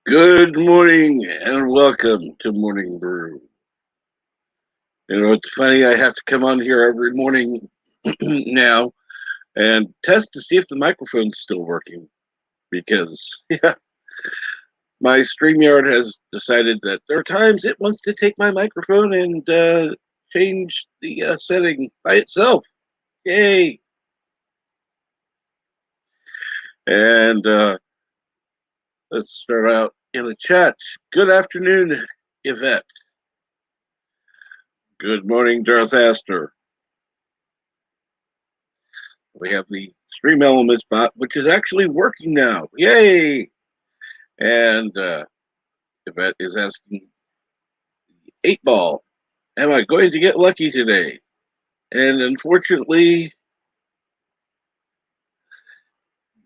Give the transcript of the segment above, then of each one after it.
Good morning and welcome to Morning Brew. You know, it's funny, I have to come on here every morning now and test to see if the microphone's still working because, yeah, my StreamYard has decided that there are times it wants to take my microphone and change the setting by itself. Yay! And let's start out in the chat. Good afternoon, Yvette. Good morning, Darth Astor. We have the Stream Elements bot, which is actually working now. Yay! And Yvette is asking, 8-ball, am I going to get lucky today? And unfortunately,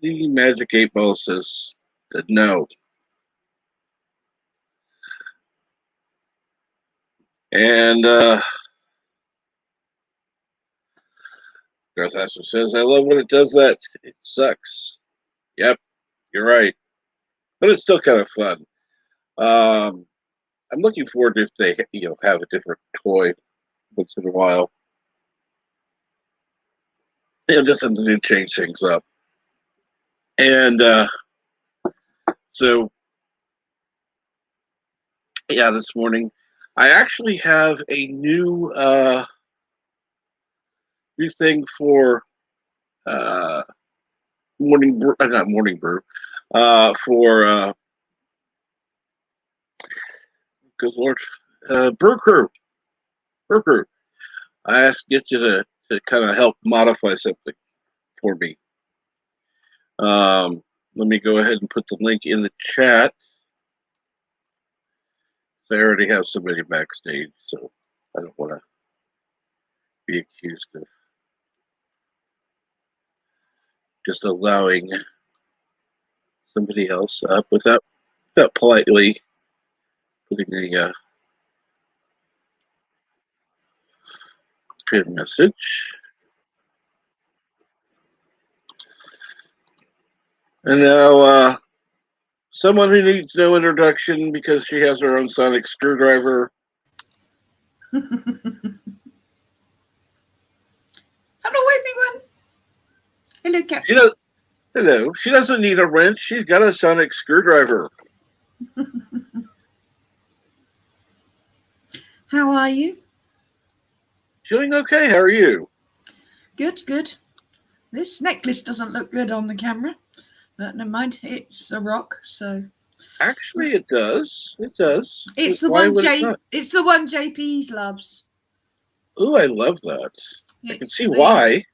the Magic 8-ball says that no. And Darth Astor says, I love when it does that. It sucks. Yep, you're right. But it's still kind of fun. I'm looking forward to if they have a different toy once in a while. Just something to change things up. And so, yeah, this morning I actually have a new thing for Morning Brew, not Morning Brew, for good Lord, Brew Crew. I asked you to kind of help modify something for me. Let me go ahead and put the link in the chat. I already have somebody backstage, so I don't want to be accused of just allowing somebody else up without politely putting the pin message. And now someone who needs no introduction because she has her own sonic screwdriver. Hello, everyone. Hello, Captain. Hello. She doesn't need a wrench. She's got a sonic screwdriver. How are you? Doing okay. How are you? Good, good. This necklace doesn't look good on the camera, but never mind. It's a rock, so. Actually, it does. It does. It's the one It's the one JP's loves. Ooh, I love that. I can see why.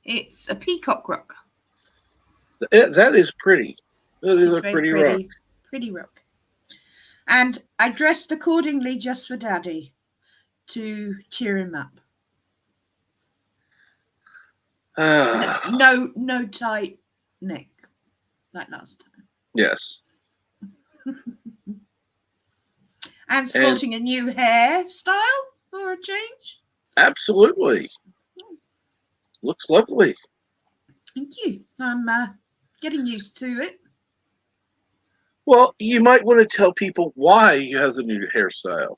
It's a peacock rock. That is pretty. That is a pretty rock. Pretty rock. And I dressed accordingly just for Daddy to cheer him up. No tight neck like last time. Yes. And sporting a new hairstyle for a change. Absolutely. Looks lovely. Thank you. I'm getting used to it. Well, you might want to tell people why you have the new hairstyle.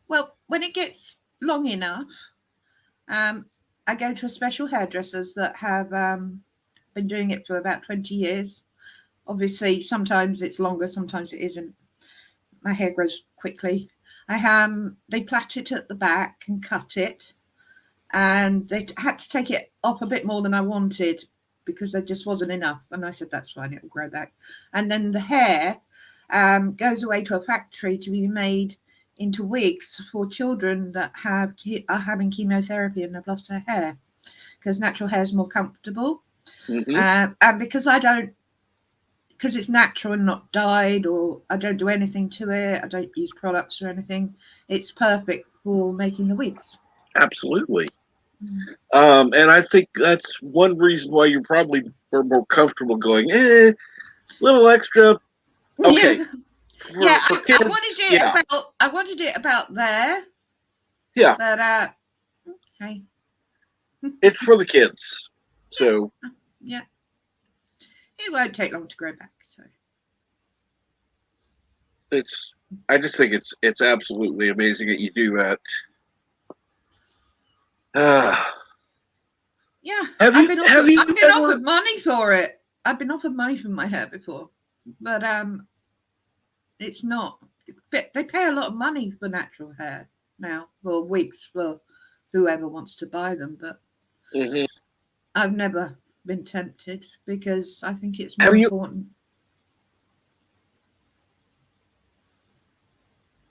Well, when it gets long enough, I go to a special hairdressers that have been doing it for about 20 years. Obviously, sometimes it's longer, sometimes it isn't. My hair grows quickly. They plait it at the back and cut it, and they had to take it up a bit more than I wanted because there just wasn't enough. And I said, that's fine, it will grow back. And then the hair goes away to a factory to be made into wigs for children that are having chemotherapy and have lost their hair, because natural hair is more comfortable. Mm-hmm. And because it's natural and not dyed, or I don't do anything to it, I don't use products or anything, it's perfect for making the wigs. Absolutely. And I think that's one reason why you probably were more comfortable going, little extra. Okay. Yeah. For kids, I wanted it about there. Yeah. But okay. It's for the kids. So yeah. It won't take long to grow back. So I just think it's absolutely amazing that you do that. Uh, Yeah, have you I've been ever? offered money for it. I've been offered money for my hair before, but it's not. They pay a lot of money for natural hair now, for wigs for whoever wants to buy them. But Mhm. I've never been tempted because I think it's more Have you? important.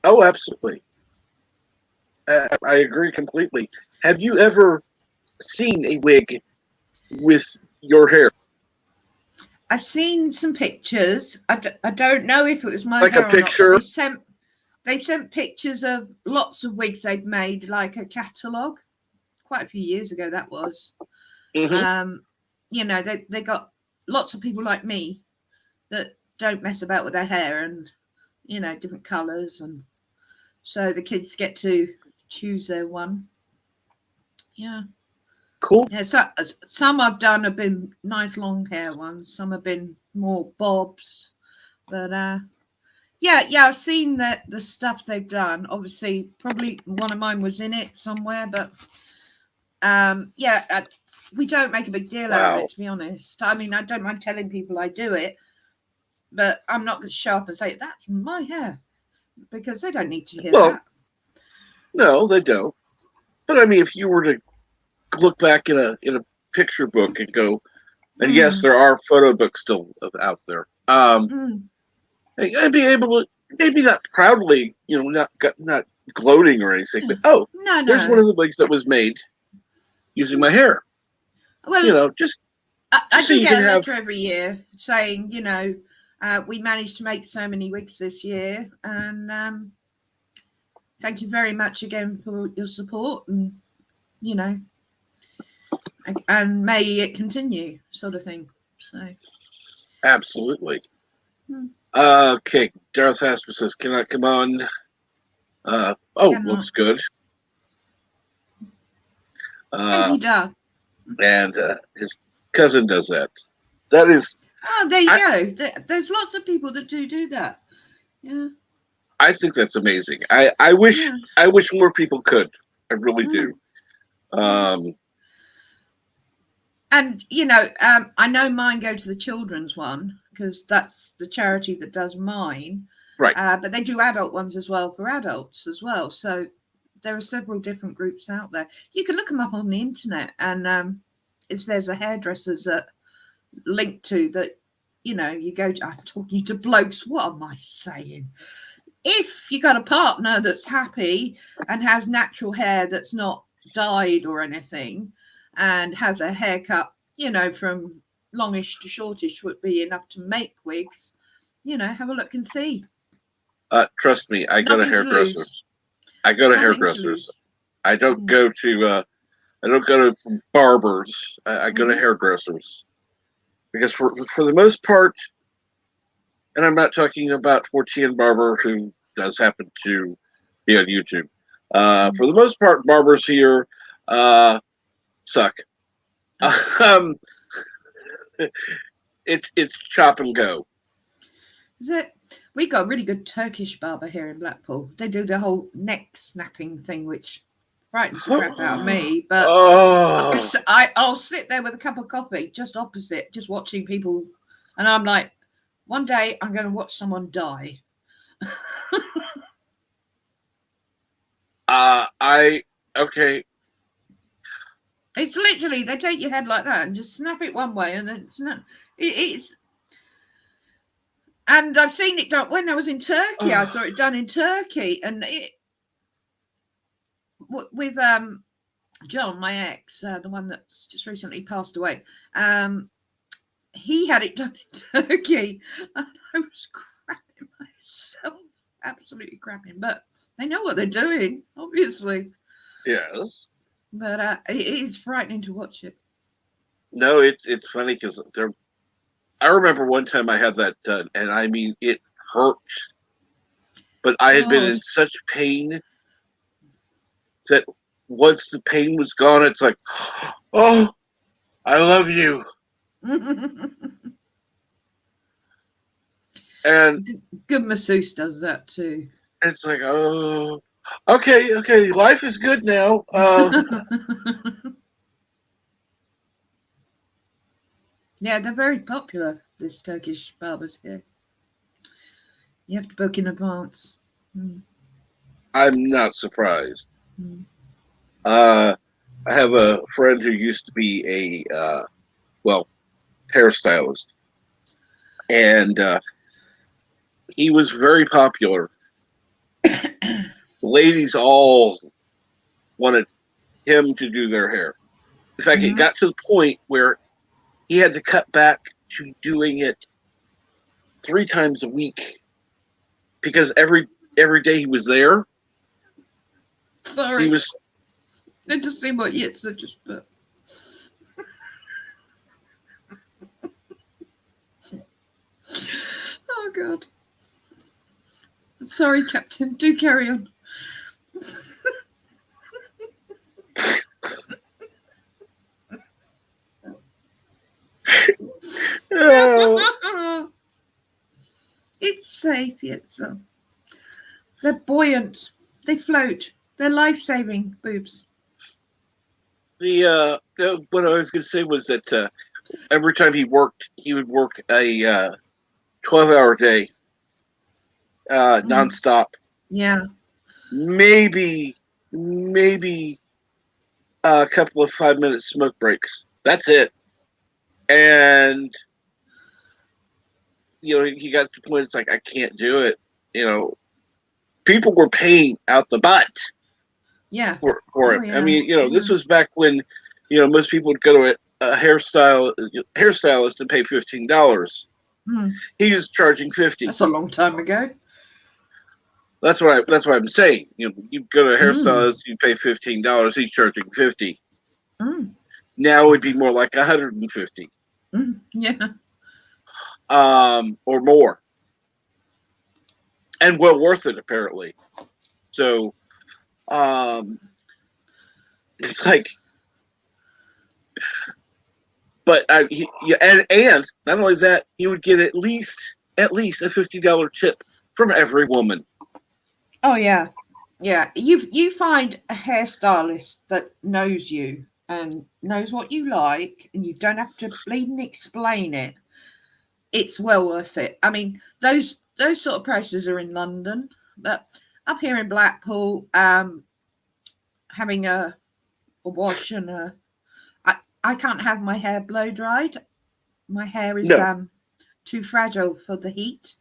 Oh, absolutely. I agree completely. Have you ever seen a wig with your hair, I've seen some pictures. I don't know if it was my like a hair or not, but picture? they sent pictures of lots of wigs they've made, like a catalogue. Quite a few years ago, that was. Hmm. Um, they got lots of people like me that don't mess about with their hair and different colours, and so the kids get to choose their one. Yeah, Cool. yeah. So some I've done have been nice long hair ones. Some have been more bobs, but yeah. I've seen the stuff they've done. Obviously, probably one of mine was in it somewhere, but yeah. We don't make a big deal out of Wow. it, to be honest. I mean, I don't mind telling people I do it, but I'm not going to show up and say that's my hair because they don't need to hear Well, that. no, they don't. But I mean, if you were to look back in a picture book and go, and yes, Mm, there are photo books still out there. mm. I'd be able to, maybe not proudly, not gloating or anything, but oh, No, there's one no. of the wigs that was made using my hair. Well, Just I so do you can get a have. letter every year saying, we managed to make so many wigs this year, and thank you very much again for your support, and you know, and may it continue, sort of thing. So, Absolutely. hmm, Okay, Darth Asper says, "Can I come on?" Oh, cannot. looks good. Thank Uh, you, Doug. and his cousin does that. That is, Oh, there you I go. There's lots of people that do that. Yeah, I think that's amazing. I yeah, I wish more people could. I really do. mm, yeah. Um, And I know mine go to the children's one because that's the charity that does mine. right. But they do adult ones as well for adults as well. So there are several different groups out there. You can look them up on the internet, and if there's a hairdressers that link to that, you go to. I'm talking to blokes. What am I saying? If you got a partner that's happy and has natural hair that's not dyed or anything and has a haircut, from longish to shortish would be enough to make wigs, have a look and see. Trust me, I go to Nothing to lose. hairdressers. I go to Nothing to hairdressers. lose. I don't Mm. go to. I don't go to barbers. I go to Mm-hmm. hairdressers because for the most part, and I'm not talking about 14 Barber who does happen to be on YouTube. Mm. For the most part, barbers here uh, suck. Um, it's chop and go. Is it? We got a really good Turkish barber here in Blackpool. They do the whole neck snapping thing, which frightens the crap out of me. But Oh, I'll sit there with a cup of coffee just opposite, just watching people. And I'm like, one day I'm going to watch someone die. I okay. It's literally, they take your head like that and just snap it one way. And it's not, it's, and I've seen it done when I was in Turkey. I saw it done in Turkey. And with John, my ex, the one that's just recently passed away, he had it done in Turkey, and I was crapping myself, absolutely crapping. But they know what they're doing, obviously. Yes. But it is frightening to watch it. No, it's funny because there. I remember one time I had that done, and I mean it hurt, but I had been in God. such pain that once the pain was gone, it's like, oh, I love you. And Good masseuse does that too. it's like, oh, okay, life is good now. Yeah, they're very popular, these Turkish barbers here. You have to book in advance. Mm, I'm not surprised. mm, Uh, I have a friend who used to be a well hairstylist, and he was very popular. The ladies all wanted him to do their hair. In fact, it mm. got to the point where he had to cut back to doing it 3 times a week because every day he was there, he Sorry, was. I just see what Yitza just put. Oh God. Sorry, Captain. Do carry on. It's safe, Yitza. They're buoyant. They float. They're life-saving boobs. What I was going to say was that every time he worked, he would work a 12-hour day, Mm. nonstop. Yeah. Maybe a couple of 5 minute smoke breaks. That's it. And he got to the point. It's like I can't do it. You know, people were paying out the butt Yeah. for Oh him. I yeah. mean, Yeah. this was back when most people would go to a hairstylist and pay $15. Mm. He was charging 50. That's a long time ago. That's what I'm saying. You go to a Mm. hairstylist, you pay $15. He's charging 50. Mm. Now it would be more like 150, Mm. Yeah. or more, and well worth it apparently. So um, it's like, but yeah, and not only that, he would get at least a $50 tip from every woman. Oh yeah. Yeah. You find a hairstylist that knows you and knows what you like, and you don't have to bleed and explain it. It's well worth it. I mean, those sort of prices are in London, but up here in Blackpool, having a wash and I can't have my hair blow dried. My hair is No, too fragile for the heat.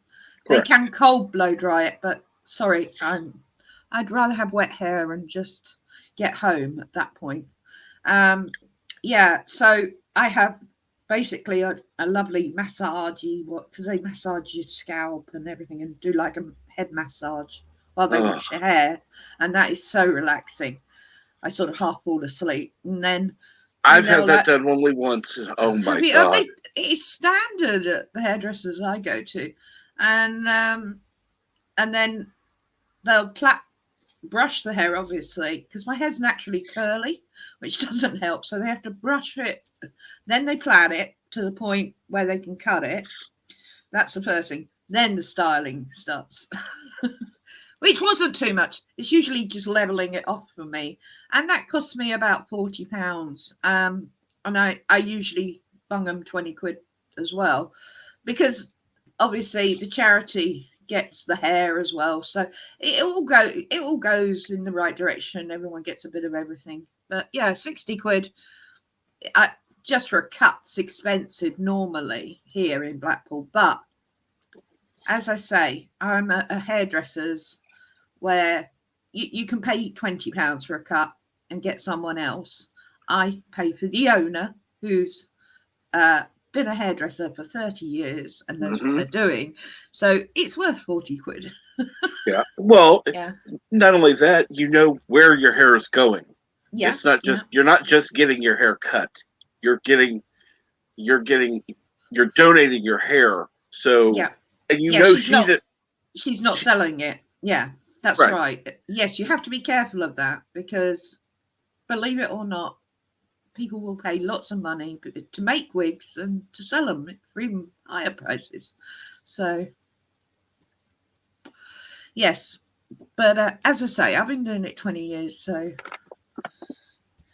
They correct. can cold blow dry it, but sorry, I'd rather have wet hair and just get home at that point. Um, yeah, so I have basically a lovely massagey, because they massage your scalp and everything and do like a head massage while they Uh, wash your hair, and that is so relaxing. I sort of half fall asleep, and then I've had they'll that like, done only once. Oh have my you? god! They it's standard at the hairdressers I go to, and then they'll brush the hair, obviously, because my hair's naturally curly, which doesn't help. So they have to brush it. Then they plait it to the point where they can cut it. That's the first thing. Then the styling starts, which wasn't too much. It's usually just leveling it off for me, and that costs me about £40. And I usually bung them 20 quid as well, because obviously the charity gets the hair as well, so it all goes in the right direction. Everyone gets a bit of everything. But yeah, 60 quid. I, just for a cut's expensive normally here in Blackpool, but as I say, I'm a hairdresser's where you can pay £20 for a cut and get someone else. I pay for the owner, who's been a hairdresser for 30 years and knows what Hmm. they're doing. So it's worth 40 quid. Yeah. Well, Yeah. not only that, you know where your hair is going. Yeah. It's not Yeah. just You're not just getting your hair cut. You're getting you're getting you're donating your hair. So, Yeah. and Yeah. She's not she selling it. Yeah. That's right. right. Yes, you have to be careful of that, because believe it or not, people will pay lots of money to make wigs and to sell them for even higher prices. So Yes, but as I say, I've been doing it 20 years, so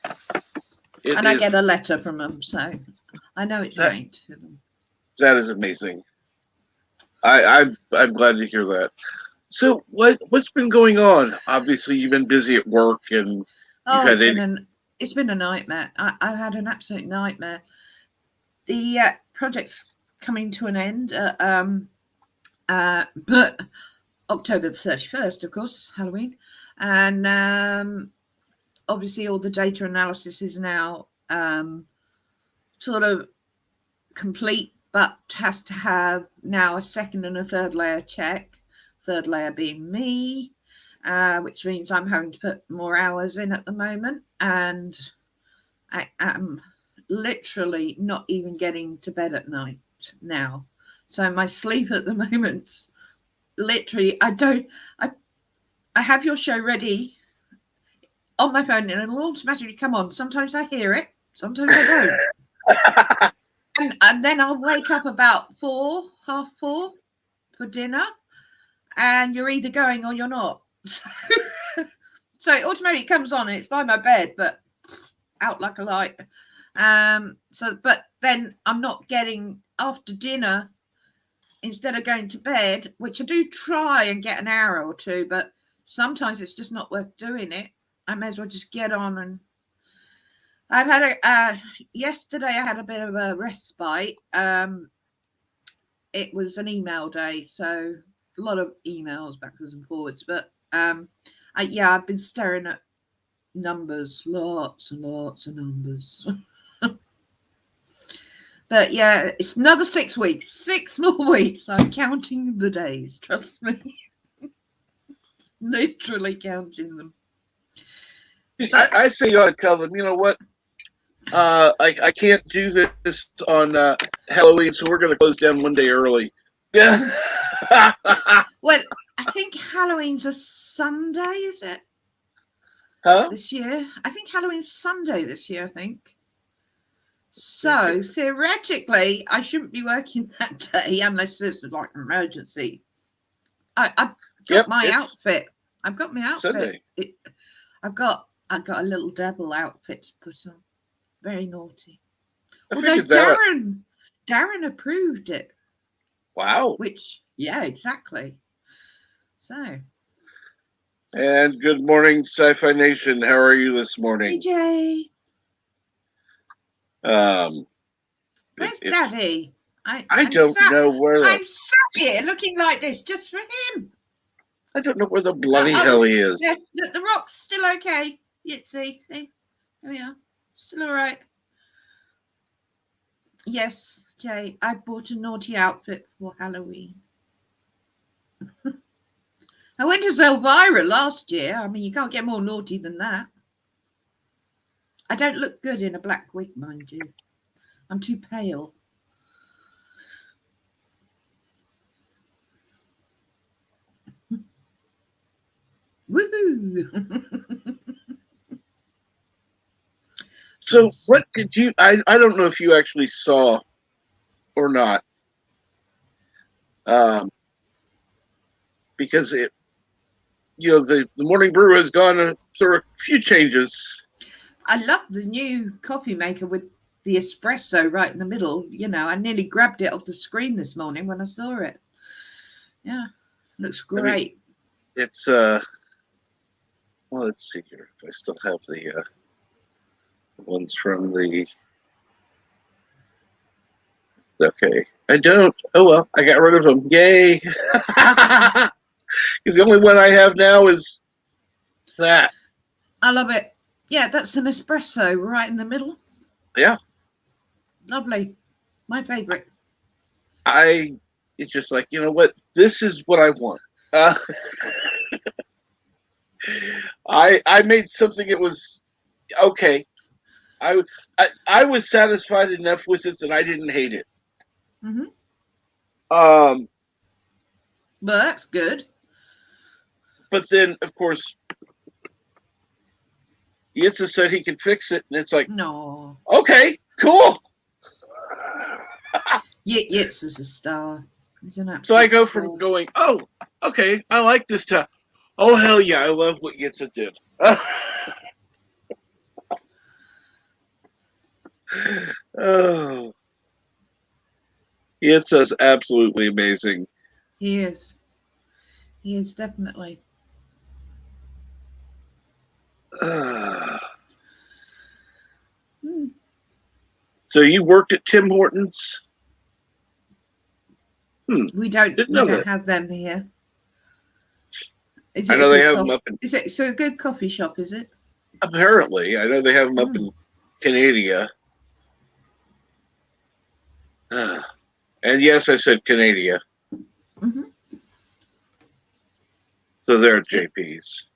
I get a letter from them, so I know it's going to them. That is amazing. I'm glad to hear that. So what's been going on? Obviously, you've been busy at work, and it's been a nightmare. I've had an absolute nightmare. The project's coming to an end, but October the 31st, of course, Halloween, and obviously all the data analysis is now sort of complete, but has to have now a second and a third layer check. Third layer being me, which means I'm having to put more hours in at the moment, and I am literally not even getting to bed at night now. So my sleep at the moment, literally, I have your show ready on my phone and it'll automatically come on. Sometimes I hear it, sometimes I don't. and then I'll wake up about 4:30 for dinner, and you're either going or you're not. So it automatically comes on and it's by my bed, but out like a light. But then I'm not getting after dinner, instead of going to bed, which I do try and get an hour or two, but sometimes it's just not worth doing it. I may as well just get on. And I've had yesterday I had a bit of a respite. It was an email day, so a lot of emails backwards and forwards, but I've been staring at numbers, lots and lots of numbers. But yeah, it's another 6 weeks, 6 more weeks. I'm counting the days, trust me. Literally counting them. I say you ought to tell them, you know what? I can't do this on Halloween, so we're going to close down one day early. Yeah. Well, I think Halloween's a Sunday, is it? Huh? This year? I think Halloween's Sunday this year, I think. So theoretically, I shouldn't be working that day unless there's like an emergency. I've got my outfit. I've got my outfit. I've got a little devil outfit to put on. Very naughty. Although Darren approved it. Wow. Yeah, exactly. So. And good morning, Sci-Fi Nation. How are you this morning? Hey, Jay. Where's Daddy? I don't know where. I'm sat here looking like this just for him. I don't know where the bloody hell he is. Yeah, look, the rock's still okay. See, there we are. Still all right. Yes, Jay, I bought a naughty outfit for Halloween. I went as Elvira last year. I mean, you can't get more naughty than that. I don't look good in a black wig, mind you. I'm too pale. Woohoo! So what did you, I don't know if you actually saw or not. Because the Morning Brew has gone through a few changes. I love the new coffee maker with the espresso right in the middle. You know, I nearly grabbed it off the screen this morning when I saw it. Yeah, looks great. I mean, it's well, let's see here if I still have the ones from the. Okay, I don't. Oh well, I got rid of them. Yay! Because the only one I have now is that. I love it. Yeah, that's an espresso right in the middle. Yeah. Lovely. My favorite. It's just like, you know what? This is what I want. I made something that was okay. I was satisfied enough with it that I didn't hate it. Mm-hmm. Well, that's good. But then, of course, Yitza said he could fix it, and it's like, no. Okay, cool. Yitza's a star. He's an absolute So I go star. from going, oh, okay, I like this to, oh, hell yeah, I love what Yitzhak did. Oh, Yitzhak's absolutely amazing. He is. He is definitely. Hmm. So you worked at Tim Hortons? We Didn't know don't that. have them here. Is I it a know they good have them up in, Is it so a good coffee shop? Is it? apparently, I know they have them up Mm. in Canada. And yes, I said Canada. Hmm. So they're at JP's,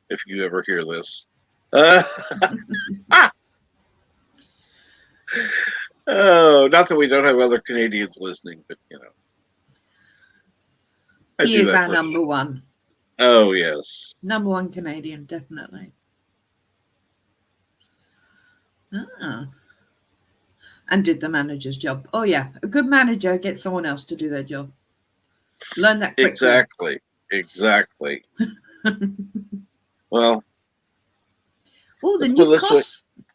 if you ever hear this. Uh, oh, not that we don't have other Canadians listening, but I He do is that our for. number one. Oh yes. Number one Canadian, definitely. Ah. And did the manager's job. Oh yeah, a good manager gets someone else to do their job. Learn that quickly. Exactly. Well, Oh, let's put it this way.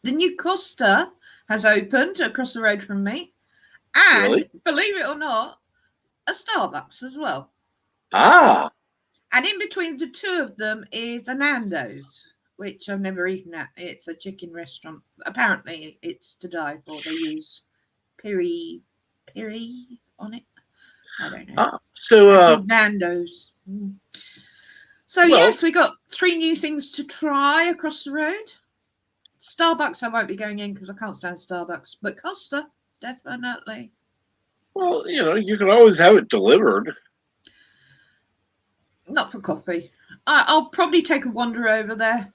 The new Costa has opened across the road from me, and Really? believe it or not, a Starbucks as well. Ah, And in between the two of them is a Nando's, which I've never eaten at. It's a chicken restaurant. Apparently, it's to die for. They use piri on it. I don't know. So, They're called Nando's. Mm. So well, yes, we got 3 new things to try across the road. Starbucks, I won't be going in because I can't stand Starbucks. But Costa, definitely. you can always have it delivered. Not for coffee. I'll probably take a wander over there.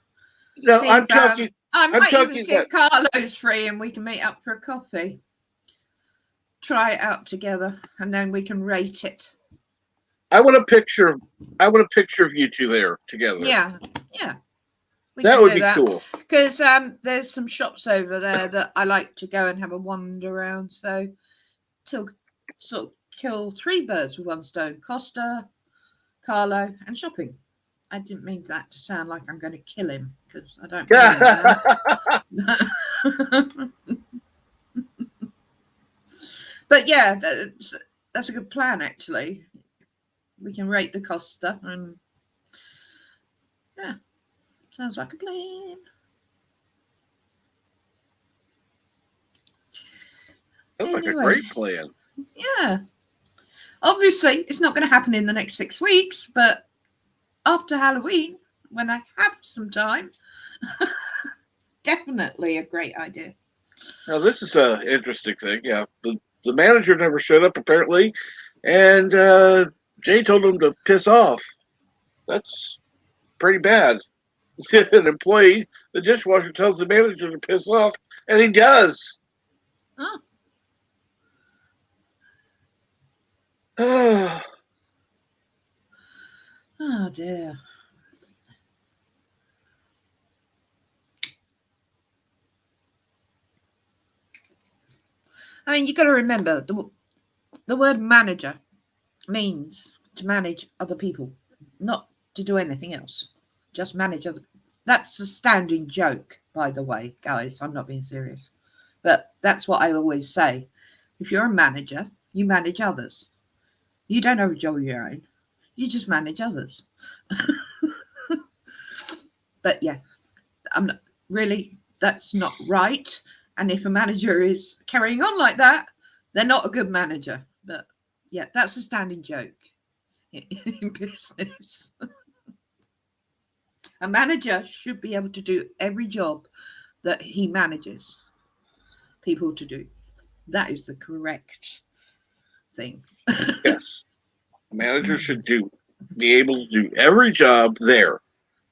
No, See if I I'm might even talking see that if Carlo's free and we can meet up for a coffee. Try it out together and then we can rate it. I want a picture. I want a picture of you two there together. Yeah. We That can would do be that. cool. Because there's some shops over there that I like to go and have a wander around. So to sort of kill 3 birds with one stone: Costa, Carlo, and shopping. I didn't mean that to sound like I'm going to kill him because I don't mean that. But yeah, that's a good plan actually. We can rate the Costa and yeah, sounds like a plan. Sounds like a Anyway, great plan. yeah. Obviously, it's not going to happen in the next 6 weeks, but after Halloween, when I have some time, definitely a great idea. Now, this is an interesting thing. Yeah, the manager never showed up apparently, and Jay told him to piss off. That's pretty bad. An employee, the dishwasher, tells the manager to piss off, and he does. Oh, Oh, oh dear. I mean, you got to remember the word manager means to manage other people, not to do anything else. Just manage other. That's a standing joke, by the way, guys. I'm not being serious, but that's what I always say. If you're a manager, you manage others. You don't have a job of your own. You just manage others. But yeah, I'm not really. That's not right. And if a manager is carrying on like that, they're not a good manager. But yeah, that's a standing joke in business. A manager should be able to do every job that he manages people to do. That is the correct thing. yes. A manager should be able to do every job there,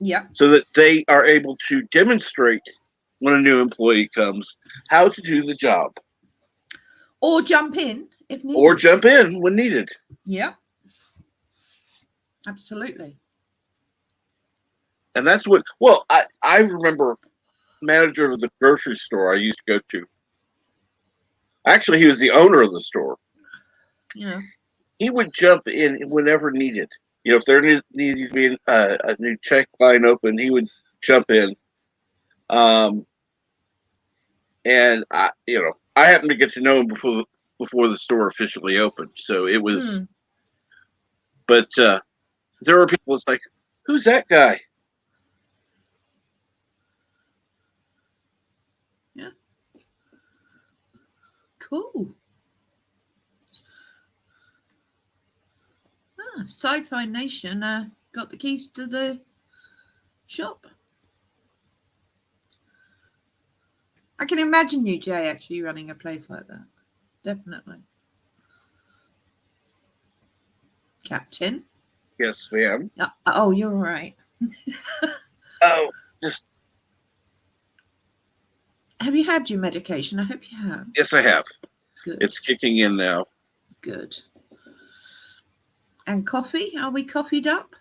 Yep. so that they are able to demonstrate when a new employee comes how to do the job, Or jump in if needed. or jump in when needed. Yep. Absolutely. And that's what. Well, I remember manager of the grocery store I used to go to. Actually, he was the owner of the store. Yeah. He would jump in whenever needed. If there needed to be a new check line open, he would jump in. Um, and I happened to get to know him before the store officially opened. So it was, Mm. but there were people that's like, who's that guy? Yeah. Cool. Sci-Fi Nation got the keys to the shop. I can imagine you, Jay, actually running a place like that. Definitely. Captain. Yes, ma'am. Oh, you're right. Oh, just Have you had your medication? I hope you have. yes, I have. Good. It's kicking in now. Good. And coffee? Are we coffeeed up?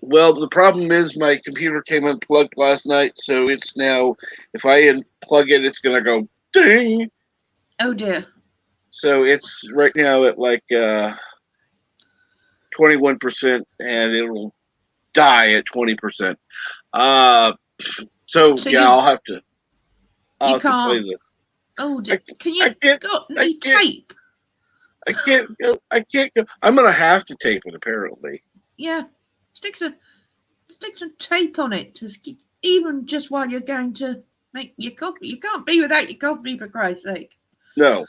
Well, the problem is my computer came unplugged last night, so it's now, if I unplug it, it's going to go ding. Oh, dear. So it's right now at like 21%, and it'll die at 20%. So So yeah, I'll you have to play can't. the. Oh, I, can I you can't. got I any can't. tape? I can't go. I can't go. I'm gonna have to tape it apparently. Yeah. Stick some tape on it to keep, even just while you're going to make your coffee. You can't be without your coffee, for Christ's sake. No,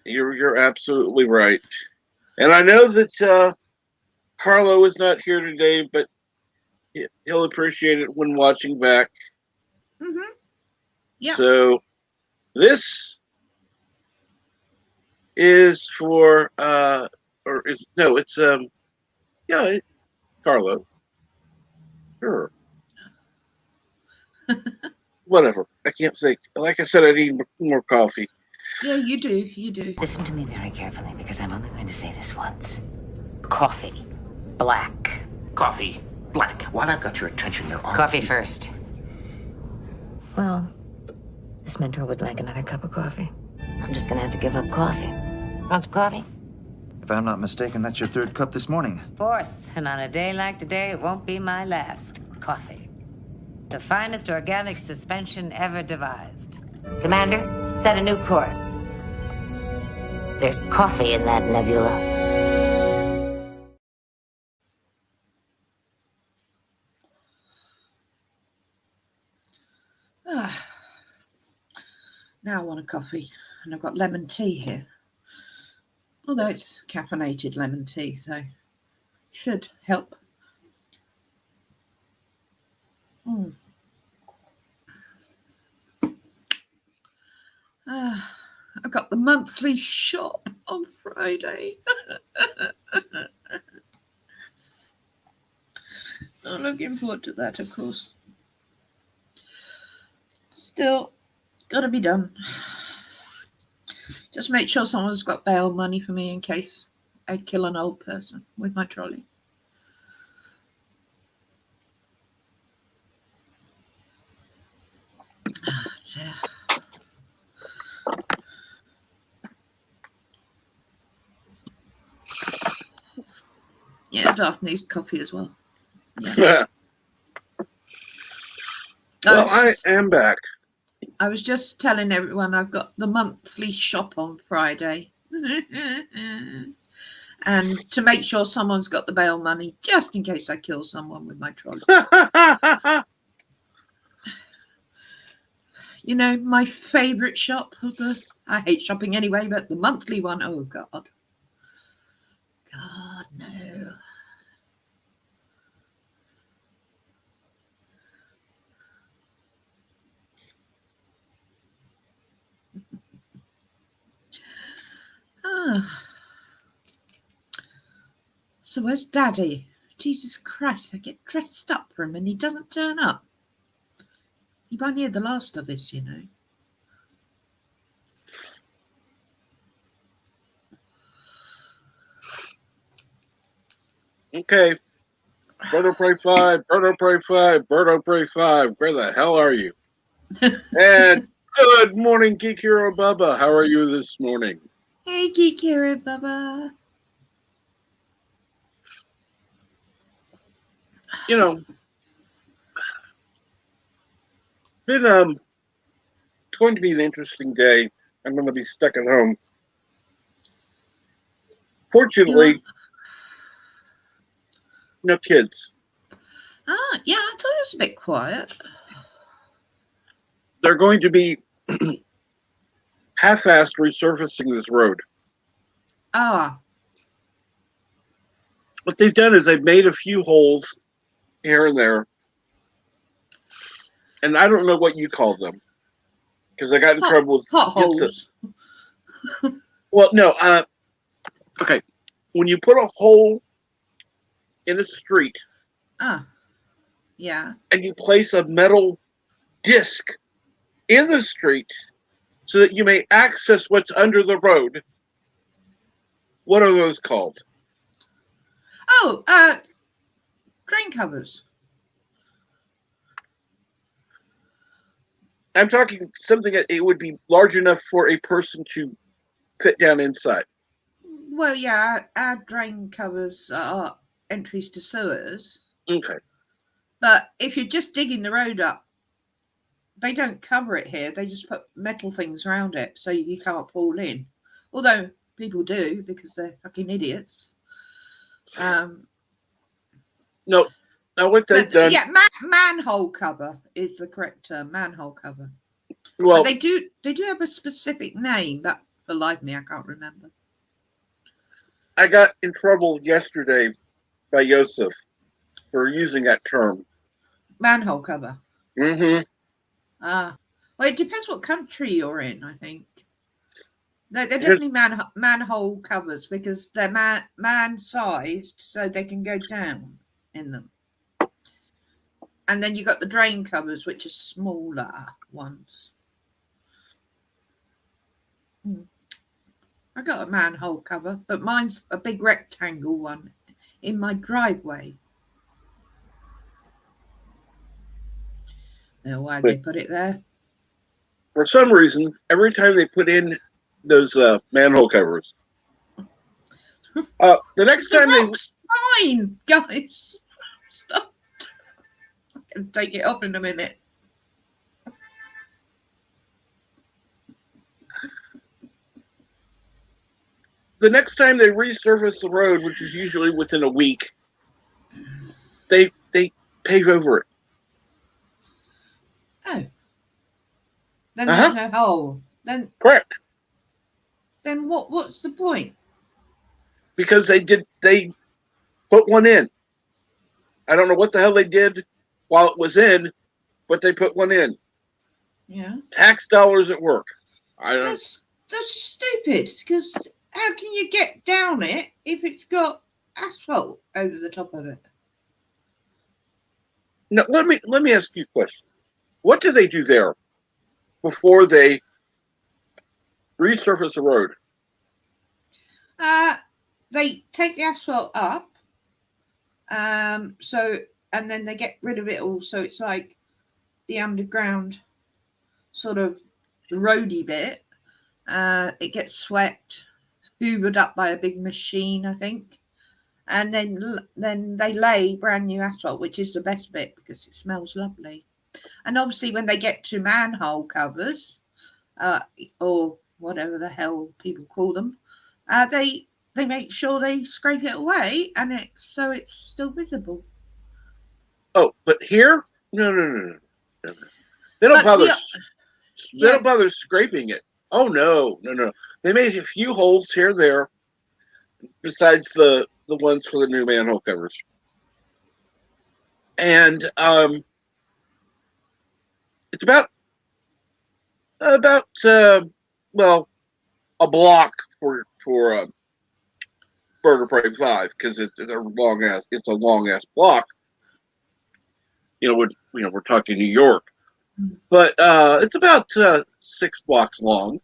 you're absolutely right, and I know that Carlo is not here today, but he'll appreciate it when watching back. Mm-hmm. Yeah. So this is for or is no, it's yeah, Carlo. Sure. Whatever. I can't think. Like I said, I need more coffee. Yeah, you do. You do. Listen to me very carefully, because I'm only going to say this once. Coffee. Black. Coffee. Black. While I've got your attention, there are... Coffee first. Well, this mentor would like another cup of coffee. I'm just gonna have to give up coffee. Want some coffee? If I'm not mistaken, that's your third cup this morning. Fourth, and on a day like today, it won't be my last. Coffee. The finest organic suspension ever devised. Commander, set a new course. There's coffee in that nebula. Now I want a coffee, and I've got lemon tea here. Although it's caffeinated lemon tea, so should help. I've got the monthly shop on Friday. I'm looking forward to that, of course. Still, got to be done. Just make sure someone's got bail money for me in case I kill an old person with my trolley. Oh, dear. Yeah, Daphne's coffee as well. Yeah. Well, I am back. I was just telling everyone I've got the monthly shop on Friday. And to make sure someone's got the bail money, just in case I kill someone with my trolley. You know, my favourite shop of I hate shopping anyway, but the monthly one, oh God. God, no. So where's Daddy? Jesus Christ, I get dressed up for him and he doesn't turn up. He won't hear the last of this, you know. Okay. Birdo Pray 5, Birdo Pray 5, Birdo Pray 5. Where the hell are you? And good morning, Geek Hero Bubba. How are you this morning? Hey, Geek Hero Bubba. You know, been it's going to be an interesting day. I'm going to be stuck at home. Fortunately, no kids. Yeah, I thought it was a bit quiet. They're going to be half-assed resurfacing this road. Ah, What they've done is they've made a few holes here and there, and I don't know what you call them because I got in trouble with potholes. Well, no. Okay, when you put a hole in a street Yeah. and you place a metal disc in the street so that you may access what's under the road, what are those called? Oh, drain covers. I'm talking something that it would be large enough for a person to fit down inside. Well, yeah, our drain covers are entries to sewers. Okay. But if you're just digging the road up, they don't cover it here. They just put metal things around it so you can't fall in. Although people do because they're fucking idiots. No. Now what they've done? Yeah, manhole cover is the correct term. Manhole cover. Well, but they do have a specific name, but for life of me, I can't remember. I got in trouble yesterday by Yosef for using that term. Manhole cover. Mm-hmm. Well, it depends what country you're in, I think. They're definitely manhole covers because they're man-sized, so they can go down in them. And then you got the drain covers, which are smaller ones. I got a manhole cover, but mine's a big rectangle one in my driveway. Know why they put it there? For some reason, every time they put in those manhole covers, the next time rock's fine, guys. Stop. I can take it up in a minute. the next time they resurface the road, which is usually within a week, they pave over it. Oh. Then there's no hole. Then correct. Then what's the point? Because they put one in. I don't know what the hell they did while it was in, but they put one in. Yeah. Tax dollars at work. That's stupid, because how can you get down it if it's got asphalt over the top of it? Now let me ask you a question. What do they do there before they resurface the road? They take the asphalt up, and then they get rid of it all, so it's like the underground sort of roady bit. It gets swept, hoovered up by a big machine, I think, and then they lay brand new asphalt, which is the best bit because it smells lovely. And obviously, when they get to manhole covers, or whatever the hell people call them, they make sure they scrape it away, and it's still visible. Oh, but here, no. They don't bother. They don't bother scraping it. Oh no. They made a few holes here and there, besides the ones for the new manhole covers, and it's about a block for Burger Parade 5 because it's a long ass block. We're talking New York, but it's about 6 blocks long,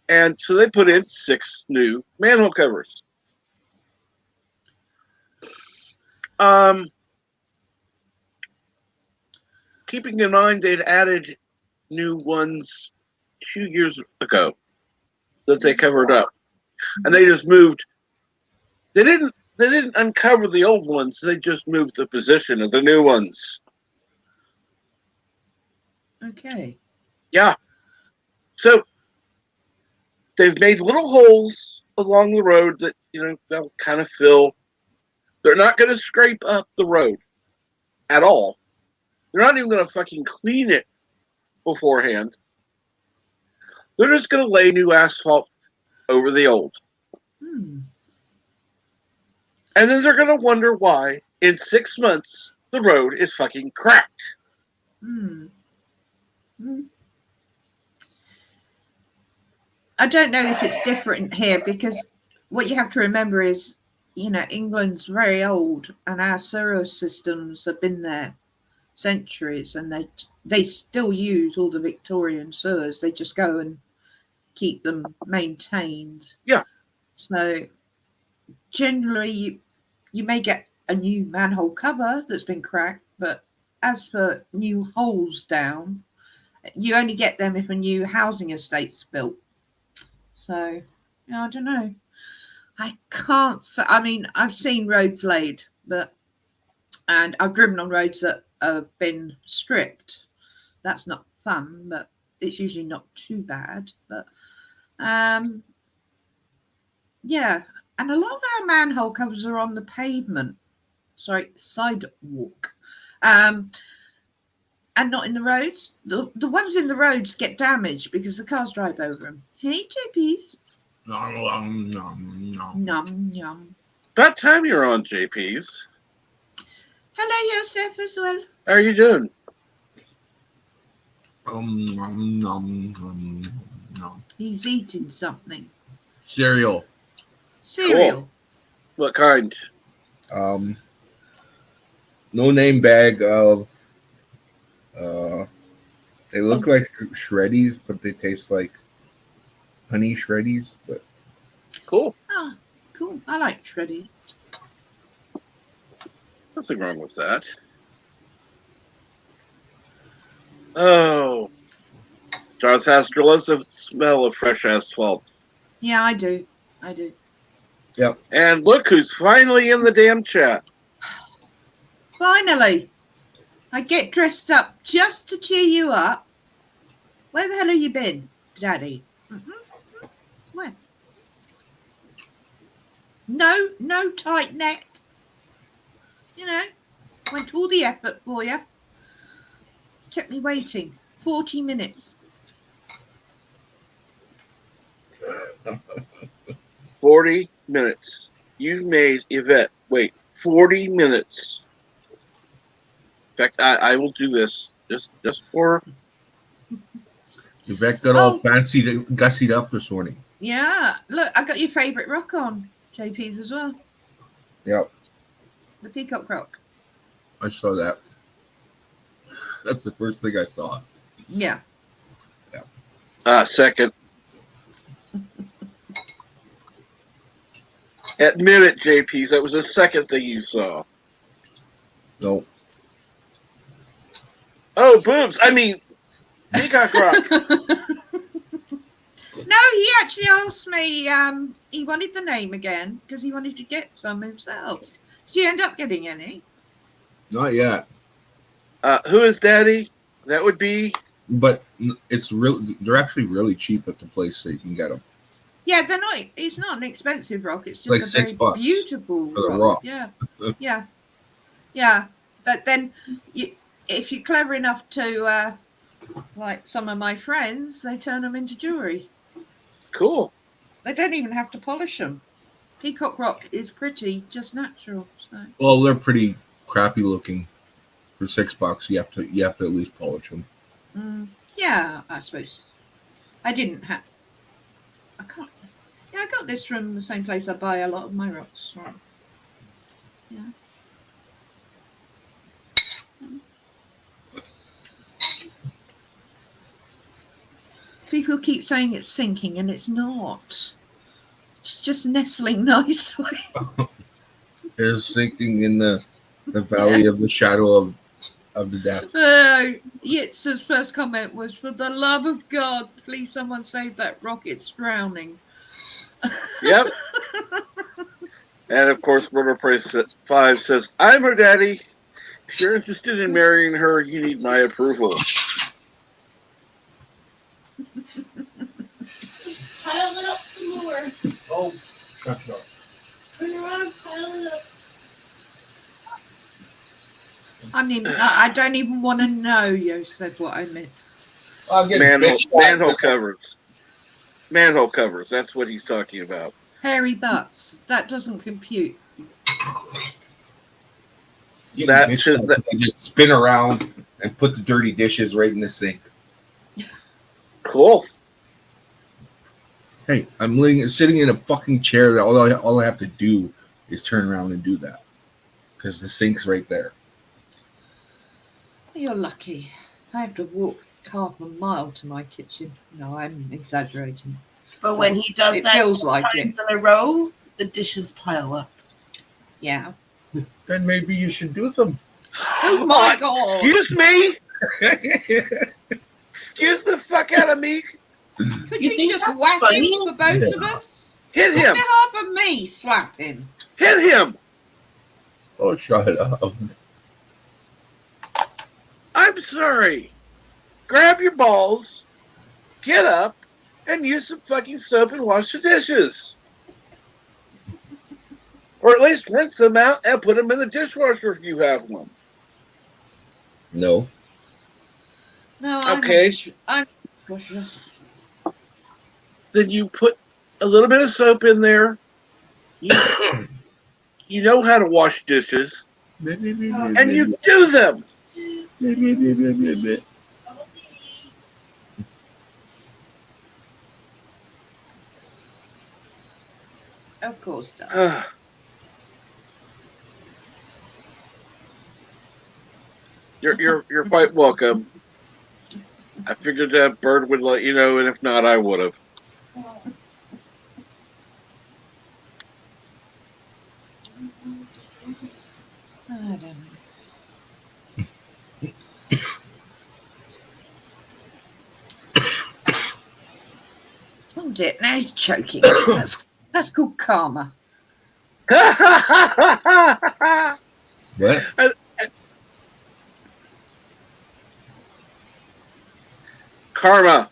and so they put in 6 new manhole covers. keeping in mind they'd added new ones 2 years ago that they covered up, and they just moved. They didn't uncover the old ones. They just moved the position of the new ones. Okay. Yeah. So they've made little holes along the road that, they'll kind of fill. They're not going to scrape up the road at all. They're not even going to fucking clean it beforehand. They're just going to lay new asphalt over the old. Hmm. And then they're going to wonder why in 6 months the road is fucking cracked. Hmm. Hmm. I don't know if it's different here, because what you have to remember is, England's very old and our sewer systems have been there centuries, and they still use all the Victorian sewers. They just go and keep them maintained. Yeah. So generally you may get a new manhole cover that's been cracked, but as for new holes down, you only get them if a new housing estate's built. So, I don't know. I can't say. I mean, I've seen roads laid, and I've driven on roads that have been stripped. That's not fun, but it's usually not too bad. But, yeah. And a lot of our manhole covers are on the pavement. Sorry, sidewalk. And not in the roads. The ones in the roads get damaged because the cars drive over them. Hey, JPs. Nom, nom, nom. Nom, yum. About time you're on, JP's. Hello, Yosef, as well. How are you doing? Nom, nom, nom, nom. He's eating something. Cereal. Cereal. Cool. What kind? No name bag of. They look like Shreddies, but they taste like honey Shreddies. But Cool. Oh, cool. I like shredded. Nothing wrong with that. Oh. Darth Astor loves the smell of fresh asphalt. Yeah, I do. yep. And look who's finally in the damn chat. Finally, I get dressed up just to cheer you up. Where the hell have you been, Daddy? Mm-hmm. Where? No tight neck. Went to all the effort for you. Kept me waiting 40 minutes. 40 minutes. You made Yvette wait 40 minutes. In fact, I will do this just for. Yvette got all fancy, gussied up this morning. Yeah, look, I got your favourite rock on, JP's as well. Yep. The Peacock Rock. I saw that. That's the first thing I saw. Yeah. Second. Admit it, JP's. That was the second thing you saw. No. Oh, boobs. I mean, Peacock Rock. No, he actually asked me, he wanted the name again because he wanted to get some himself. Did you end up getting any? Not yet. Who is Daddy? That would be. But it's real. They're actually really cheap at the place that you can get them. Yeah, they're not. It's not an expensive rock. It's just like a very $6 beautiful for the rock. rock. Yeah. But then, if you're clever enough to, like some of my friends, they turn them into jewelry. Cool. They don't even have to polish them. Peacock rock is pretty, just natural. So. Well, they're pretty crappy looking. For $6, you have to at least polish them. Yeah, I suppose. I didn't have. I can't. Yeah, I got this from the same place I buy a lot of my rocks from. Yeah. People keep saying it's sinking, and it's not. It's just nestling nicely. It's sinking in the valley of the shadow of of the death. Yitz's first comment was, "For the love of God, please someone save that rock, it's drowning." Yep. And of course, Murder Price 5 says, "I'm her daddy. If you're interested in marrying her, you need my approval." Pile it up some more. Oh, that's not. Turn around, pile it up. I mean, I don't even want to know, Yosef, what I missed. I'm getting Manhole covers. Manhole covers. That's what he's talking about. Hairy butts. That doesn't compute. They just spin around and put the dirty dishes right in the sink. Cool. Hey, I'm sitting in a fucking chair that all I have to do is turn around and do that because the sink's right there. You're lucky. I have to walk half a mile to my kitchen. No, I'm exaggerating. But when he does It that feels 10 like times in a row, the dishes pile up. Yeah. Then maybe you should do them. Oh my God. Excuse me? Excuse the fuck out of me? Could You you think just that's whack funny? him for both of us? Hit On him. behalf of me, slap him. Hit him. Oh, shut up. I'm sorry. Grab your balls, get up, and use some fucking soap and wash the dishes. Or at least rinse them out and put them in the dishwasher if you have one. No. No, Okay. I'm Then you put a little bit of soap in there. You know how to wash dishes. And you do them. Of course not. You're quite welcome. I figured that Bird would let you know, and if not, I would have. I don't know. Oh dear, now he's choking. That's called karma. What? Karma.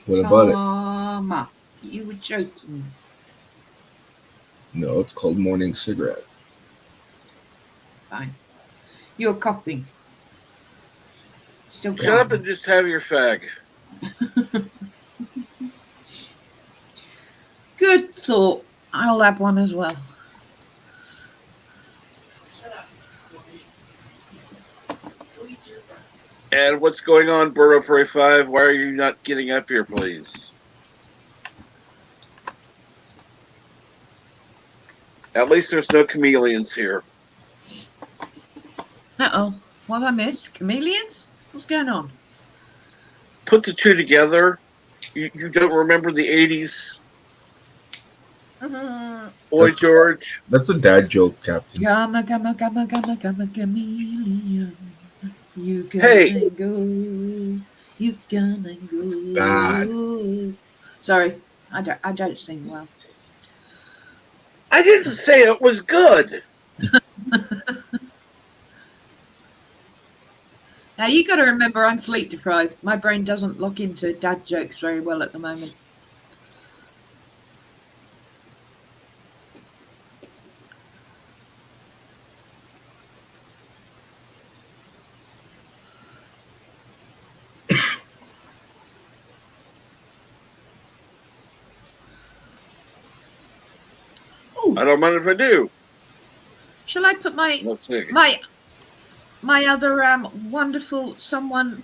What about it? Karma. You were joking. No, it's called morning cigarette. Fine. You're coughing. Still Shut up and just have your fag. Good thought. I'll have one as well. And what's going on, Burrow Prey 5? Why are you not getting up here, please? At least there's no chameleons here. Uh-oh. What have I missed? Chameleons? What's going on? Put the two together. You don't remember the 80s? Boy George. That's a dad joke, Captain. Gamma, chameleon. You come Hey. and go. You come and go. Bad. Sorry, I don't sing well. I didn't say it was good. Now you got to remember, I'm sleep deprived. My brain doesn't lock into dad jokes very well at the moment. Ooh, I don't mind if I do. shall I put Let's see. my other wonderful someone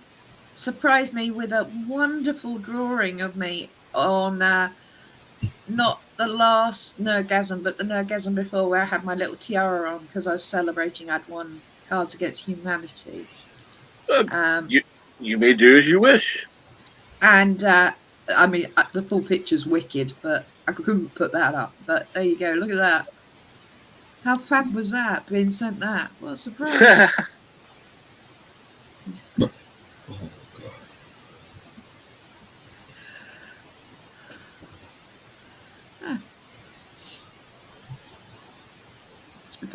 surprised me with a wonderful drawing of me on not the last Nerdgasm, but the Nerdgasm before, where I had my little tiara on because I was celebrating I'd won Cards Against Humanity. You may do as you wish. And I mean, the full picture's wicked, but I couldn't put that up. But there you go. Look at that. How fab was that, being sent that? What a surprise.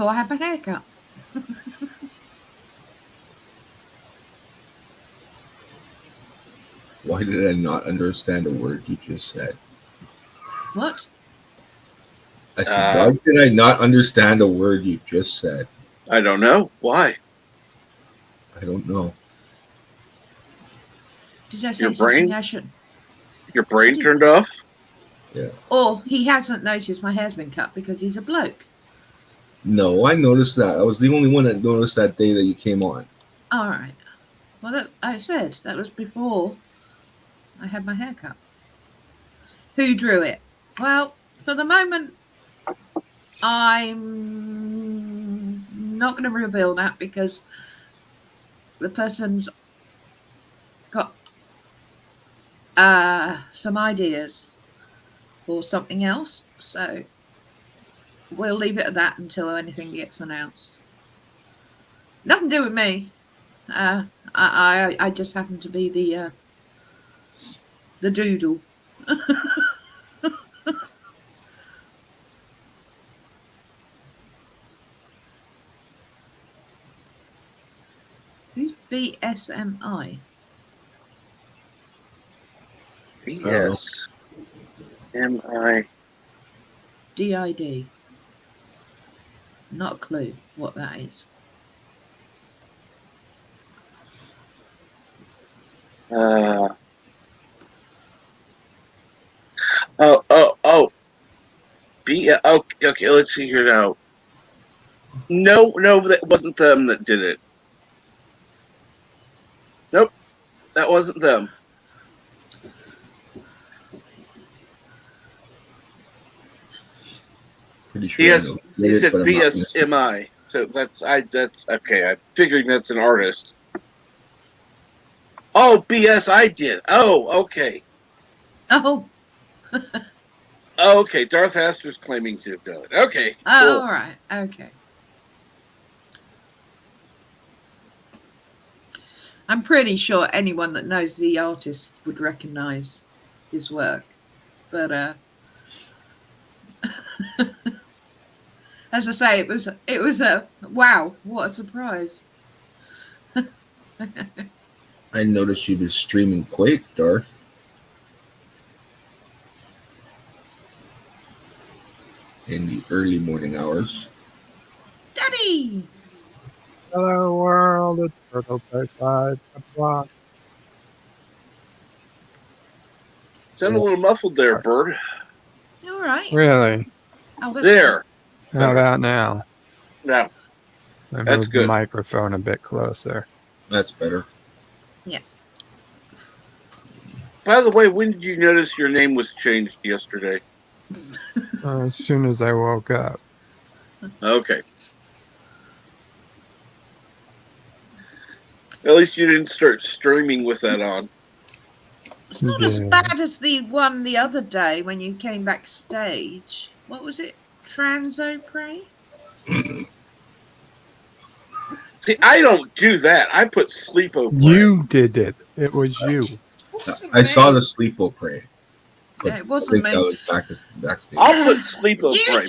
before I had my haircut. Why did I not understand a word you just said? What? I said, why did I not understand a word you just said? I don't know. Why? I don't know. Did I say Your something brain? I should? Your brain turned off? Yeah. Or he hasn't noticed my hair's been cut because he's a bloke. No, I noticed that. I was the only one that noticed that day that you came on. All right. Well, that, I said that was before I had my hair cut. Who drew it? Well, for the moment, I'm not going to reveal that because the person's got some ideas for something else. So we'll leave it at that until anything gets announced. Nothing to do with me. I just happen to be the doodle. Who's BSMI? Yes. M-I. DID. Not a clue what that is. Okay, let's see here now. No, that wasn't them that did it. Nope, that wasn't them. Pretty sure. Yes, I know he said but I'm not gonna say it. BSMI. So that's okay. I'm figuring that's an artist. Oh, BS, I did. Oh, okay. Oh, Oh, okay. Darth Haster's claiming to have done it. Okay, all cool. right. Okay. I'm pretty sure anyone that knows the artist would recognize his work. But as I say, it was a wow, what a surprise. I noticed you was streaming Quake, Darth. In the early morning hours. Daddy! Hello world, it's Turtle outside the block. Sound a little muffled there, Bird. You all right? Really? Oh, that's There. How about now? Now, I that's moved good. the microphone a bit closer. That's better. Yeah. By the way, when did you notice your name was changed yesterday? As soon as I woke up. Okay. At least you didn't start streaming with that on. It's not as bad as the one the other day when you came backstage. What was it? Transopray? See, I don't do that. I put sleepo. You did it. It was you. I saw the sleepo pray. Yeah, it wasn't I think me. I was backstage. I'll put sleepo pray.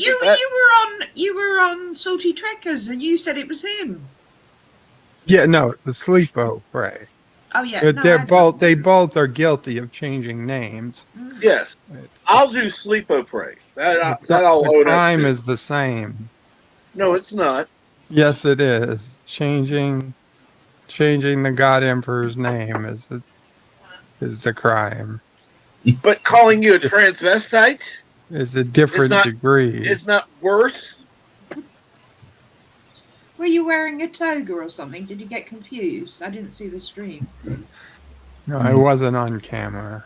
You were on Salty Trekkers and you said it was him. Yeah, no, the sleepo pray. Oh yeah. But No, they both are guilty of changing names. Yes. I'll do sleepo pray. That I'll The own up crime to. is the same. No, it's not. Yes, it is. Changing the God Emperor's name is the crime. But calling you a transvestite Is a different degree. It's not worse. Were you wearing a toga or something? Did you get confused? I didn't see the stream. No, I wasn't on camera.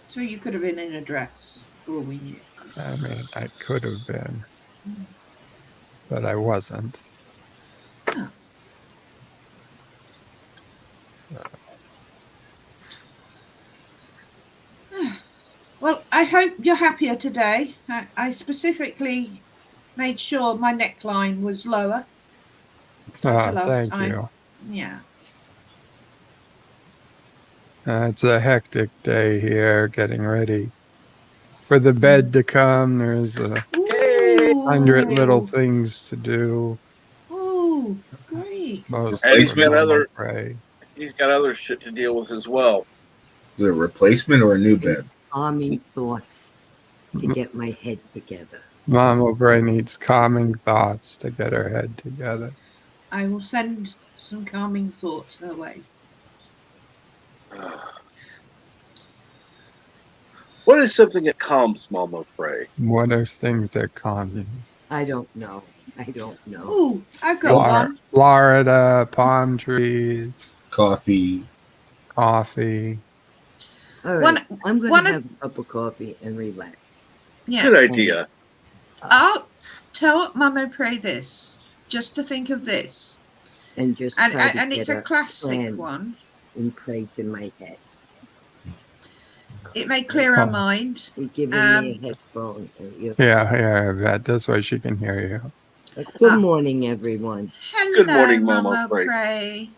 So you could have been in a dress, for all we knew. I mean, I could have been, but I wasn't. Oh. Well, I hope you're happier today. I specifically made sure my neckline was lower. Thank you. Yeah. It's a hectic day here, getting ready for the bed to come. There's a 100 little things to do. Oh, great. Most And of he's them got on other prey. he's got other shit to deal with as well. Is it a replacement or a new bed? Calming thoughts to get my head together. Mama Bray needs calming thoughts to get her head together. I will send some calming thoughts her way. What is something that calms Mama Prey? What are things that calm you? I don't know. I don't know. Oh, I've got one. Florida, palm trees, Coffee. coffee. All right. I'm going to have a cup of coffee and relax. Yeah. Good idea. I'll tell Mama Pray this, just to think of this. And just and it's a classic one. In place in my head. It may clear her mind. You're giving me a headphone. Yeah, that's why she can hear you. Good morning, everyone. Hello, Good morning, Mama Pray. Pray.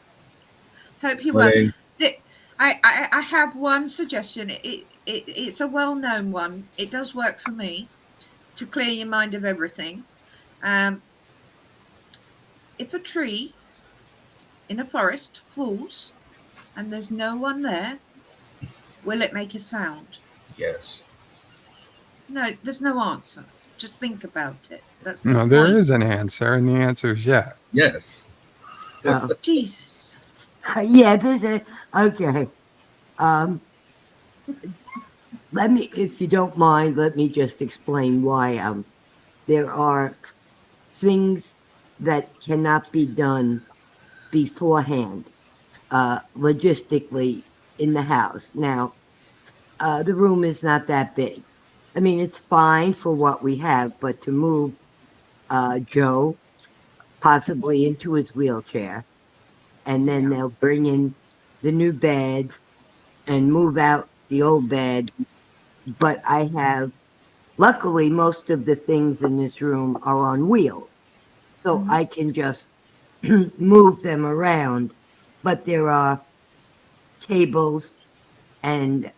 Hope you're well. I have one suggestion. It's a well-known one. It does work for me to clear your mind of everything. If a tree in a forest falls and there's no one there, will it make a sound? Yes. No, there's no answer. Just think about it. That's the No, there point. is an answer, and the answer is yes. Yes. Oh. Jesus. Yeah, okay. Let me, if you don't mind, let me just explain why there are things that cannot be done beforehand, logistically in the house. Now, the room is not that big. I mean, it's fine for what we have, but to move Joe possibly into his wheelchair, and then they'll bring in the new bed and move out the old bed. But I have, luckily, most of the things in this room are on wheels, so I can just move them around. But there are tables and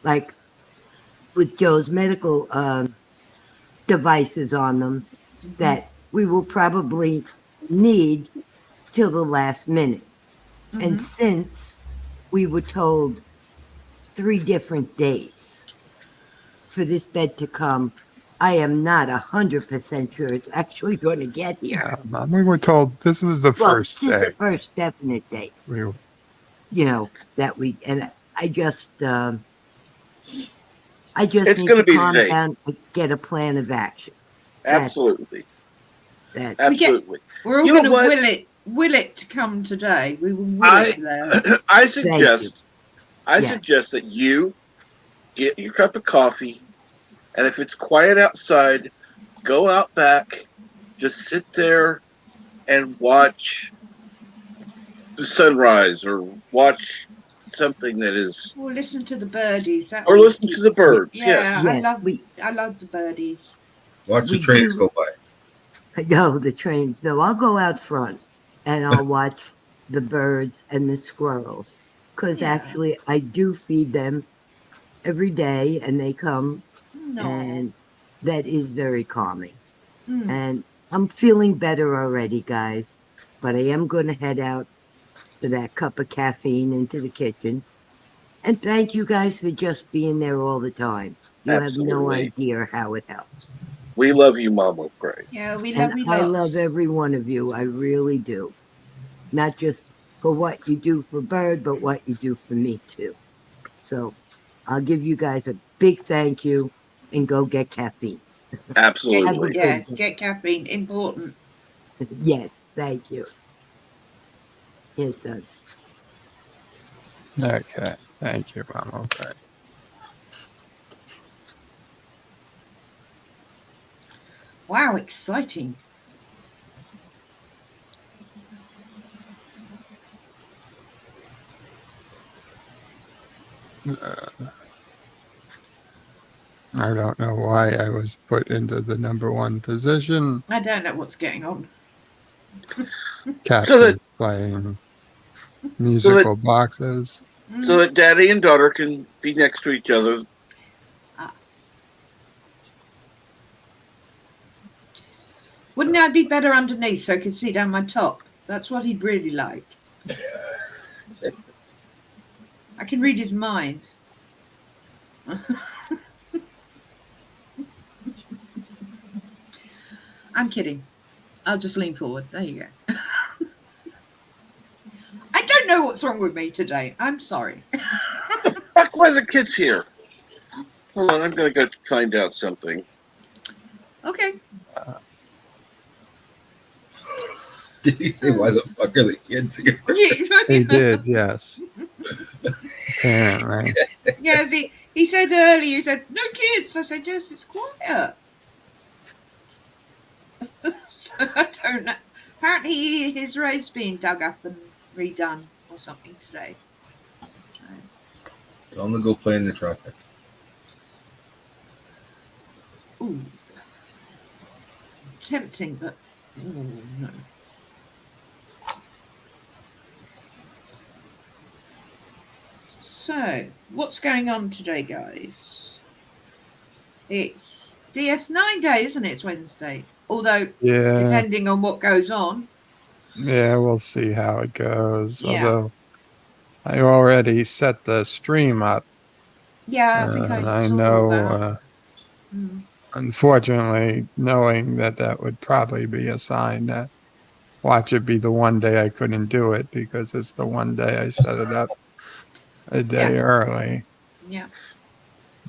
like with Joe's medical devices on them that we will probably need till the last minute. And since we were told 3 different days for this bed to come, I am not 100% sure it's actually going to get here. We were told this was the first this is day. the first definite date. That we, and I just It's need gonna to be calm today. down and get a plan of action. Absolutely. Absolutely. We're all going to will it to come today. We will will it there. I suggest that you get your cup of coffee, and if it's quiet outside, go out back, just sit there and watch the sunrise or watch something that is. Or listen to the birdies. Or listen to the birds. Yeah, Yes. I love the birdies. Watch the trains go by. No, the trains. No, I'll go out front and I'll watch the birds and the squirrels. Because actually, I do feed them every day and they come. No. And that is very calming. And I'm feeling better already, guys. But I am going to head out for that cup of caffeine into the kitchen. And thank you guys for just being there all the time. You have no idea how it helps. We love you, Mama Pray. Yeah, we love you. I love every one of you. I really do. Not just for what you do for Bird, but what you do for me too. So I'll give you guys a big thank you and go get caffeine. Absolutely. Get caffeine. Important. Yes, thank you. Yes, sir. Okay, thank you, Mom. Okay. Wow, exciting. I don't know why I was put into the #1 position. I don't know what's going on. Captain's playing musical boxes. So that daddy and daughter can be next to each other. Wouldn't I be better underneath so I could see down my top? That's what he'd really like. I can read his mind. I'm kidding. I'll just lean forward. There you go. I don't know what's wrong with me today. I'm sorry. Fuck, why are the kids here? Hold on, I'm gonna go find out something. Okay. Did he say, why the fuck are the kids here? He did, yes. Apparently. Yeah, he said earlier, he said, no kids. I said, yes, it's quiet. So I don't know. Apparently his road's being dug up and redone or something today. So. Tell him to go play in the traffic. Ooh. Tempting, but no. So, what's going on today, guys? It's DS9 day, isn't it? It's Wednesday. Although, Yeah. depending on what goes on. Yeah, we'll see how it goes. Yeah. Although I already set the stream up. Yeah, I think I saw know, that. Unfortunately, knowing that would probably be a sign that watch it be the one day I couldn't do it because it's the one day I set it up a day early. Yeah.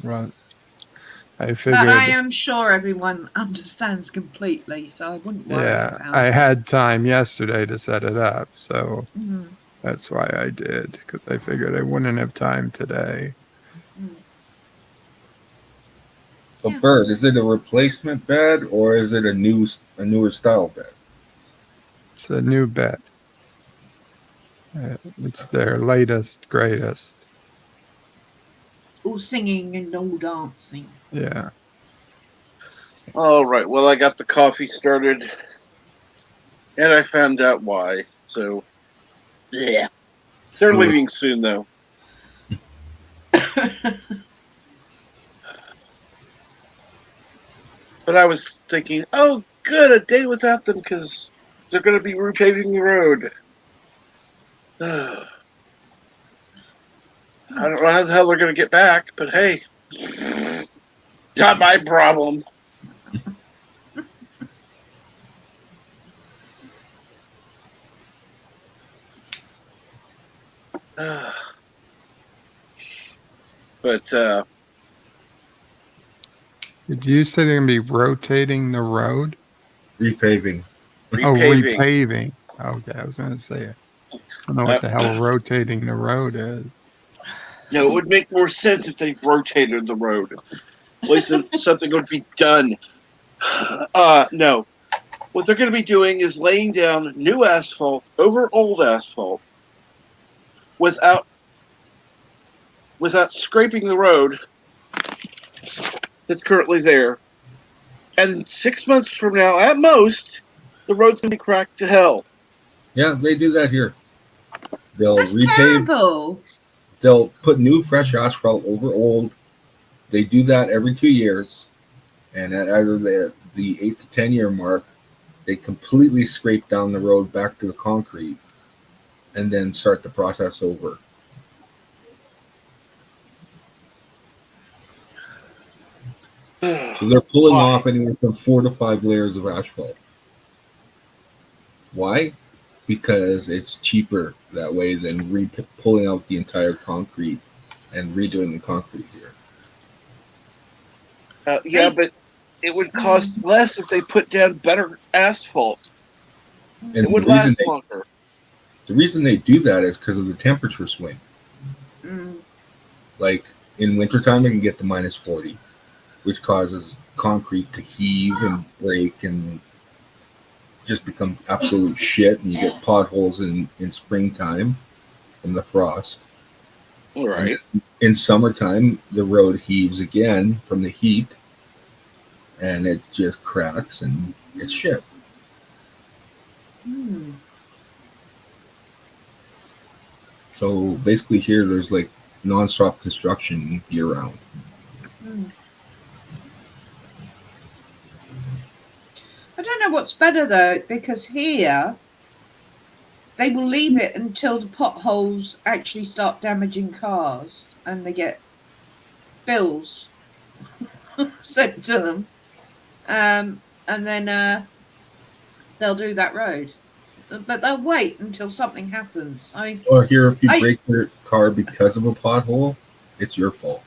Right. I figured. But I am sure everyone understands completely, so I wouldn't worry about it. I had time yesterday to set it up, so that's why I did, because I figured I wouldn't have time today. So, Bird, is it a replacement bed or is it a newer style bed? It's a new bed. It's their latest, greatest. All singing and all dancing. Yeah. All right. Well, I got the coffee started, and I found out why. So, yeah, they're leaving soon, though. But I was thinking, oh, good, a day without them because they're going to be repaving the road. I don't know how the hell they're going to get back, but hey, not my problem. But did you say they're going to be rotating the road? Repaving. Oh, repaving. Okay, I was going to say it. I don't know what the hell rotating the road is. No, it would make more sense if they rotated the road. At least something would be done. No. What they're going to be doing is laying down new asphalt over old asphalt without scraping the road that's currently there. And 6 months from now, at most, the road's going to be cracked to hell. Yeah, they do that here. They'll That's repave. terrible. They'll put new, fresh asphalt over old. They do that every 2 years. And at either the 8 to 10 year mark, they completely scrape down the road back to the concrete and then start the process over. So they're pulling off anywhere from 4 to 5 layers of asphalt. Why? Because it's cheaper that way than pulling out the entire concrete and redoing the concrete here. Yeah, but it would cost less if they put down better asphalt. And it would last longer. The reason they do that is because of the temperature swing. Like in wintertime, it can get to minus 40, which causes concrete to heave and break and just become absolute shit, and you get potholes in springtime from the frost. All right. And in summertime, the road heaves again from the heat, and it just cracks and it's shit. So basically here there's like non-stop construction year round. I don't know what's better though, because here they will leave it until the potholes actually start damaging cars and they get bills sent to them. And then they'll do that road. But they'll wait until something happens. I mean, Or here, if you break your car because of a pothole, it's your fault.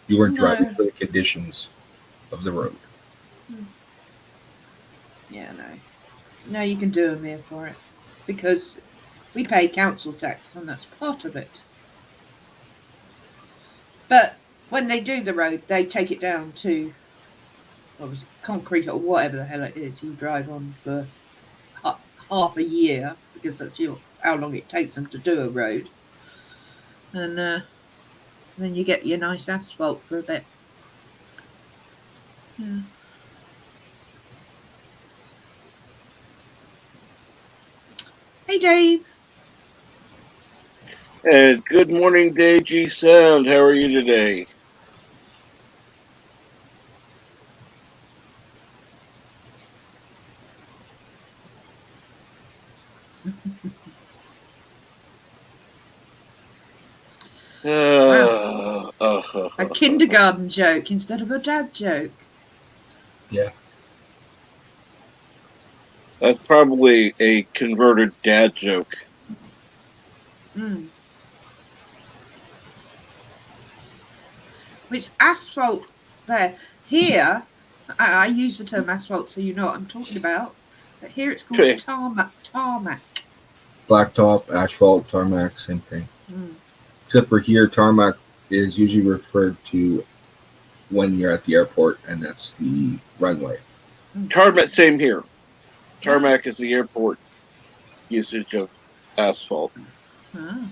You weren't driving for the conditions of the road. Yeah, no. No, you can do them here for it. Because we pay council tax and that's part of it. But when they do the road, they take it down to concrete or whatever the hell it is you drive on for half a year, because that's how long it takes them to do a road. And then you get your nice asphalt for a bit. Yeah. Hey, Dave. And good morning, DG Sound. How are you today? Wow. A kindergarten joke instead of a dad joke. Yeah. That's probably a converted dad joke. It's asphalt there. Here, I use the term asphalt so you know what I'm talking about. But here it's called tarmac. Blacktop, asphalt, tarmac, same thing. Except for here, tarmac is usually referred to when you're at the airport, and that's the runway. Tarmac, same here. Tarmac is the airport usage of asphalt. No,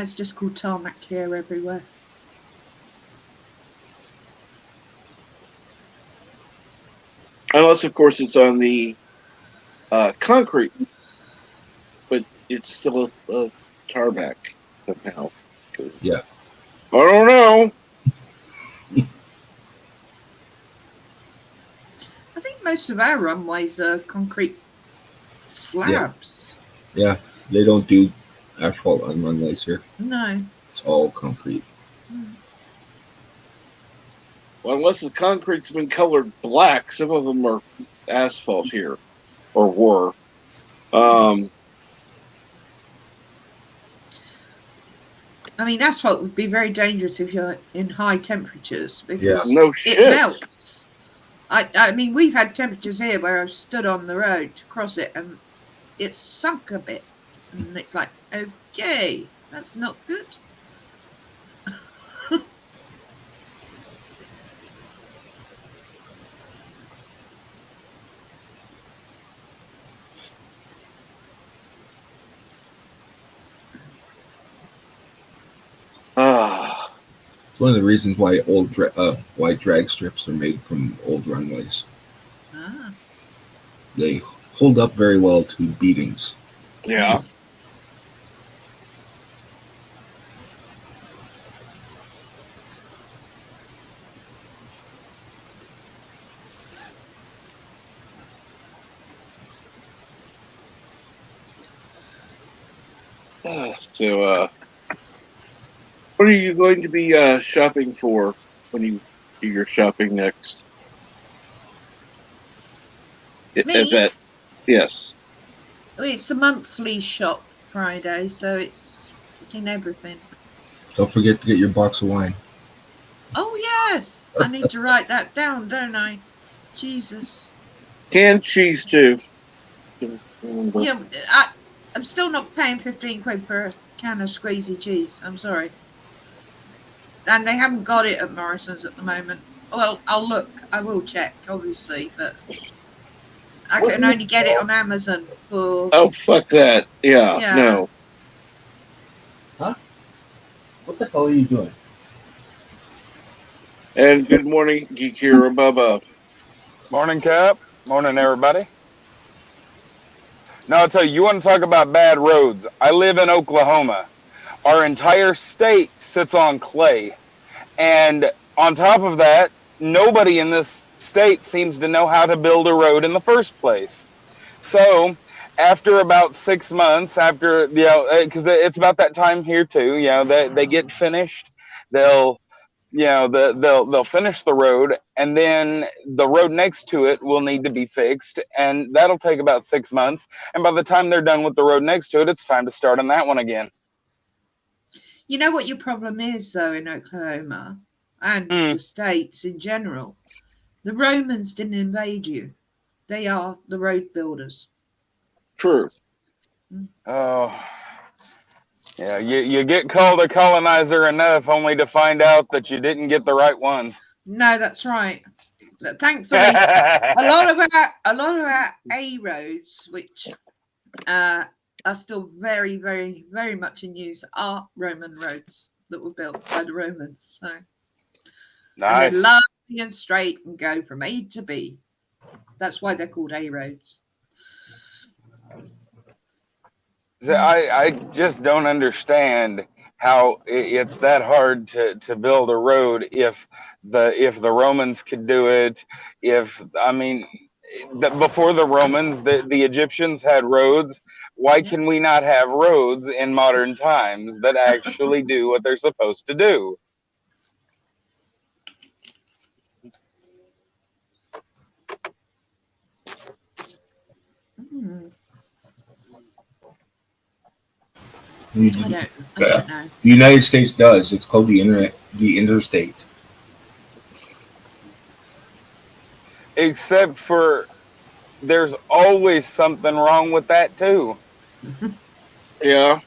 it's just called tarmac here everywhere. Unless, of course, it's on the concrete, but it's still a tarmac somehow. Yeah. I don't know. I think most of our runways are concrete slabs. Yeah, they don't do asphalt on runways here. No. It's all concrete. Well, unless the concrete's been colored black, some of them are asphalt here, or were. I mean, asphalt would be very dangerous if you're in high temperatures because shit. It melts. I mean, we've had temperatures here where I've stood on the road to cross it and it's sunk a bit. And it's like, okay, that's not good. It's one of the reasons why why drag strips are made from old runways. They hold up very well to beatings. Yeah. So, what are you going to be shopping for when you do your shopping next? Me? Yes. It's a monthly shop Friday, so it's freaking everything. Don't forget to get your box of wine. Oh, yes. I need to write that down, don't I? Jesus. Canned cheese, too. Yeah, I'm still not paying 15 quid for a can of squeezy cheese. I'm sorry. And they haven't got it at Morrison's at the moment. Well, I'll look. I will check, obviously, but I can only get it on Amazon for... Oh, fuck that. Yeah. No. Huh? What the hell are you doing? And good morning, Geek Hero Bubba. Morning, Cap. Morning, everybody. Now, I'll tell you, you want to talk about bad roads. I live in Oklahoma. Our entire state sits on clay. And on top of that, nobody in this state seems to know how to build a road in the first place. So after about 6 months, after, because it's about that time here too, they get finished, they'll they'll finish the road, and then the road next to it will need to be fixed, and that'll take about 6 months. And by the time they're done with the road next to it, it's time to start on that one again. You know what your problem is, though, in Oklahoma and the states in general? The Romans didn't invade you. They are the road builders. True. Oh, yeah. You get called a colonizer enough only to find out that you didn't get the right ones. No, that's right. But thankfully, a lot of our A roads, which are still very, very, very much in use, are Roman roads that were built by the Romans. So, nice. And they're lovely and straight and go from A to B. That's why they're called A roads. I just don't understand how it's that hard to build a road if the Romans could do it. Before the Romans, the Egyptians had roads. Why can we not have roads in modern times that actually do what they're supposed to do? I don't know. The United States does. It's called the interstate. Except for there's always something wrong with that too. Yeah.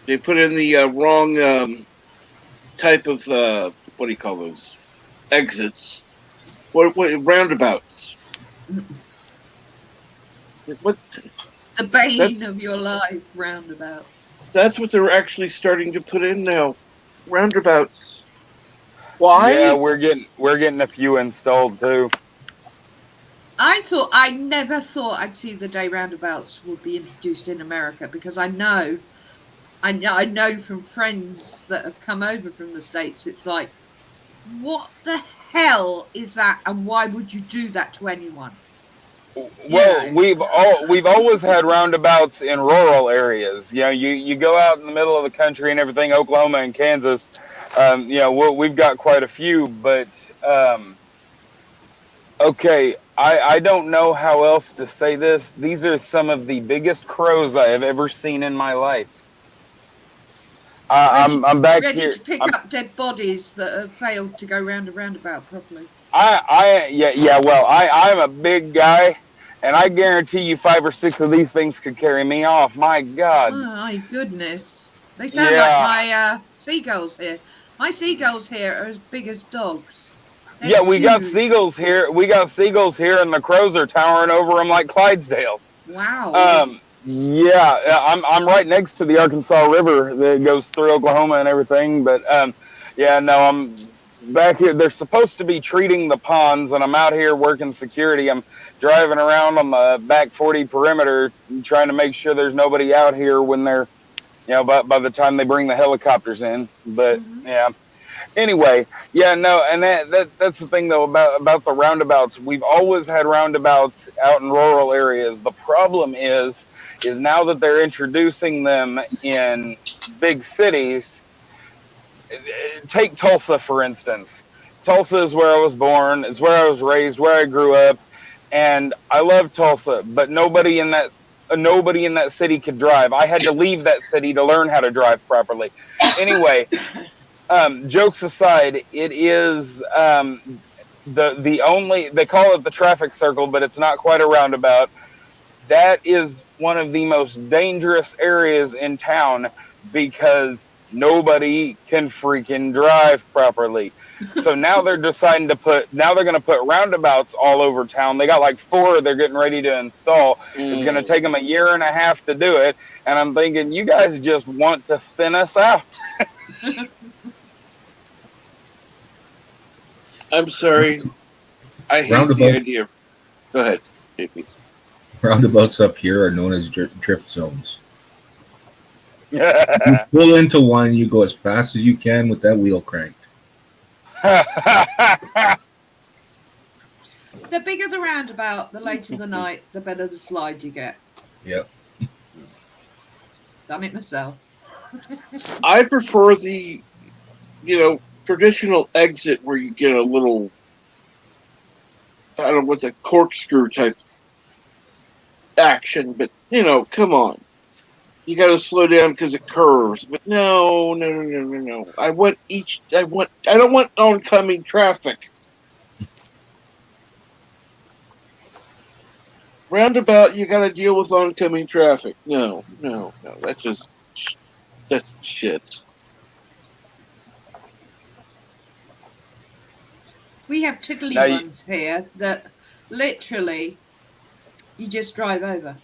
They put in the wrong type of what do you call those exits? What roundabouts? What? The bane of your life, roundabouts. That's what they're actually starting to put in now. Roundabouts. Why? Yeah, we're getting a few installed too. I never thought I'd see the day roundabouts would be introduced in America, because I know from friends that have come over from the States, it's like, what the hell is that, and why would you do that to anyone? Well, we've always had roundabouts in rural areas. You go out in the middle of the country and everything, Oklahoma and Kansas. We've got quite a few, but okay, I don't know how else to say this. These are some of the biggest crows I have ever seen in my life. I'm back ready here. to pick up dead bodies that have failed to go round a roundabout properly. Well, I'm a big guy, and I guarantee you 5 or 6 of these things could carry me off. My God. Oh, my goodness. They sound like my seagulls here. My seagulls here are as big as dogs. They're we huge. got seagulls here. We got seagulls here, and the crows are towering over them like Clydesdales. Wow. I'm right next to the Arkansas River that goes through Oklahoma and everything. But I'm back here. They're supposed to be treating the ponds, and I'm out here working security. I'm driving around on the back 40 perimeter, trying to make sure there's nobody out here when they're, by the time they bring the helicopters in. But anyway, and that's the thing though about the roundabouts. We've always had roundabouts out in rural areas. The problem is now that they're introducing them in big cities. Take Tulsa, for instance. Tulsa is where I was born. It's where I was raised, where I grew up, and I love Tulsa. But nobody in that city could drive. I had to leave that city to learn how to drive properly. Anyway, jokes aside, it is the only, they call it the traffic circle, but it's not quite a roundabout. That is one of the most dangerous areas in town because nobody can freaking drive properly. So now they're deciding they're going to put roundabouts all over town. They got like 4 they're getting ready to install. It's going to take them a year and a half to do it. And I'm thinking, you guys just want to thin us out. I'm sorry. I hate the idea. Go ahead, JP. Roundabouts up here are known as drift zones. You pull into one and you go as fast as you can with that wheel cranked. The bigger the roundabout, the later the night, the better the slide you get. Yep. Done it myself. I prefer the, traditional exit where you get a little, I don't know what the corkscrew type action, but come on. You got to slow down because it curves. But no. I don't want oncoming traffic. Roundabout, you got to deal with oncoming traffic. No. That's shit. We have tickly ones here that literally you just drive over.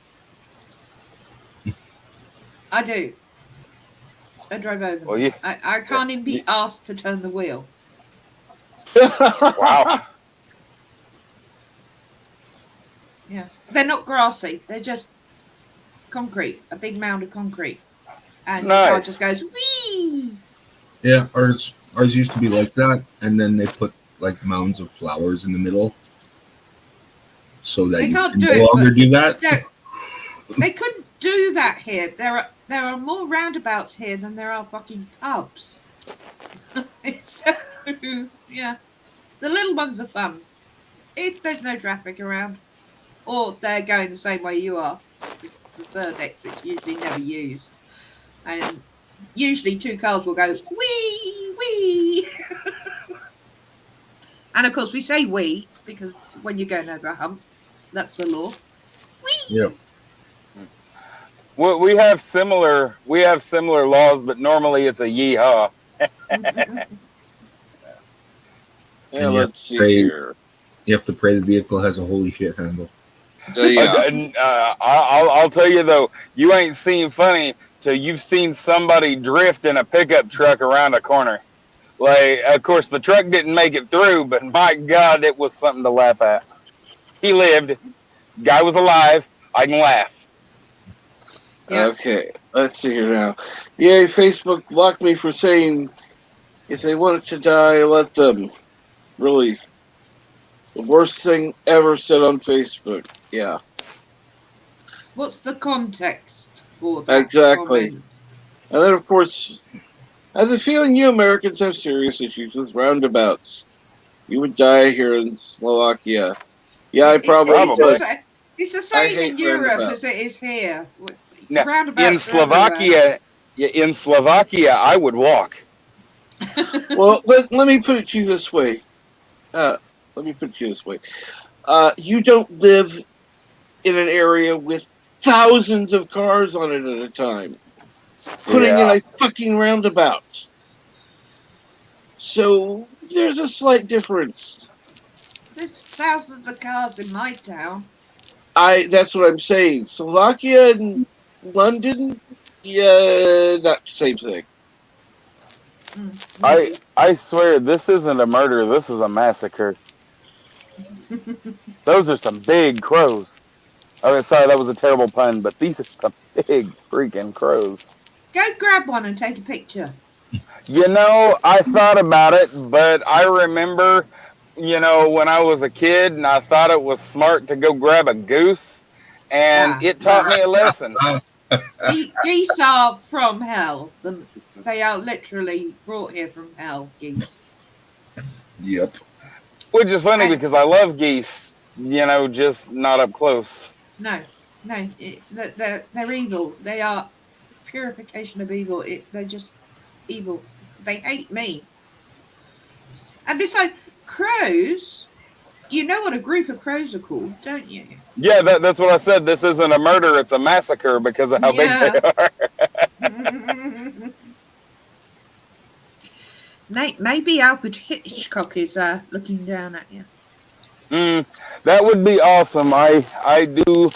I do. I drive over. Well, I can't even be asked to turn the wheel. Wow. Yeah. They're not grassy. They're just concrete, a big mound of concrete. And the car just goes, whee! Yeah, ours used to be like that, and then they put like mounds of flowers in the middle so that you can no longer do that. They couldn't do that here. There are more roundabouts here than there are fucking pubs. So, yeah. The little ones are fun. If there's no traffic around, or they're going the same way you are, the third exit's usually never used. And usually two cars will go, wee, wee. And of course we say wee, because when you're going over a hump, that's the law. Wee! Yeah. Well, we have similar laws, but normally it's a yeehaw. Yeah, let's see here. You have to pray the vehicle has a holy shit handle. I'll tell you though, you ain't seen funny till you've seen somebody drift in a pickup truck around a corner. Like, of course, the truck didn't make it through, but my God, it was something to laugh at. He lived. Guy was alive. I can laugh. Yeah. Okay, let's see here now. Yay, Facebook blocked me for saying if they wanted to die, let them. Really, the worst thing ever said on Facebook. Yeah. What's the context for that? Exactly. Comment? And then, of course, I have a feeling you Americans have serious issues with roundabouts. You would die here in Slovakia. Yeah, I probably would. It's the same in Europe as it is here. Now, in Slovakia, I would walk. Well, let me put it to you this way. You don't live in an area with thousands of cars on it at a time. Putting in a fucking roundabout. So there's a slight difference. There's thousands of cars in my town. That's what I'm saying. Slovakia and London, yeah, not the same thing. I swear this isn't a murder, this is a massacre. Those are some big crows. Oh, sorry, that was a terrible pun, but these are some big freaking crows. Go grab one and take a picture. I thought about it, but I remember, when I was a kid and I thought it was smart to go grab a goose, and it taught me a lesson. Geese are from hell. They are literally brought here from hell, geese. Yep. Which is funny because I love geese, just not up close. No, they're evil. They are purification of evil. They're just evil. They hate me. And besides, crows, you know what a group of crows are called, don't you? Yeah, that's what I said. This isn't a murder, it's a massacre because of how big they are. Maybe Alfred Hitchcock is looking down at you. That would be awesome. I do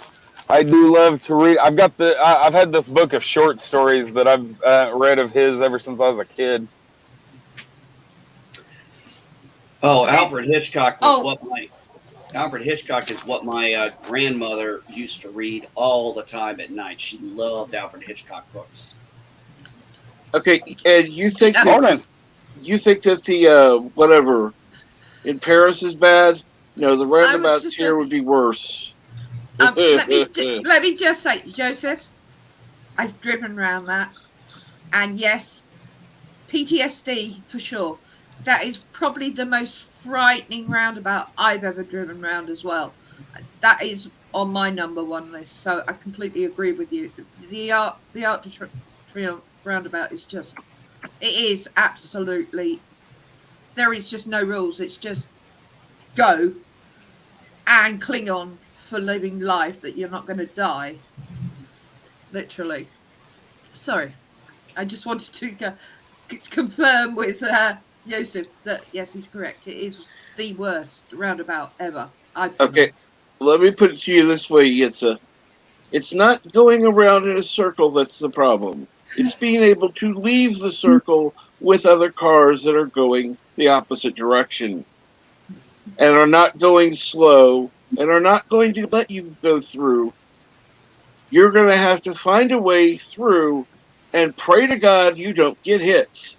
love to read. I've had this book of short stories that I've read of his ever since I was a kid. Oh, Alfred Hitchcock is what my grandmother used to read all the time at night. She loved Alfred Hitchcock books. Okay, and you think that Morning. the whatever in Paris is bad? No, the I was roundabouts just here would be worse. let me just say, Joseph, I've driven around that, and yes, PTSD for sure. That is probably the most frightening roundabout I've ever driven round as well. That is on my number one list. So I completely agree with you. The Arc de Triomphe roundabout is just, it is absolutely, there is just no rules. It's just go and cling on for living life that you're not going to die. Literally. Sorry. I just wanted to confirm with Joseph that yes, he's correct. It is the worst roundabout ever I've been Okay, on. let me put it to you this way, Yitza. It's not going around in a circle that's the problem. It's being able to leave the circle with other cars that are going the opposite direction and are not going slow and are not going to let you go through. You're going to have to find a way through and pray to God you don't get hit.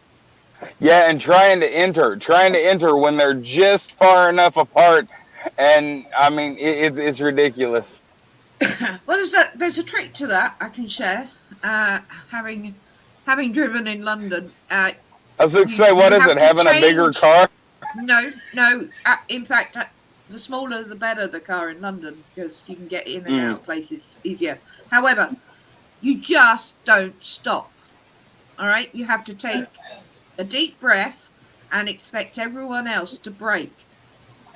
Yeah, and trying to enter when they're just far enough apart, and I mean it's ridiculous. Well, there's a trick to that I can share. Having driven in London, I was going to say, what you is have it? to Having a bigger change. car? No. In fact, the smaller the better the car in London because you can get in and out of places easier. However, you just don't stop. All right, you have to take a deep breath and expect everyone else to brake,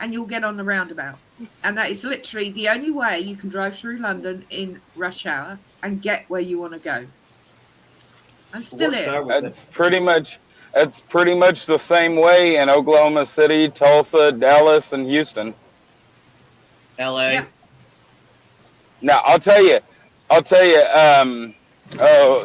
and you'll get on the roundabout. And that is literally the only way you can drive through London in rush hour and get where you want to go. I'm still Worst I in. was It's pretty much the same way in Oklahoma City, Tulsa, Dallas, and Houston. LA. Yeah. Now I'll tell you.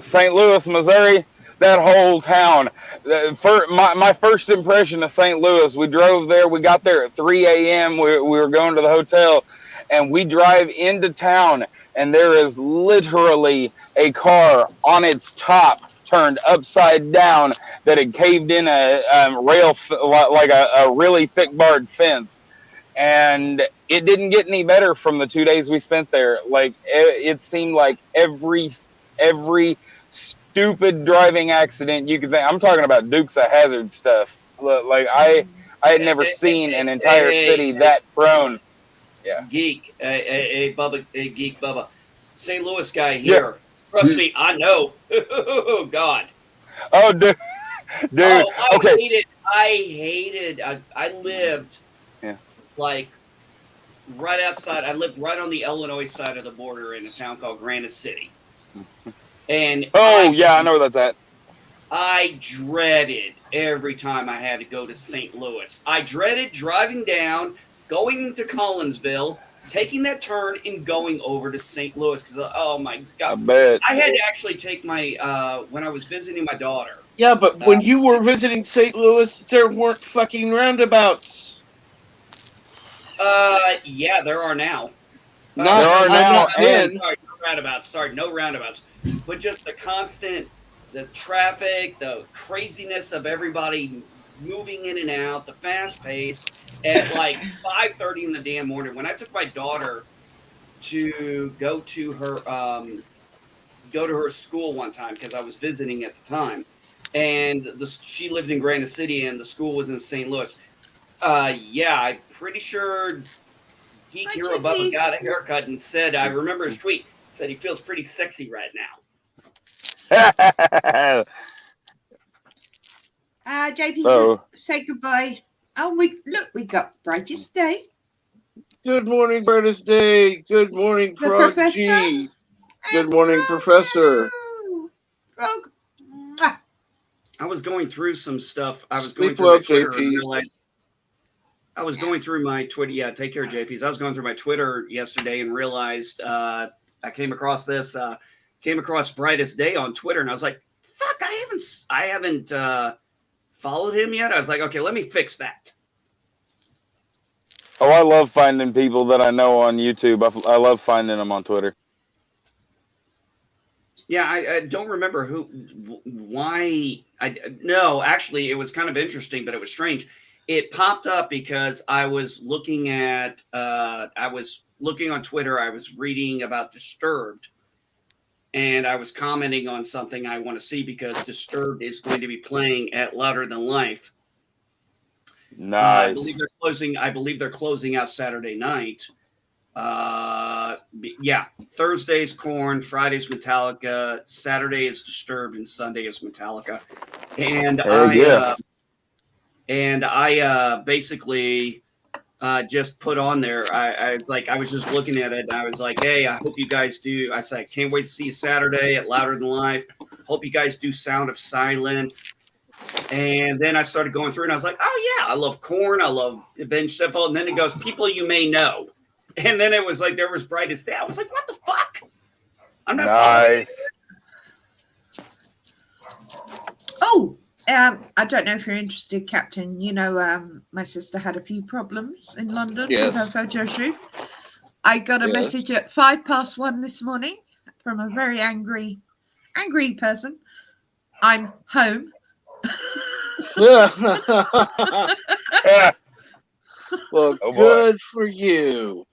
St. Louis, Missouri, that whole town. My first impression of St. Louis, we drove there. We got there at 3 a.m. We were going to the hotel, and we drive into town, and there is literally a car on its top turned upside down that had caved in a rail, like a really thick barred fence. And it didn't get any better from the 2 days we spent there. Like it seemed like every stupid driving accident you could think. I'm talking about Dukes of Hazzard stuff. Like I had never seen an entire city that prone. Yeah. Geek, Bubba, Geek Bubba, St. Louis guy Yeah. here. Trust me, I know. Oh God. Oh, dude. Oh, Okay. I hated. I lived Yeah. like right outside. I lived right on the Illinois side of the border in a town called Granite City. And Oh yeah, I know where that's at. I dreaded every time I had to go to St. Louis. I dreaded driving down, going to Collinsville, taking that turn, and going over to St. Louis because oh my God, I bet. I had to actually take my when I was visiting my daughter. Yeah, but when you were visiting St. Louis, there weren't fucking roundabouts. Yeah, there are now. Not, There are now, no roundabouts. Sorry, no roundabouts. But just the constant, the traffic, the craziness of everybody moving in and out, the fast pace at like 5:30 in the damn morning. When I took my daughter to go to her school one time because I was visiting at the time, and she lived in Granite City and the school was in St. Louis. Yeah, I'm pretty sure Geek Hero Bubba got a haircut and said, I remember his tweet, said he feels pretty sexy right now. JP, say goodbye. Oh, we got brightest day. Good morning, brightest day. Good morning, The Frog Professor. G. Good morning, Professor. Frog. I was going through some stuff. I was Sleep going through well, my Twitter JP. and realized I was going through my Twitter. Yeah, take care, JPs. I was going through my Twitter yesterday and realized I came across this. Came across Brightest Day on Twitter, and I was like, "Fuck! I haven't followed him yet." I was like, "Okay, let me fix that." Oh, I love finding people that I know on YouTube. I love finding them on Twitter. Yeah, I don't remember why. No, actually, it was kind of interesting, but it was strange. It popped up because I was looking on Twitter. I was reading about Disturbed, and I was commenting on something I want to see because Disturbed is going to be playing at Louder Than Life. Nice. I believe they're closing out Saturday night. Yeah, Thursday's Korn, Friday's Metallica, Saturday is Disturbed, and Sunday is Metallica. And I basically just put on there. I was just looking at it, and I was like, hey, I hope you guys do. I said, can't wait to see you Saturday at Louder Than Life. Hope you guys do Sound of Silence. And then I started going through, and I was like, oh yeah, I love Korn, I love Avenged Sevenfold. And then it goes, people you may know. And then it was like there was Brightest Day. I was like, what the fuck? I'm not following it. Oh, I don't know if you're interested, Captain. You know, my sister had a few problems in London with her photo shoot. I got a message at 1:05 this morning from a very angry person. I'm home. Well, good for you.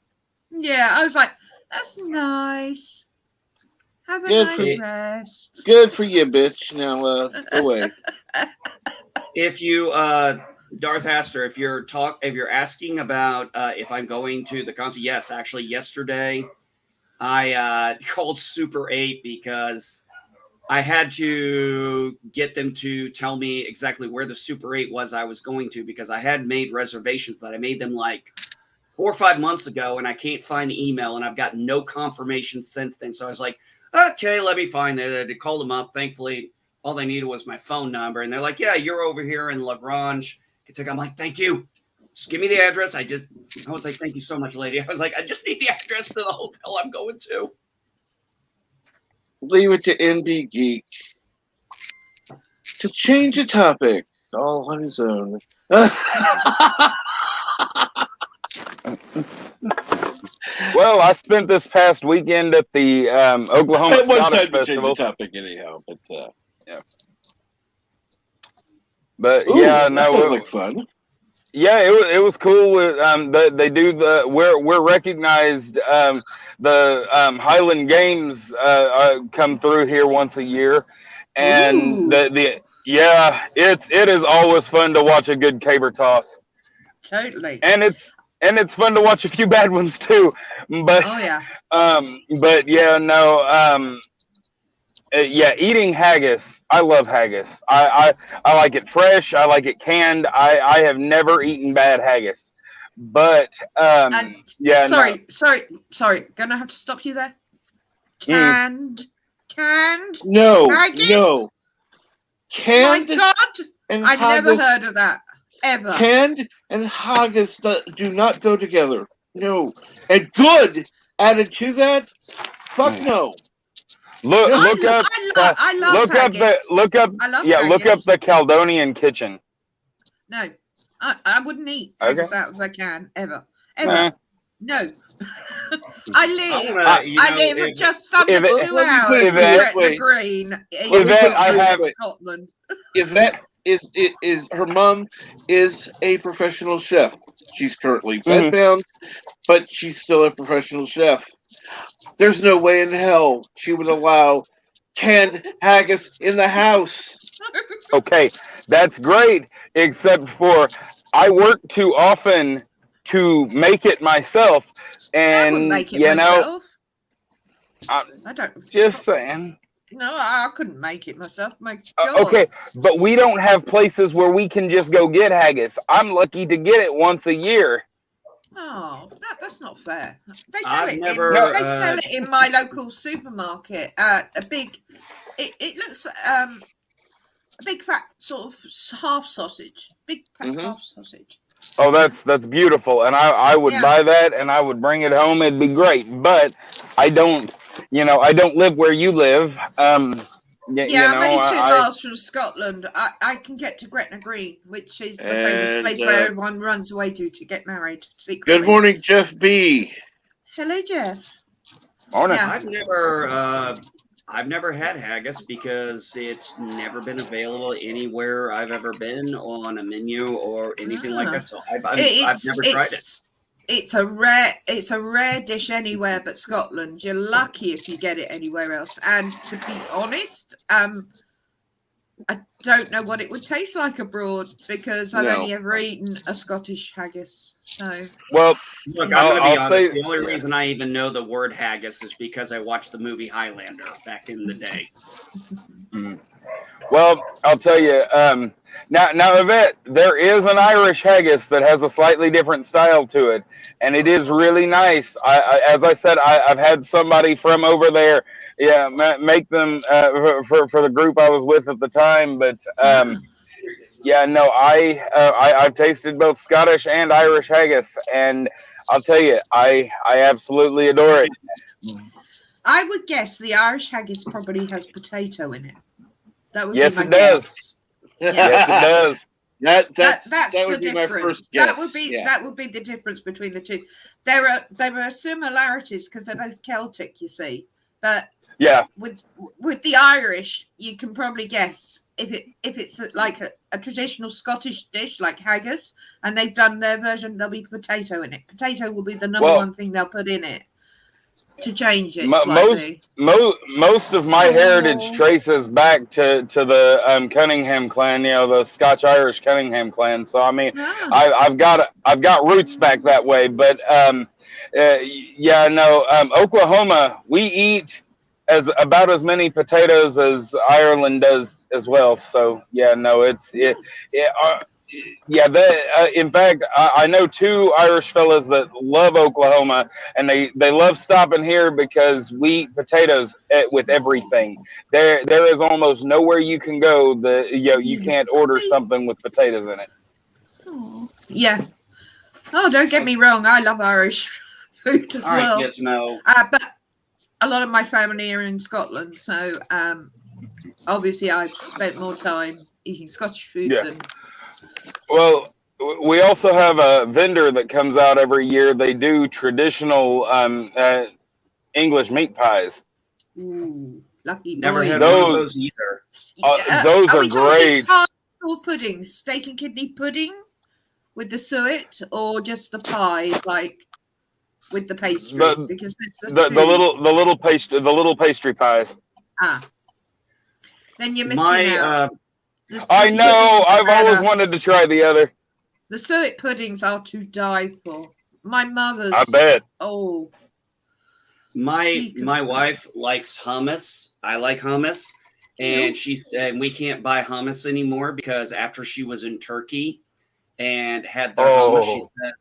Yeah, I was like, that's nice. Have a nice rest. Good for you, bitch. Now, away. If you, Darth Astor, if you're asking about if I'm going to the concert, yes, actually, yesterday I called Super 8 because I had to get them to tell me exactly where the Super 8 was I was going to, because I had made reservations, but I made them like 4 or 5 months ago, and I can't find the email, and I've got no confirmation since then. So I was like, okay, let me find it. I called them up. Thankfully, all they needed was my phone number, and they're like, yeah, you're over here in Lagrange. I'm like, thank you. Just give me the address. I was like, thank you so much, lady. I was like, I just need the address to the hotel I'm going to. Leave it to NB Geek to change the topic all on his own. Well, I spent this past weekend at the Oklahoma it was Scottish time to change Festival. the topic anyhow, but yeah. But ooh, yeah, that sounds like fun. Yeah, it was cool. With they do we're recognized. The Highland Games come through here once a year, and it is always fun to watch a good caber toss. Totally. And it's fun to watch a few bad ones too. But eating haggis. I love haggis. I like it fresh. I like it canned. I have never eaten bad haggis. But sorry. Gonna have to stop you there. Canned. No, haggis? no. Canned. My God, I've never heard of that ever. Canned and haggis do not go together. No, and good added to that. Fuck no. Look up the Caledonian Kitchen. No, I wouldn't eat haggis out of a can ever. No. I live just under 2 hours from Gretna Green. Scotland. Yvette is her mom is a professional chef. She's currently bedbound, but she's still a professional chef. There's no way in hell she would allow canned haggis in the house. Okay, that's great, except for I work too often to make it myself, and I wouldn't make it myself. I don't. Just saying. No, I couldn't make it myself. My God. Okay, but we don't have places where we can just go get haggis. I'm lucky to get it once a year. Oh, that's not fair. They sell it in my local supermarket. It looks a big fat sort of half sausage. Big fat half sausage. Oh, that's beautiful, and I would buy that, and I would bring it home. It'd be great, but I don't live where you live. I'm only 2 miles from Scotland. I can get to Gretna Green, which is the famous place where everyone runs away to get married secretly. Good morning, Jeff B. Hello, Jeff. Morning. I've never I've never had haggis because it's never been available anywhere I've ever been on a menu or anything like that. So I've never tried it. It's a rare dish anywhere but Scotland. You're lucky if you get it anywhere else. And to be honest, I don't know what it would taste like abroad because I've only ever eaten a Scottish haggis. So, well, look, I'm going to be honest. The only reason I even know the word haggis is because I watched the movie Highlander back in the day. Well, I'll tell you. Now, Yvette, there is an Irish haggis that has a slightly different style to it, and it is really nice. As I said, I've had somebody from over there, make them for the group I was with at the time. But I've tasted both Scottish and Irish haggis, and I'll tell you, I absolutely adore it. I would guess the Irish haggis probably has potato in it. That would yes, be my it does. guess. Yes, it does. That would be my difference. first guess. That would be the difference between the two. There are similarities because they're both Celtic, you see. But with the Irish, you can probably guess if it's like a traditional Scottish dish like haggis, and they've done their version, there'll be potato in it. Potato will be the number one thing they'll put in it to change it slightly. Most of my heritage traces back to the Cunningham clan, the Scotch-Irish Cunningham clan. So I mean, I've got roots back that way. But Oklahoma, we eat about as many potatoes as Ireland does as well. So in fact, I know two Irish fellas that love Oklahoma, and they love stopping here because we eat potatoes with everything. There is almost nowhere you can go that you can't order something with potatoes in it. Yeah. Oh, don't get me wrong. I love Irish food as well. Yes, no. But a lot of my family are in Scotland, so obviously I've spent more time eating Scottish food than. Well, we also have a vendor that comes out every year. They do traditional English meat pies. Ooh, lucky boy. Never had one of those either. Those are great. Pie or pudding, steak and kidney pudding with the suet, or just the pies like with the pastry? Because the little pastry pies. Then you're missing out. I know. I've always wanted to try the other. The suet puddings are to die for. My mother's. I bet. Oh. My wife likes hummus. I like hummus. And she said we can't buy hummus anymore because after she was in Turkey and had their hummus, she said,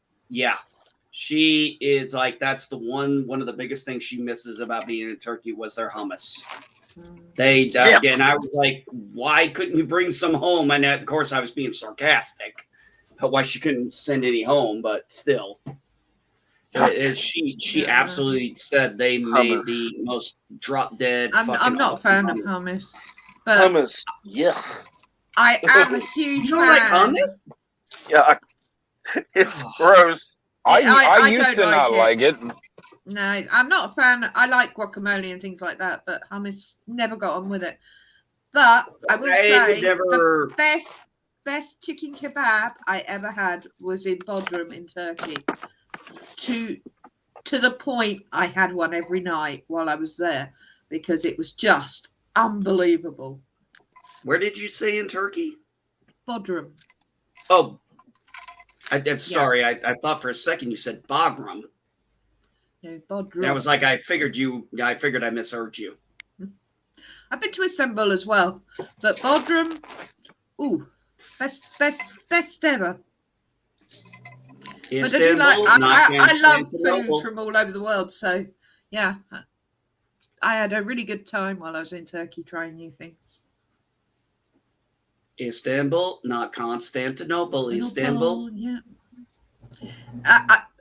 she is like, that's the one of the biggest things she misses about being in Turkey was their hummus. And I was like, why couldn't you bring some home? And of course, I was being sarcastic about why she couldn't send any home, but still, she absolutely said they made the most drop dead. I'm not a fan of hummus, but hummus, I am a huge fan. Like hummus? Yeah, it's gross. I used to not like it. No, I'm not a fan. I like guacamole and things like that, but hummus never got on with it. But I will say the best chicken kebab I ever had was in Bodrum in Turkey. To the point I had one every night while I was there because it was just unbelievable. Where did you say in Turkey? Bodrum. Oh, I'm sorry. I thought for a second you said Bagram. No, Bodrum. I was like, I figured I misheard you. I've been to Istanbul as well, but Bodrum, best ever. But I love food from all over the world, so yeah, I had a really good time while I was in Turkey trying new things. Istanbul, not Constantinople. Istanbul. Yeah.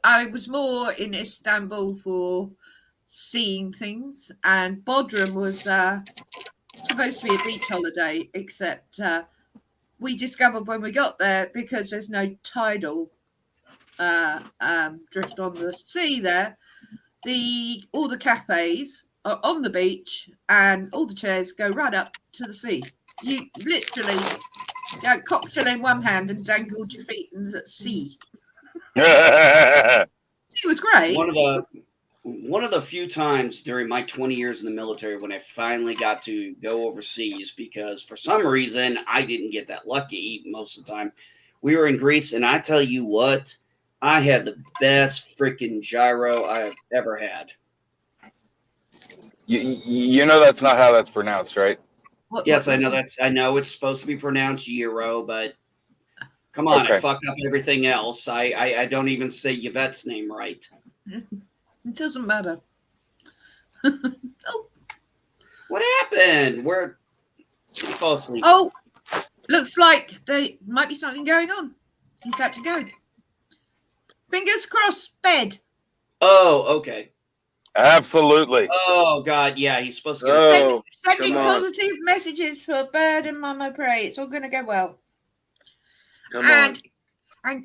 I was more in Istanbul for seeing things, and Bodrum was supposed to be a beach holiday, except we discovered when we got there, because there's no tidal drift on the sea there, all the cafes on the beach, and all the chairs go right up to the sea. You literally cocktail in one hand and dangled your feet in the sea. It was great. One of the few times during my 20 years in the military when I finally got to go overseas, because for some reason I didn't get that lucky most of the time. We were in Greece, and I tell you what, I had the best freaking gyro I have ever had. You know that's not how that's pronounced, right? Yes, I know I know it's supposed to be pronounced gyro, but come on, Okay. I fuck up everything else. I don't even say Yvette's name right. It doesn't matter. Oh, what happened? Where did he fall asleep? Oh, looks like there might be something going on. He's had to go. Fingers crossed, bed. Oh, okay. Absolutely. Oh God, yeah, he's supposed to get sending positive messages for Bird and Mama Pray. It's all going to go well. And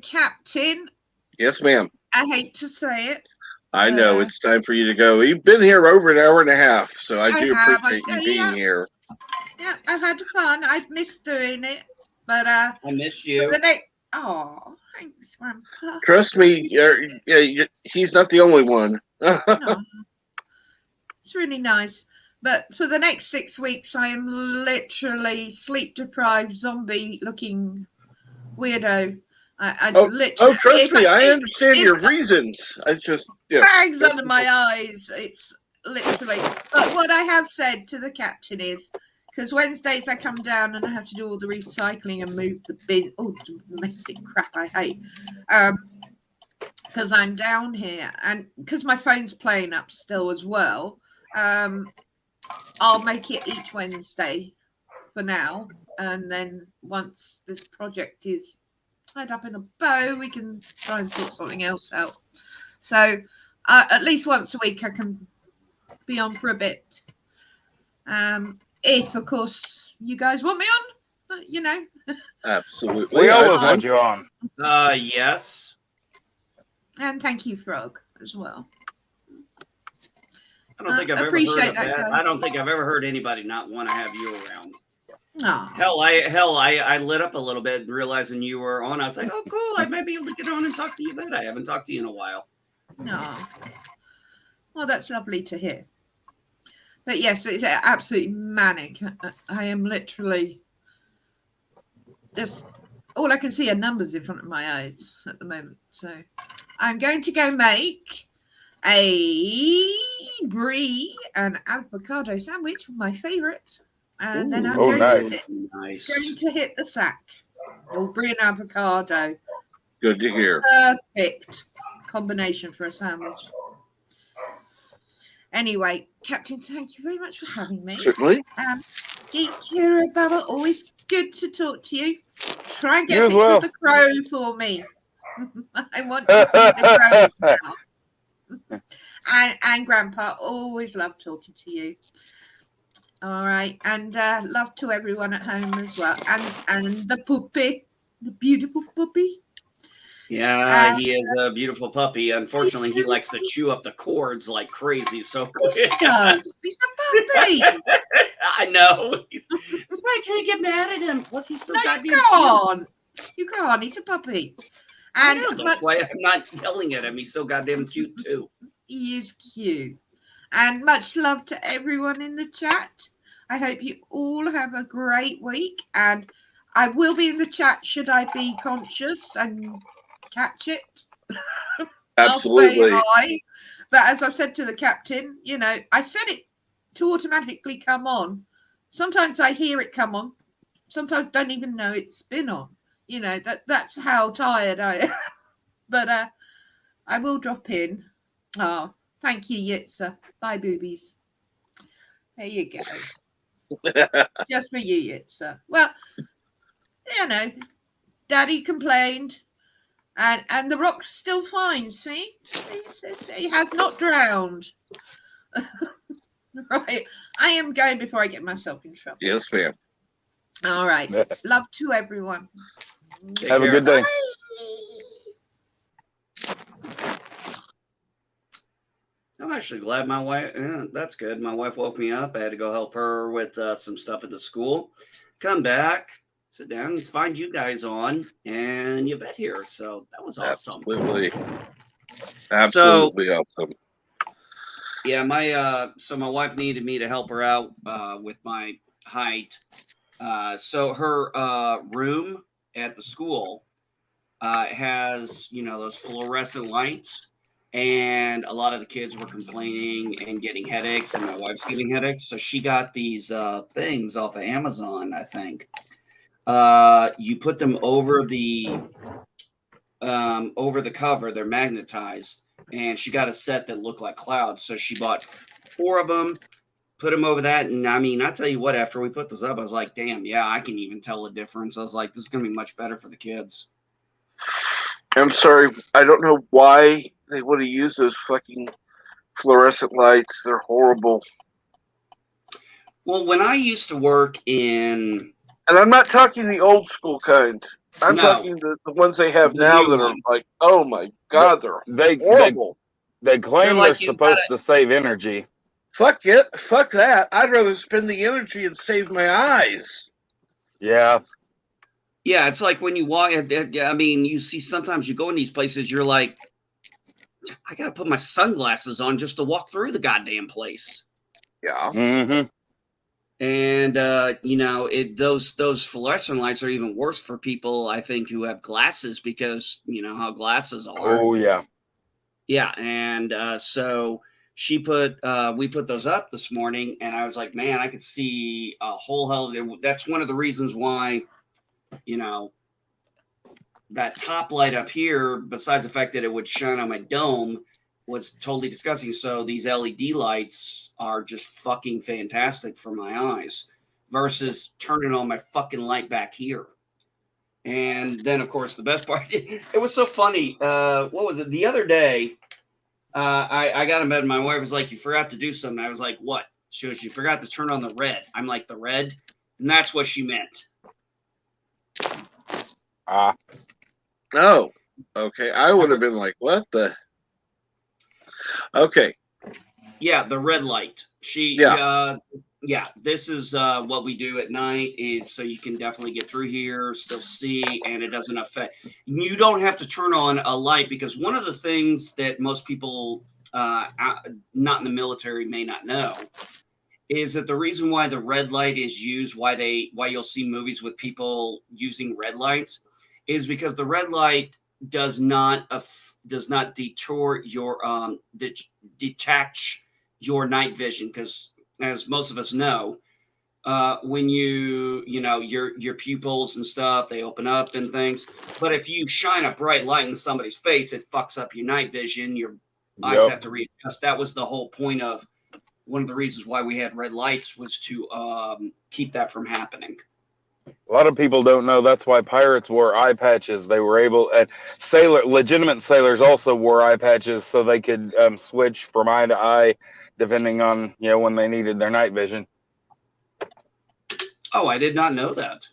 Captain. Yes, ma'am. I hate to say it. I know it's time for you to go. You've been here over an hour and a half, so I do have. appreciate you being here. Yeah, I've had fun. I've missed doing it, but I miss you. Oh, thanks, Grandpa. Trust me, he's not the only one. No. It's really nice. But for the next 6 weeks, I am literally sleep-deprived, zombie-looking weirdo. Trust me, I understand your reasons. I just bags under my eyes. It's literally. But what I have said to the captain is, because Wednesdays I come down and I have to do all the recycling and move the bin. Oh, domestic crap I hate. Because I'm down here and because my phone's playing up still as well. I'll make it each Wednesday for now, and then once this project is tied up in a bow, we can try and sort something else out. So at least once a week I can be on for a bit. If of course you guys want me on, Absolutely. We always want you on. Yes. And thank you, Frog, as well. I don't think I've ever heard that. I don't think I've ever heard anybody not want to have you around. No. Hell, I lit up a little bit realizing you were on. I was like, oh, cool. I might be able to get on and talk to you then. I haven't talked to you in a while. No. Well, that's lovely to hear. But yes, it's absolutely manic. I am literally just all I can see are numbers in front of my eyes at the moment. So I'm going to go make a brie and avocado sandwich, my favorite. And then I'm going to hit the sack. Or brie and avocado. Good to hear. Perfect combination for a sandwich. Anyway, Captain, thank you very much for having me. Certainly. Geek Hero Bubba, always good to talk to you. Try and get a picture of the crow for me. I want to see the crows now. And Grandpa, always love talking to you. All right, and love to everyone at home as well, and the puppy, the beautiful puppy. Yeah, he is a beautiful puppy. Unfortunately, he likes to chew up the cords like crazy. So he does. He's a puppy. I know. That's why I can't get mad at him. Plus, he's still got me. You can't. He's a puppy. And that's why I'm not yelling at him. He's so goddamn cute too. He is cute. And much love to everyone in the chat. I hope you all have a great week. And I will be in the chat should I be conscious and catch it. Absolutely. I'll say hi. But as I said to the captain, I set it to automatically come on. Sometimes I hear it come on. Sometimes don't even know it's been on. That's how tired I am. But I will drop in. Oh, thank you, Yitza. Bye, boobies. There you go. Just for you, Yitza. Well, Daddy complained, and the rock's still fine. See? He has not drowned. Right. I am going before I get myself in trouble. Yes, ma'am. All right. Love to everyone. Have a good day. Bye. I'm actually glad my wife. That's good. My wife woke me up. I had to go help her with some stuff at the school. Come back, sit down, and find you guys on, and you bet here. So that was awesome. Absolutely. So Absolutely awesome. yeah, my wife needed me to help her out with my height. So her room at the school has those fluorescent lights, and a lot of the kids were complaining and getting headaches, and my wife's getting headaches, so she got these things off of Amazon, I think. You put them over the cover. They're magnetized, and she got a set that looked like clouds, so she bought 4 of them, put them over that. And I mean, I tell you what, after we put this up, I was like, damn, yeah, I can even tell the difference. I was like, this is gonna be much better for the kids. I'm sorry, I don't know why they would have used those fucking fluorescent lights. They're horrible. Well, when I used to work in, and I'm not talking the old school kind. I'm No. talking the ones they have The now new that are ones. like, oh my god, they're They horrible. claim like, they're you supposed to save energy. Fuck it, fuck that. I'd rather spend the energy and save my eyes. Yeah. Yeah, it's like when you walk. I mean, you see sometimes you go in these places, you're like, I got to put my sunglasses on just to walk through the goddamn place. Yeah. Mm-hmm. And those fluorescent lights are even worse for people, I think, who have glasses, because you know how glasses are. Oh yeah. Yeah, and so we put those up this morning, and I was like, man, I could see a whole hell. That's one of the reasons why, that top light up here, besides the fact that it would shine on my dome, was totally disgusting. So these LED lights are just fucking fantastic for my eyes versus turning on my fucking light back here. And then, of course, the best part, it was so funny. What was it? The other day, I got in bed and my wife was like, you forgot to do something. I was like, what? She goes, you forgot to turn on the red. I'm like, the red? And that's what she meant. Oh, okay. I would have been like, what the? Okay. Yeah, the red light. This is what we do at night, is so you can definitely get through here, still see, and it doesn't affect. You don't have to turn on a light, because one of the things that most people not in the military may not know is that the reason why the red light is used, why you'll see movies with people using red lights, is because the red light does not detour your detach your night vision, because as most of us know, when your pupils and stuff, they open up and things. But if you shine a bright light in somebody's face, it fucks up your night vision. Your eyes have to readjust. That was the whole point of one of the reasons why we had red lights, was to keep that from happening. A lot of people don't know that's why pirates wore eye patches. They were able, and legitimate sailors also wore eye patches so they could switch from eye to eye depending on when they needed their night vision. Oh, I did not know that.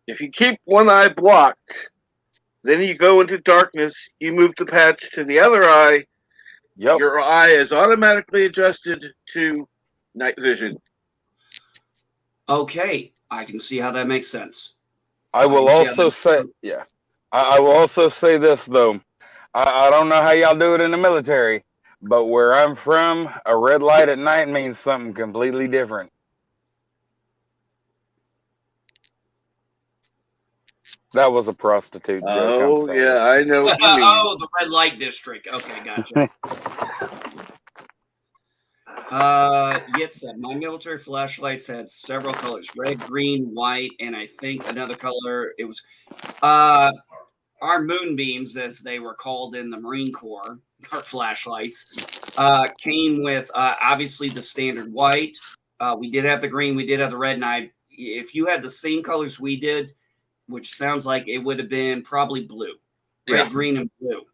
If you keep one eye blocked, then you go into darkness, you move the patch to the other eye, your eye is automatically adjusted to night vision. Okay, I can see how that makes sense. I will also say this, though. I don't know how y'all do it in the military, but where I'm from, a red light at night means something completely different. That was a prostitute joke. Oh, yeah, I know what you mean. Oh, the red light district. Okay, gotcha. Yet said, my military flashlights had several colors: red, green, white, and I think another color. It was our moonbeams, as they were called in the Marine Corps, our flashlights, came with obviously the standard white. We did have the green, we did have the red, and if you had the same colors we did, which sounds like it would have been probably blue, red, green, and blue.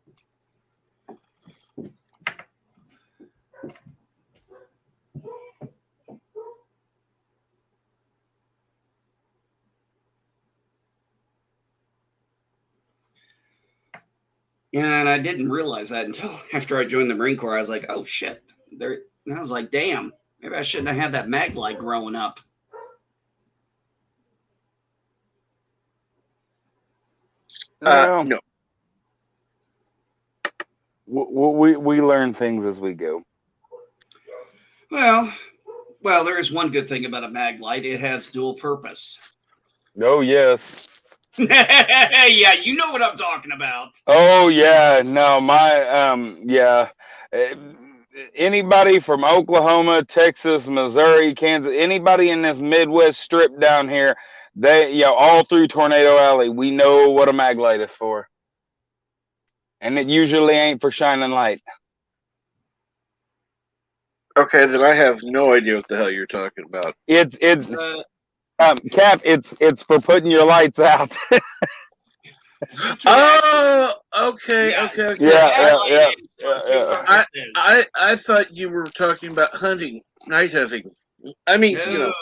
And I didn't realize that until after I joined the Marine Corps. I was like, oh shit. And I was like, damn, maybe I shouldn't have had that mag light growing up. No. We learn things as we go. Well, there is one good thing about a mag light. It has dual purpose. Oh, yes. Yeah, you know what I'm talking about. Oh, yeah. No, yeah. Anybody from Oklahoma, Texas, Missouri, Kansas, anybody in this Midwest strip down here, all through Tornado Alley, we know what a mag light is for. And it usually ain't for shining light. Okay, then I have no idea what the hell you're talking about. Cap, it's for putting your lights out. Okay. Yeah. I thought you were talking about hunting, night hunting. I mean, no.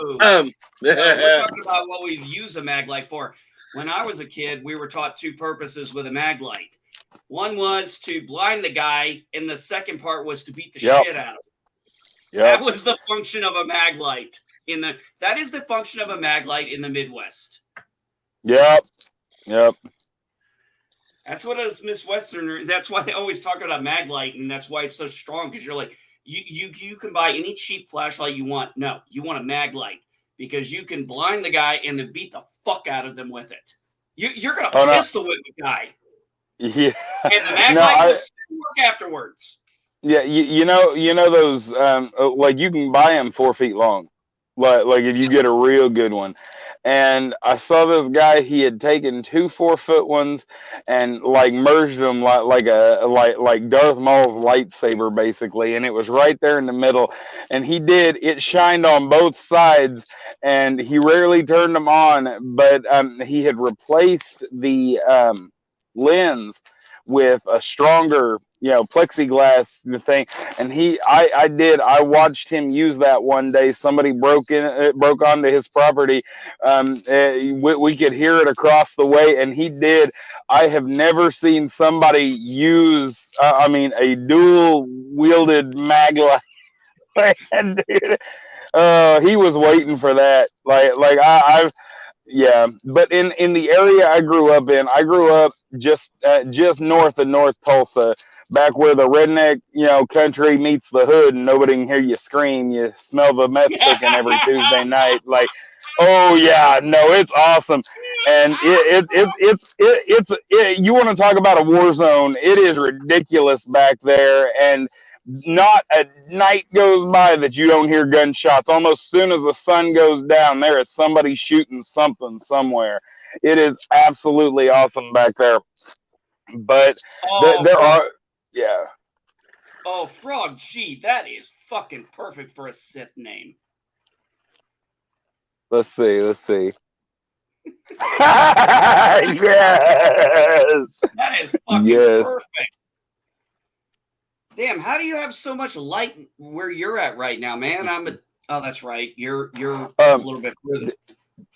We're talking about what we use a mag light for. When I was a kid, we were taught two purposes with a mag light. One was to blind the guy, and the second part was to beat the shit out of him. That was the function of a mag light. That is the function of a mag light in the Midwest. Yep. That's what a Midwesterner. That's why they always talk about mag light, and that's why it's so strong. Because you're like, you can buy any cheap flashlight you want. No, you want a mag light because you can blind the guy and then beat the fuck out of them with it. You're gonna pistol whip the guy. Yeah. And the mag light will still work afterwards. Yeah, you know those like you can buy them 4 feet long, like if you get a real good one. And I saw this guy; he had taken 2 4-foot ones and like merged them like Darth Maul's lightsaber basically, and it was right there in the middle. And it shined on both sides, and he rarely turned them on, but he had replaced the lens with a stronger plexiglass thing, and I watched him use that one day. Somebody broke onto his property. We could hear it across the way, and he did. I have never seen somebody use a dual wielded mag light. Dude, he was waiting for that. Yeah, but in the area I grew up just north of North Tulsa, back where the redneck country meets the hood, and nobody can hear you scream. You smell the meth cooking every Tuesday night. Like, oh yeah, no, it's awesome, and it's you want to talk about a war zone? It is ridiculous back there, and not a night goes by that you don't hear gunshots. Almost as soon as the sun goes down, there is somebody shooting something somewhere. It is absolutely awesome back there. But there are, yeah. Oh, Frog, gee, that is fucking perfect for a Sith name. Let's see. Yes. That is fucking perfect. Damn, how do you have so much light where you're at right now, man? Oh, that's right. You're a little bit further.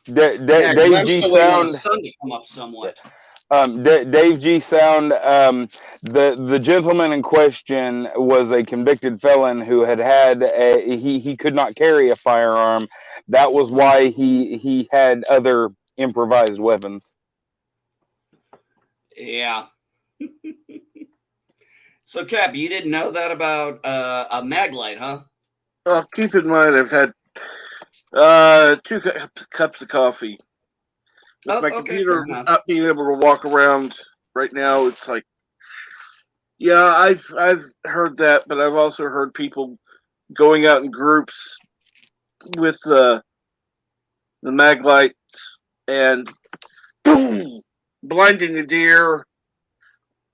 Dave G Sound. The sun to come up somewhat. Dave G Sound. The gentleman in question was a convicted felon who had he could not carry a firearm. That was why he had other improvised weapons. Yeah. So, Cap, you didn't know that about a mag light, huh? Well, keep in mind, I've had 2 cups of coffee. With my computer not being able to walk around right now, it's like, yeah, I've heard that, but I've also heard people going out in groups with the mag lights and boom, blinding a deer.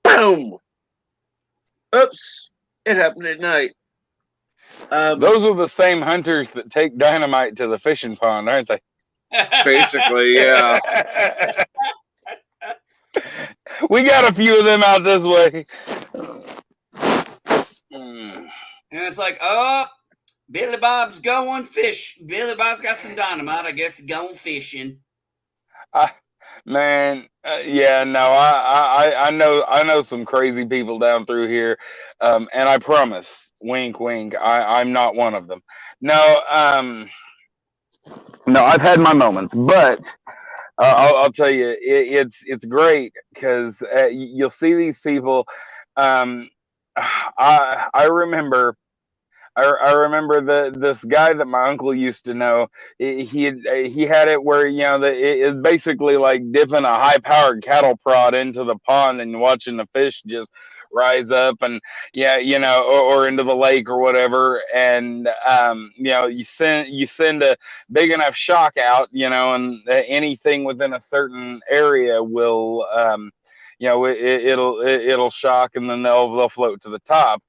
Boom. Oops, it happened at night. Those are the same hunters that take dynamite to the fishing pond, aren't they? Basically, yeah. We got a few of them out this way. And it's like, oh, Billy Bob's going fish. Billy Bob's got some dynamite. I guess he's going fishing. Man, yeah, no, I know some crazy people down through here, and I promise, wink, wink, I'm not one of them. No, no, I've had my moments, but I'll tell you, it's great because you'll see these people. Um, I remember. I remember this guy that my uncle used to know. He had it where it's basically like dipping a high powered cattle prod into the pond and watching the fish just rise up and or into the lake or whatever, and you send a big enough shock out, and anything within a certain area will it'll shock, and then they'll float to the top.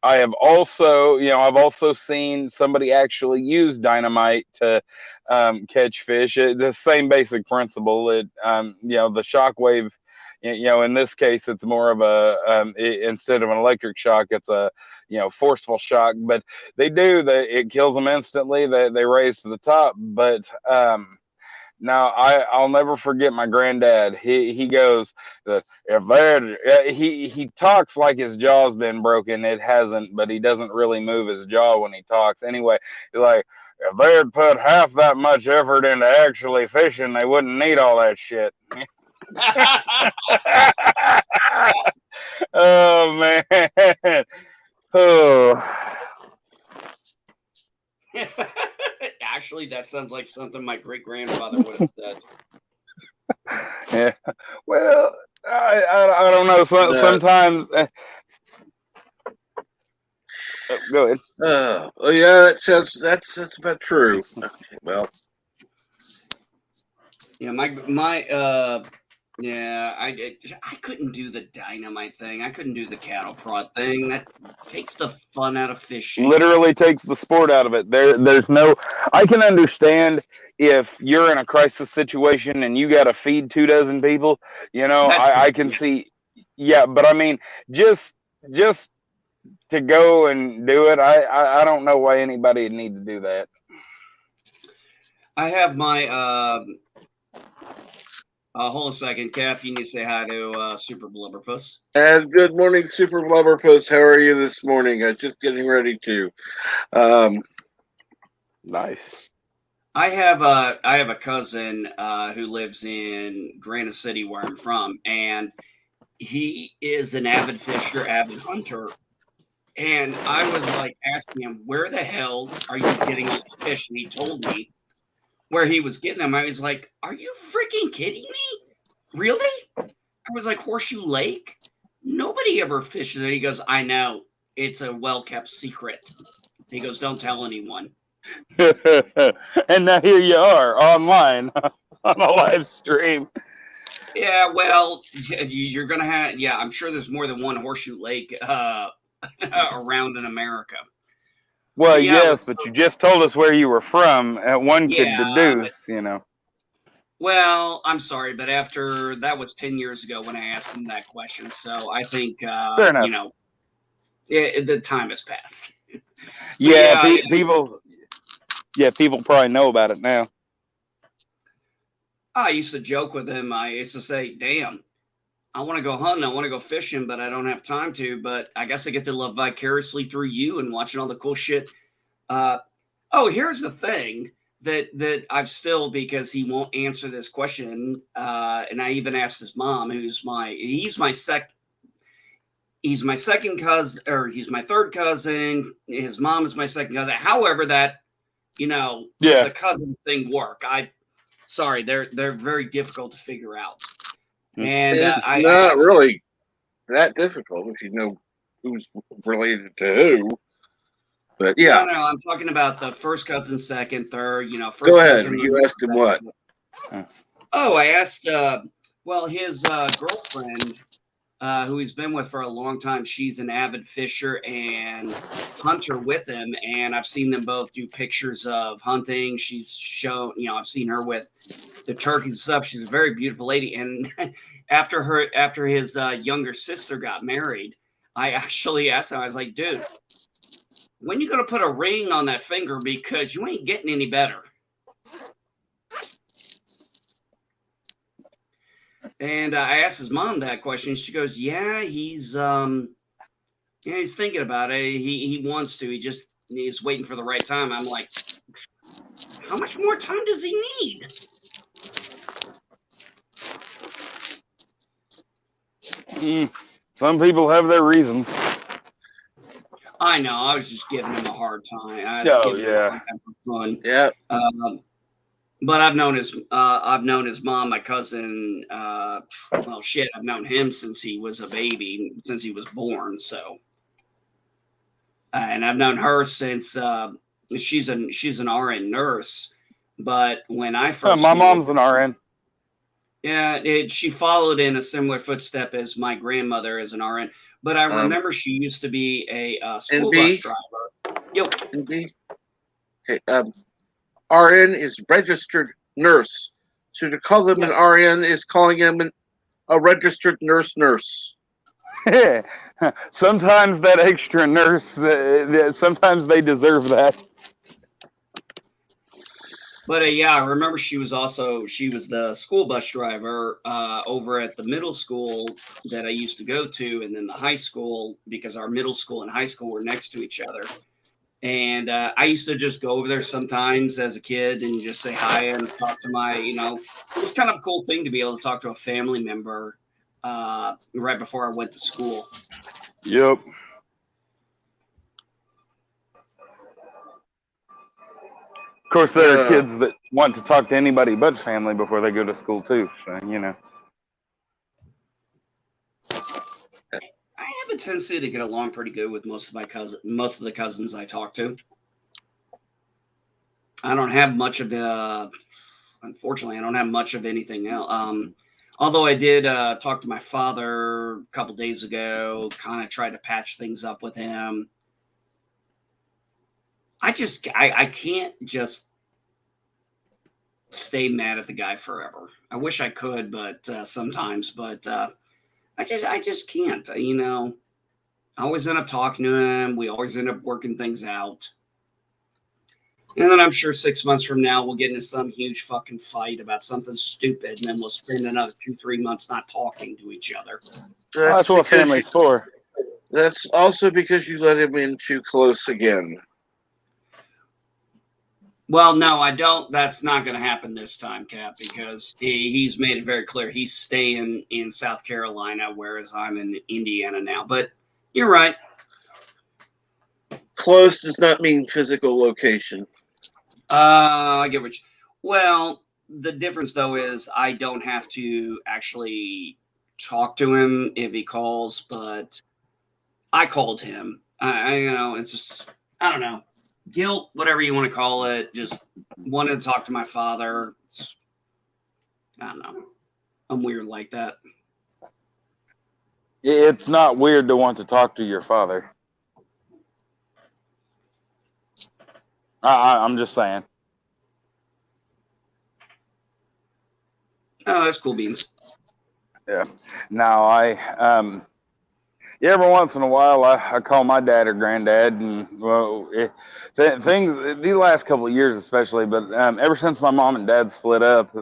I've also seen somebody actually use dynamite to catch fish. The same basic principle. The shock wave. In this case, it's more of instead of an electric shock, it's a forceful shock. But it kills them instantly. They raise to the top. But now I'll never forget my granddad. He goes that if there he talks like his jaw's been broken. It hasn't, but he doesn't really move his jaw when he talks. Anyway, he's like, if they had put half that much effort into actually fishing, they wouldn't need all that shit. Oh man. Oh. Actually, that sounds like something my great grandfather would have said. Yeah. Well, I don't know. Sometimes. Go ahead. Oh yeah, that's about true. Okay, well, Yeah, I couldn't do the dynamite thing. I couldn't do the cattle prod thing. That takes the fun out of fishing. Literally takes the sport out of it. There's no. I can understand if you're in a crisis situation and you got to feed 24 people. I can see. Yeah, but I mean, just to go and do it, I don't know why anybody would need to do that. I have my. Hold on a second, Cap. You need to say hi to Super Blubberpuss. And good morning, Super Blubberpuss. How are you this morning? I'm just getting ready to. Nice. I have a cousin who lives in Granite City, where I'm from, and he is an avid fisher, avid hunter. And I was like asking him, "Where the hell are you getting all these fish?" And he told me where he was getting them. I was like, "Are you freaking kidding me? Really?" I was like, "Horseshoe Lake? Nobody ever fishes it." He goes, "I know. It's a well-kept secret." He goes, "Don't tell anyone." And now here you are online on a live stream. Yeah, well, you're going to have, I'm sure there's more than one Horseshoe Lake around in America. Well, yes, but you just told us where you were from. One could deduce, Well, I'm sorry, but that was 10 years ago when I asked him that question. So I think, fair enough. The time has passed. People probably know about it now. I used to joke with him. I used to say, "Damn, I want to go hunting. I want to go fishing, but I don't have time to. But I guess I get to live vicariously through you and watching all the cool shit." Here's the thing that I've still, because he won't answer this question. And I even asked his mom, he's my second cousin, or he's my third cousin. His mom is my second cousin. However, the cousin thing work. Sorry, they're very difficult to figure out. And it's not really that difficult if you know who's related to who. But yeah, no, I'm talking about the first cousin, second, third. First. Go ahead. You asked him what? Oh, I asked. His girlfriend, who he's been with for a long time, she's an avid fisher and hunter with him, and I've seen them both do pictures of hunting. She's shown, I've seen her with the turkeys and stuff. She's a very beautiful lady. And after his younger sister got married, I actually asked him, I was like, "Dude, when you going to put a ring on that finger? Because you ain't getting any better." And I asked his mom that question. She goes, "Yeah, he's thinking about it. He wants to. He's waiting for the right time." I'm like, how much more time does he need? Some people have their reasons. I know. I was just giving him a hard time. I was giving him a hard time for fun. Yeah. But I've known his mom, my cousin. Well, shit, I've known him since he was a baby, since he was born. So, and I've known her since she's an RN nurse. But when I first my knew mom's her, an RN. yeah, she followed in a similar footstep as my grandmother as an RN. But I remember she used to be a school bus driver. Yep. NB. Okay. RN is registered nurse. So to call them an RN is calling them a registered nurse. Sometimes that extra nurse, sometimes they deserve that. But yeah, I remember she was the school bus driver over at the middle school that I used to go to, and then the high school, because our middle school and high school were next to each other. And I used to just go over there sometimes as a kid and just say hi and talk to it was kind of a cool thing to be able to talk to a family member right before I went to school. Yep. Of course, there are kids that want to talk to anybody but family before they go to school too. So, I have a tendency to get along pretty good with most of the cousins I talk to. I don't have much of unfortunately, I don't have much of anything else. Although I did talk to my father a couple days ago, kind of tried to patch things up with him. I can't just stay mad at the guy forever. I wish I could, but sometimes, but I just can't. I always end up talking to him. We always end up working things out. And then I'm sure 6 months from now, we'll get into some huge fucking fight about something stupid. And then we'll spend another 2-3 months not talking to each other. That's what family's for. That's also because you let him in too close again. Well, no, I don't. That's not going to happen this time, Cap, because he's made it very clear he's staying in South Carolina, whereas I'm in Indiana now. But you're right. Close does not mean physical location. I get what well, the difference, though, is I don't have to actually talk to him if he calls, but I called him. It's just, I don't know. Guilt, whatever you want to call it, just wanted to talk to my father. I don't know. I'm weird like that. It's not weird to want to talk to your father. I'm just saying. Oh, that's cool beans. Yeah. Now every once in a while I call my dad or granddad, and things these last couple of years especially, but ever since my mom and dad split up,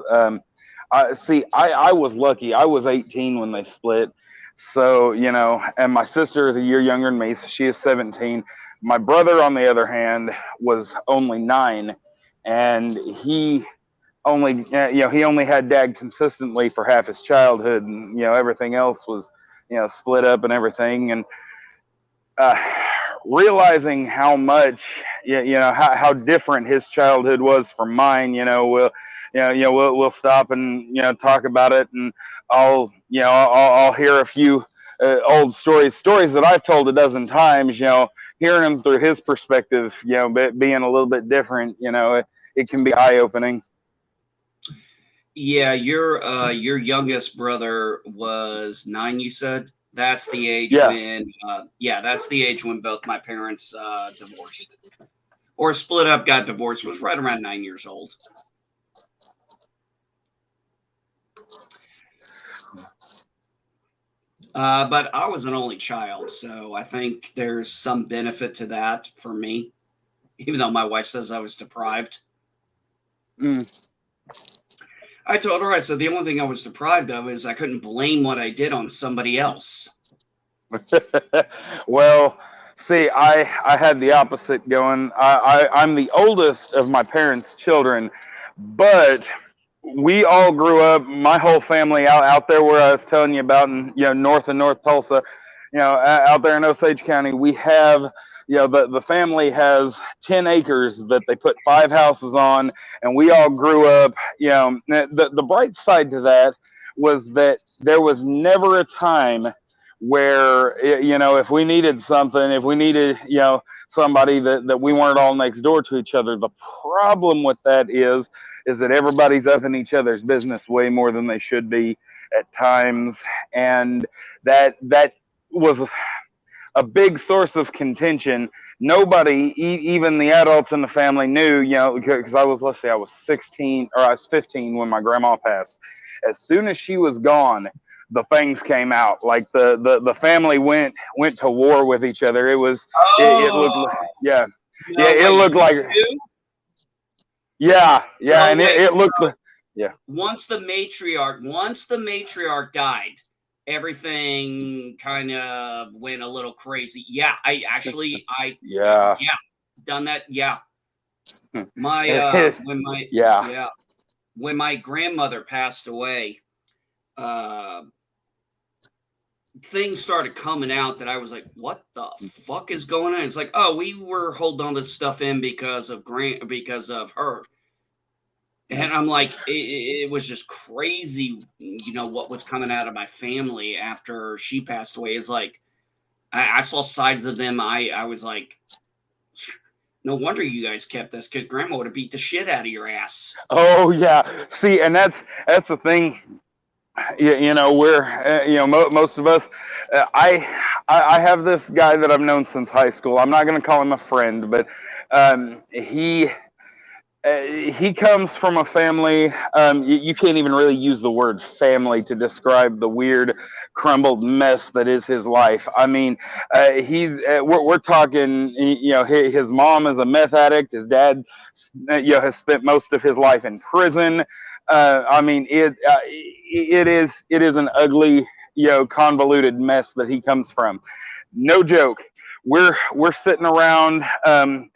I was lucky. I was 18 when they split, so and my sister is a year younger than me, so she is 17. My brother, on the other hand, was only 9, and he only had dad consistently for half his childhood, and everything else was split up and everything. And realizing how much how different his childhood was from mine, we'll stop and talk about it, and I'll hear a few old stories that I've told a dozen times, hearing them through his perspective, being a little bit different, it can be eye-opening. Yeah, your youngest brother was 9, you said? That's the age that's the age when both my parents divorced. Or split up, got divorced, was right around 9 years old. But I was an only child, so I think there's some benefit to that for me, even though my wife says I was deprived. I told her, I said, the only thing I was deprived of is I couldn't blame what I did on somebody else. Well, see, I had the opposite going. I'm the oldest of my parents' children, but we all grew up. My whole family out there where I was telling you about, in north and North Tulsa, out there in Osage County, we have. The family has 10 acres that they put 5 houses on, and we all grew up. The bright side to that was that there was never a time where if we needed something, if we needed somebody that we weren't all next door to each other. The problem with that is that everybody's up in each other's business way more than they should be at times, and that was a big source of contention. Nobody, even the adults in the family, knew, because I was 16 or I was 15 when my grandma passed. As soon as she was gone, the things came out. Like the family went to war with each other. It was it looked No, it wait, looked like you? and Wait. it looked Once the matriarch died, everything kind of went a little crazy. Yeah, done that. Yeah, my when my grandmother passed away, things started coming out that I was like, what the fuck is going on? It's like, oh, we were holding all this stuff in because of her. And I'm like, it was just crazy, what was coming out of my family after she passed away. Is like, I saw sides of them. I was like, no wonder you guys kept this, because grandma would have beat the shit out of your ass. Oh yeah. See, and that's the thing. We're most of us. I have this guy that I've known since high school. I'm not going to call him a friend, but he comes from a family. You can't even really use the word family to describe the weird, crumbled mess that is his life. I mean, we're talking. His mom is a meth addict. His dad, has spent most of his life in prison. I mean, it is an ugly, convoluted mess that he comes from. No joke. We're sitting around.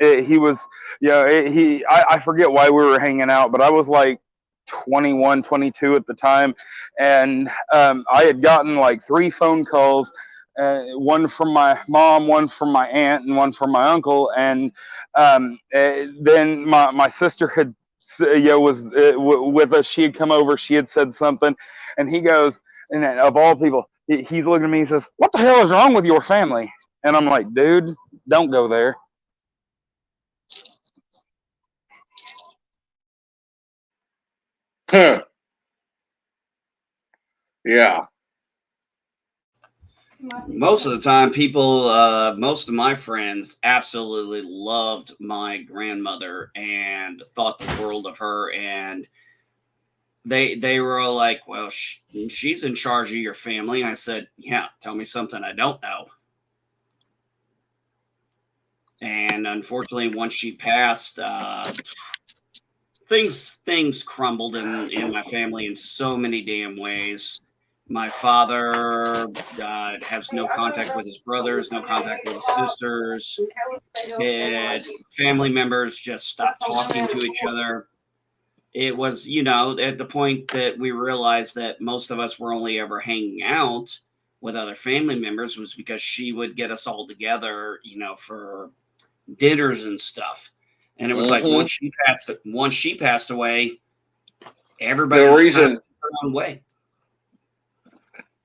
He was, I forget why we were hanging out, but I was like 21, 22 at the time, and I had gotten like 3 phone calls. One from my mom, one from my aunt, and one from my uncle, and then my sister had was with us. She had come over. She had said something, and he goes, and of all people, he's looking at me. He says, "What the hell is wrong with your family?" And I'm like, "Dude, don't go there." Huh. Yeah. Most of the time, most of my friends absolutely loved my grandmother and thought the world of her, and they were all like, well, she's in charge of your family. And I said, yeah, tell me something I don't know. And unfortunately, once she passed, things crumbled in my family in so many damn ways. My father has no contact with his brothers, no contact with his sisters. And family members just stopped talking to each other. It was, at the point that we realized that most of us were only ever hanging out with other family members was because she would get us all together, for dinners and stuff. And it was like once she passed away, everybody just kind of went their own way.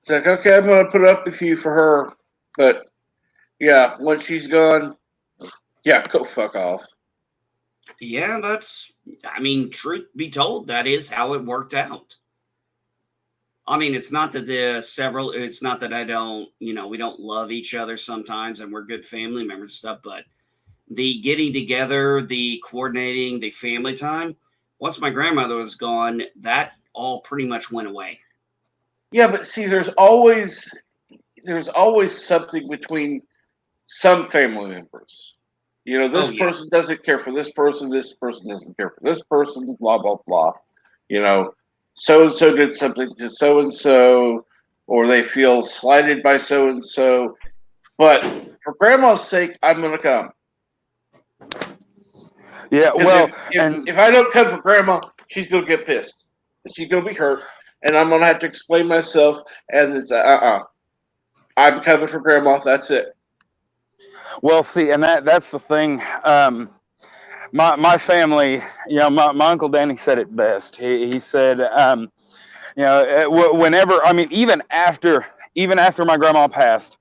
It's like, okay, I'm going to put up with you for her, but yeah, once she's gone, yeah, go fuck off. Yeah, truth be told, that is how it worked out. I mean, it's not that it's not that I don't, we don't love each other sometimes and we're good family members and stuff, but the getting together, the coordinating, the family time, once my grandmother was gone, that all pretty much went away. Yeah, but see, there's always something between some family members. This person doesn't care for this person doesn't care for this person, blah, blah, blah. so and so did something to so and so, or they feel slighted by so and so. But for grandma's sake, I'm going to come. Yeah, well, if I don't come for grandma, she's going to get pissed. And she's going to be hurt. And I'm going to have to explain myself. And it's, I'm coming for grandma. That's it. Well, see, and that's the thing. My family, my Uncle Danny said it best. He said, whenever, I mean, even after my grandma passed,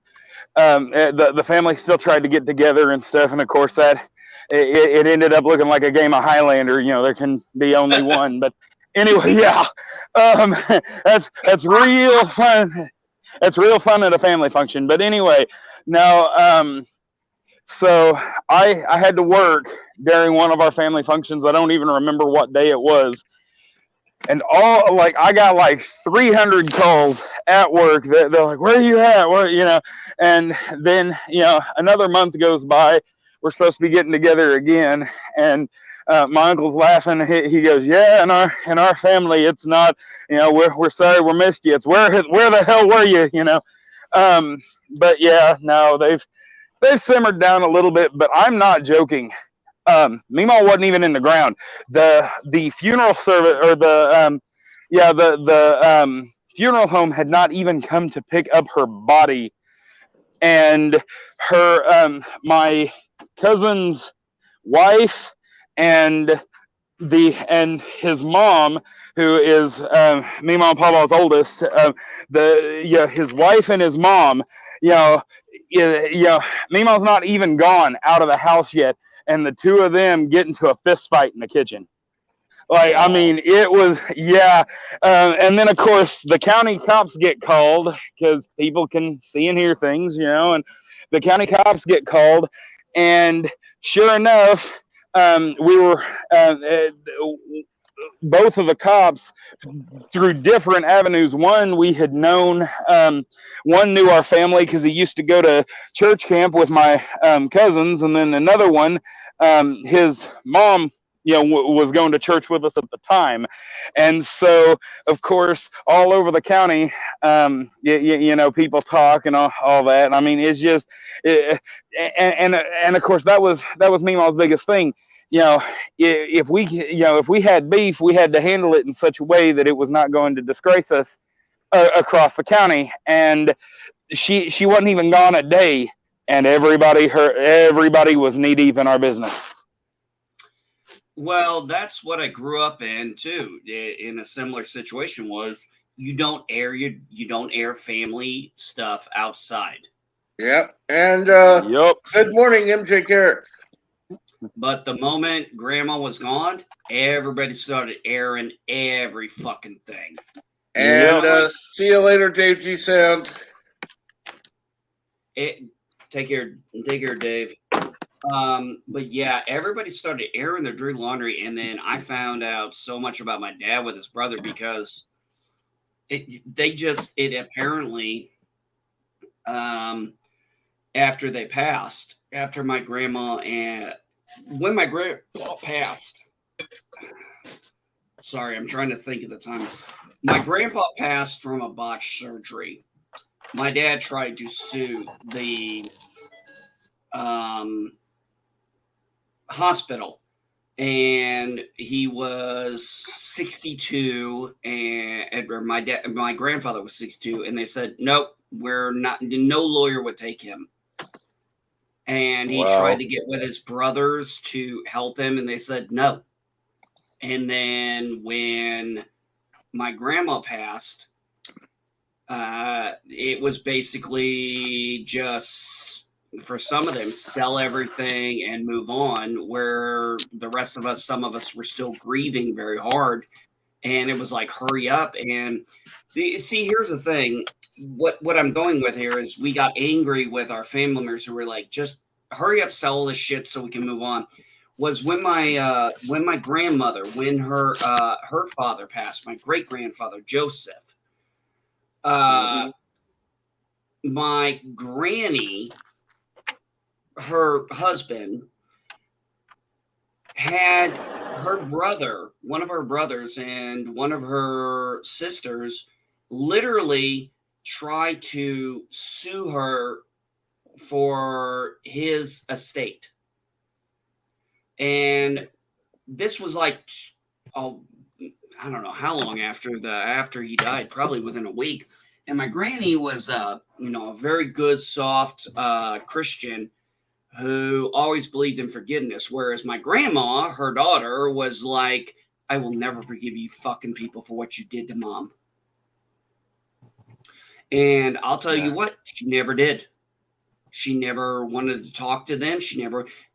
the family still tried to get together and stuff. And of course that it ended up looking like a game of Highlander. There can be only one, but anyway, yeah, that's real fun. That's real fun at a family function. But anyway, now, so I had to work during one of our family functions. I don't even remember what day it was. And I got like 300 calls at work that they're like, where are you at? And then, another month goes by. We're supposed to be getting together again. And my uncle's laughing. He goes, yeah, in our family, it's not, we're sorry we missed you. It's where the hell were you? But yeah, no, they've simmered down a little bit, but I'm not joking. Meemaw wasn't even in the ground. The funeral service, or the funeral home had not even come to pick up her body, and her my cousin's wife and his mom, who is Meemaw and Papa's oldest, his wife and his mom, Meemaw's not even gone out of the house yet, and the two of them get into a fist fight in the kitchen. I mean, it was, yeah. And then, of course, the county cops get called because people can see and hear things, and the county cops get called. And sure enough, we were, both of the cops, through different avenues. One, we had known, one knew our family because he used to go to church camp with my cousins. And then another one, his mom, was going to church with us at the time. And so, of course, all over the county, people talk and all that. I mean, it's just, and of course, that was Meemaw's biggest thing. If we had beef, we had to handle it in such a way that it was not going to disgrace us across the county. And she wasn't even gone a day, and everybody was knee deep in our business. Well, that's what I grew up in too. In a similar situation, was you don't air family stuff outside. Yep. And yep. Good morning, MJ Garrett. But the moment grandma was gone, everybody started airing every fucking thing. And see you later, Dave G Sound. Take care, Dave. But yeah, everybody started airing their dirty laundry, and then I found out so much about my dad with his brother because it apparently after they passed, after my grandma and when my grandpa passed, sorry, I'm trying to think of the time. My grandpa passed from a botched surgery. My dad tried to sue the hospital, and he was 62, and my grandfather was 62, and they said, nope, we're not, no lawyer would take him. And he tried to get with his brothers to help him, and they said no. And then when my grandma passed, it was basically just, for some of them, sell everything and move on, where the rest of us, some of us were still grieving very hard. And it was like, hurry up. And see, here's the thing. What I'm going with here is we got angry with our family members who were like, just hurry up, sell all this shit so we can move on. Was when my grandmother, when her father passed, my great grandfather Joseph, my granny, her husband, had one of her brothers and one of her sisters literally tried to sue her for his estate. And this was like, oh, I don't know how long after he died, probably within a week. And my granny was, a very good, soft Christian who always believed in forgiveness. Whereas my grandma, her daughter, was like, I will never forgive you fucking people for what you did to mom. And I'll tell you what, she never did. She never wanted to talk to them.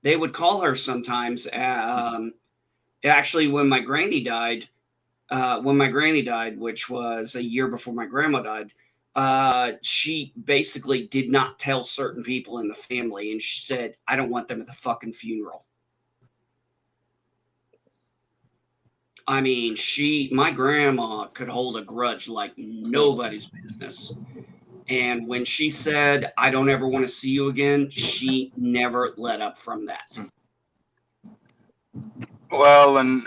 They would call her sometimes. Actually, when my granny died, which was a year before my grandma died, she basically did not tell certain people in the family, and she said, I don't want them at the fucking funeral. I mean, my grandma could hold a grudge like nobody's business. And when she said, I don't ever want to see you again, she never let up from that. Well, and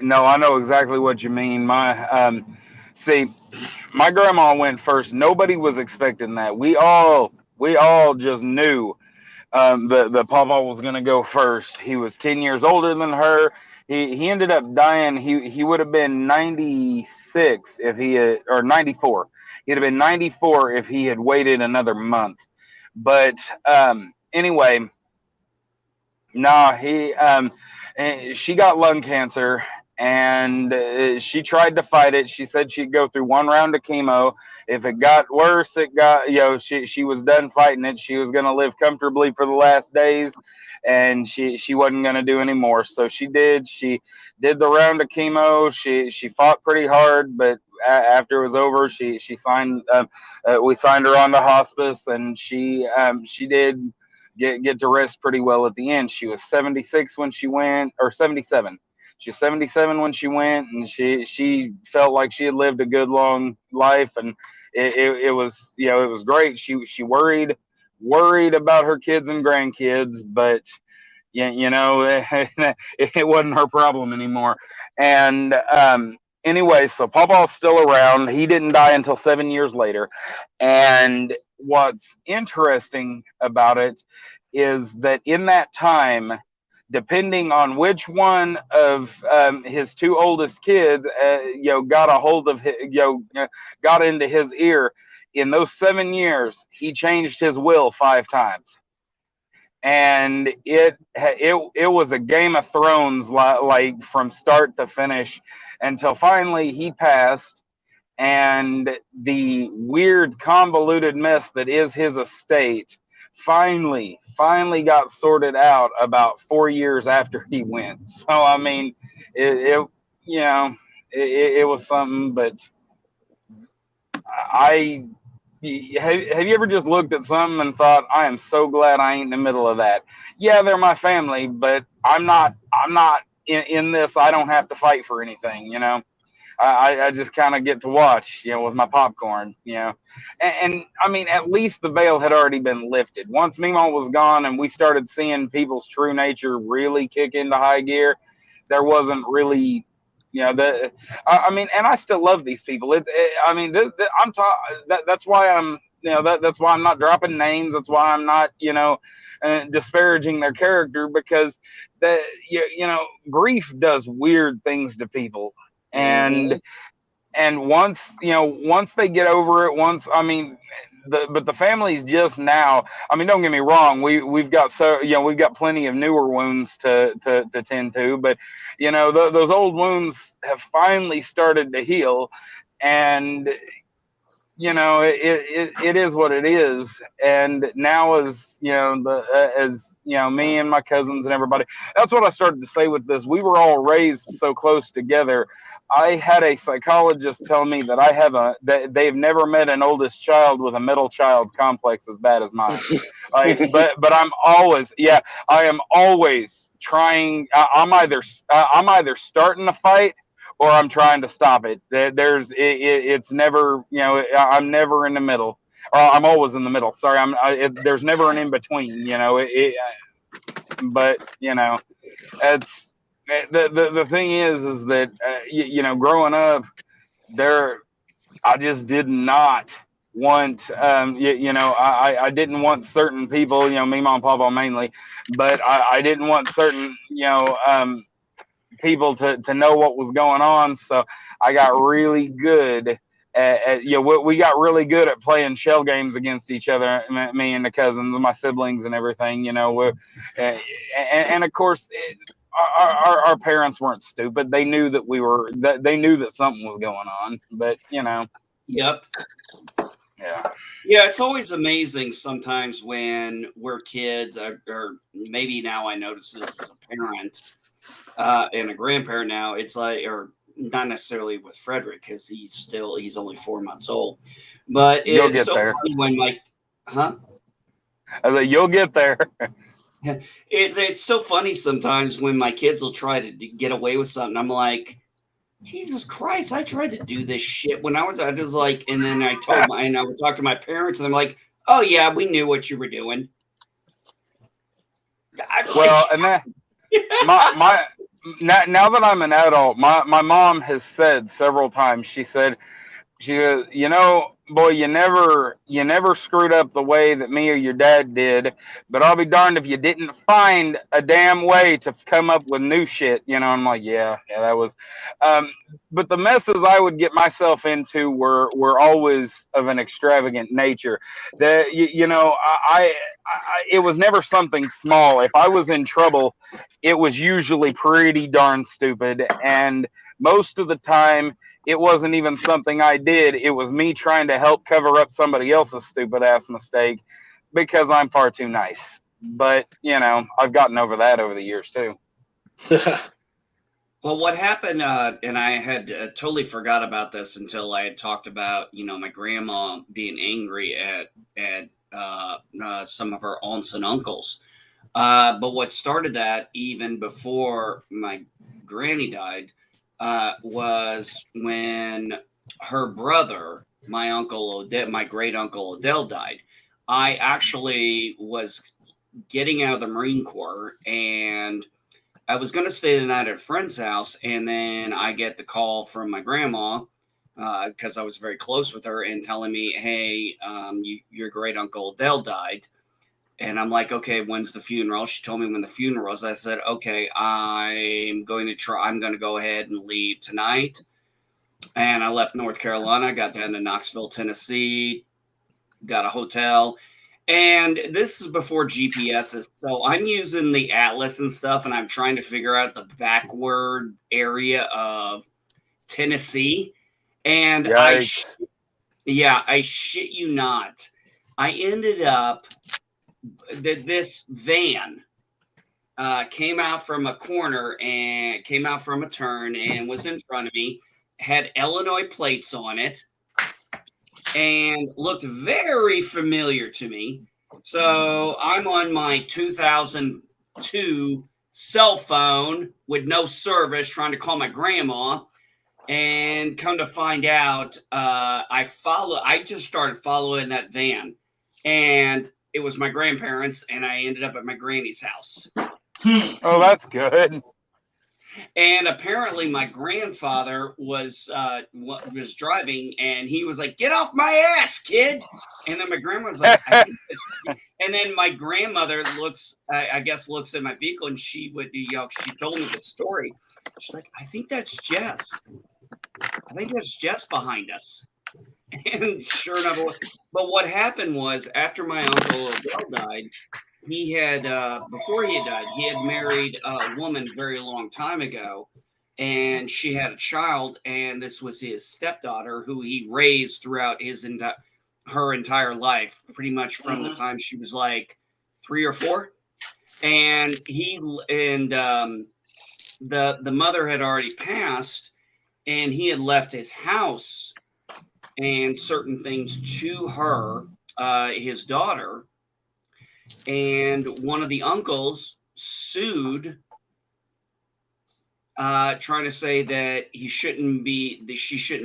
no, I know exactly what you mean. See, my grandma went first. Nobody was expecting that. We all just knew that Papa was going to go first. He was 10 years older than her. He ended up dying. He would have been 96 if he had, or 94. He'd have been 94 if he had waited another month. But anyway, she got lung cancer, and she tried to fight it. She said she'd go through one round of chemo. If it got worse, she was done fighting it. She was going to live comfortably for the last days, and she wasn't going to do any more. So she did the round of chemo. She fought pretty hard, but after it was over, she signed. We signed her on to hospice, and she did get to rest pretty well at the end. She was 76 when she went, or 77. She was 77 when she went, and she felt like she had lived a good long life, and it was it was great. She worried about her kids and grandkids, but it wasn't her problem anymore. And anyway, so Papa's still around. He didn't die until 7 years later. And what's interesting about it is that in that time, depending on which one of his two oldest kids, got a hold of got into his ear, in those 7 years, he changed his will 5 times. And it was a Game of Thrones, like from start to finish, until finally he passed. And the weird convoluted mess that is his estate finally got sorted out about 4 years after he went. So I mean, it was something. But have you ever just looked at something and thought, I am so glad I ain't in the middle of that? Yeah, they're my family, but I'm not in this. I don't have to fight for anything, I just kind of get to watch, with my popcorn, and I mean, at least the veil had already been lifted. Once Mimo was gone and we started seeing people's true nature really kick into high gear, there wasn't really, I mean, and I still love these people. That's why I'm, that's why I'm not dropping names. That's why I'm not, disparaging their character, because grief does weird things to people. And once they get over it, but the families just now, I mean, don't get me wrong, we've got plenty of newer wounds to tend to, but those old wounds have finally started to heal. And it is what it is. And now, as me and my cousins and everybody, that's what I started to say with this. We were all raised so close together. I had a psychologist tell me that that they've never met an oldest child with a middle child complex as bad as mine. But I am always trying. I'm either starting to fight, or I'm trying to stop it. It's never, I'm never in the middle, or I'm always in the middle. Sorry, there's never an in between, but it's the thing is that you know, growing up, I just did not want you know, I didn't want certain people, you know, me, mom, papa mainly, but I didn't want certain, you know, people to know what was going on. So I got really good you know, we got really good at playing shell games against each other, me and the cousins, my siblings and everything, you know. And of course, our parents weren't stupid. They knew that they knew that something was going on, but you know. Yep. Yeah. Yeah, it's always amazing sometimes when we're kids, or maybe now I notice this as a parent and a grandparent now. It's like, or not necessarily with Frederick because he's only 4 months old, but You'll it's get so there. funny when huh? You'll get there. It's so funny sometimes when my kids will try to get away with something. I'm like, Jesus Christ, I tried to do this shit when I was like, and then and I would talk to my parents, and I'm like, oh yeah, we knew what you were doing. Well, and that my now that I'm an adult, my mom has said several times. She goes, you know, boy, you never screwed up the way that me or your dad did, but I'll be darned if you didn't find a damn way to come up with new shit. You know, I'm like, yeah, that was. But the messes I would get myself into were always of an extravagant nature. That you know, it was never something small. If I was in trouble, it was usually pretty darn stupid, and most of the time it wasn't even something I did. It was me trying to help cover up somebody else's stupid ass mistake because I'm far too nice. But, you know, I've gotten over that over the years too. Well, what happened, and I had totally forgot about this until I had talked about, you know, my grandma being angry at some of her aunts and uncles. But what started that even before my granny died was when her brother, my great uncle Odell, died. I actually was getting out of the Marine Corps, and I was going to stay the night at a friend's house, and then I get the call from my grandma because I was very close with her, and telling me, "Hey, your great uncle Odell died." And I'm like, okay, when's the funeral? She told me when the funeral was. I said, okay, I'm going to go ahead and leave tonight. And I left North Carolina, got down to Knoxville, Tennessee, got a hotel. And this is before GPSs. So I'm using the atlas and stuff, and I'm trying to figure out the backward area of Tennessee. And I shit you not, I ended up this van came out from a corner and came out from a turn and was in front of me, had Illinois plates on it, and looked very familiar to me. So I'm on my 2002 cell phone with no service trying to call my grandma. And come to find out, I just started following that van, and it was my grandparents, and I ended up at my granny's house. Oh, that's good. And apparently my grandfather was driving, and he was like, "Get off my ass, kid." And then my grandma was like, "I think it's," and then my grandmother looks at my vehicle, and she told me the story. She's like, "I think that's Jess. I think that's Jess behind us." And sure enough, but what happened was, after my uncle Odell died, he had before he had died, he had married a woman very long time ago, and she had a child, and this was his stepdaughter, who he raised throughout her entire life, pretty much from the time she was like 3 or 4. And the mother had already passed, and he had left his house and certain things to her, his daughter. And one of the uncles sued, trying to say that she shouldn't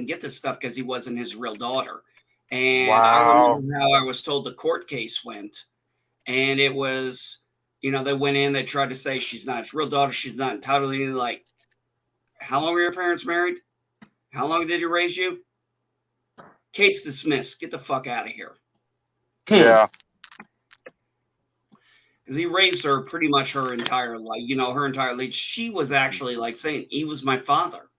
get this stuff because he wasn't his real daughter. And wow. I remember how I was told the court case went, and it was they went in, they tried to say she's not his real daughter, she's not entitled to anything. Like, how long were your parents married? How long did he raise you? Case dismissed. Get the fuck out of here. Yeah. Because he raised her pretty much her entire life, her entire life. She was actually like saying, he was my father.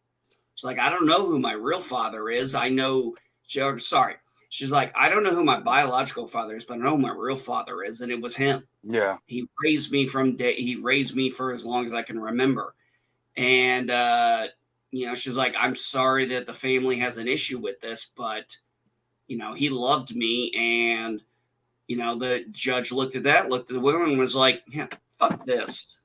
She's like, I don't know who my real father is. I know, sorry. She's like, I don't know who my biological father is, but I know who my real father is. And it was him. Yeah. He raised me for as long as I can remember. And, she's like, I'm sorry that the family has an issue with this, but, he loved me. And, the judge looked at the woman and was like, yeah, fuck this.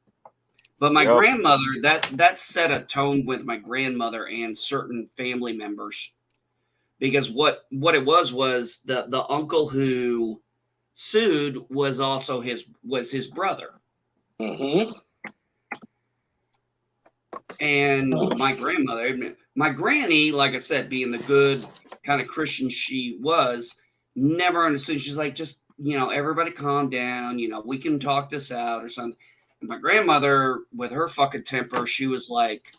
But my grandmother, that set a tone with my grandmother and certain family members, because what it was the uncle who sued was also his brother. Mm-hmm. And my granny, like I said, being the good kind of Christian she was, never understood. She's like, just, everybody calm down. We can talk this out or something. And my grandmother, with her fucking temper, she was like,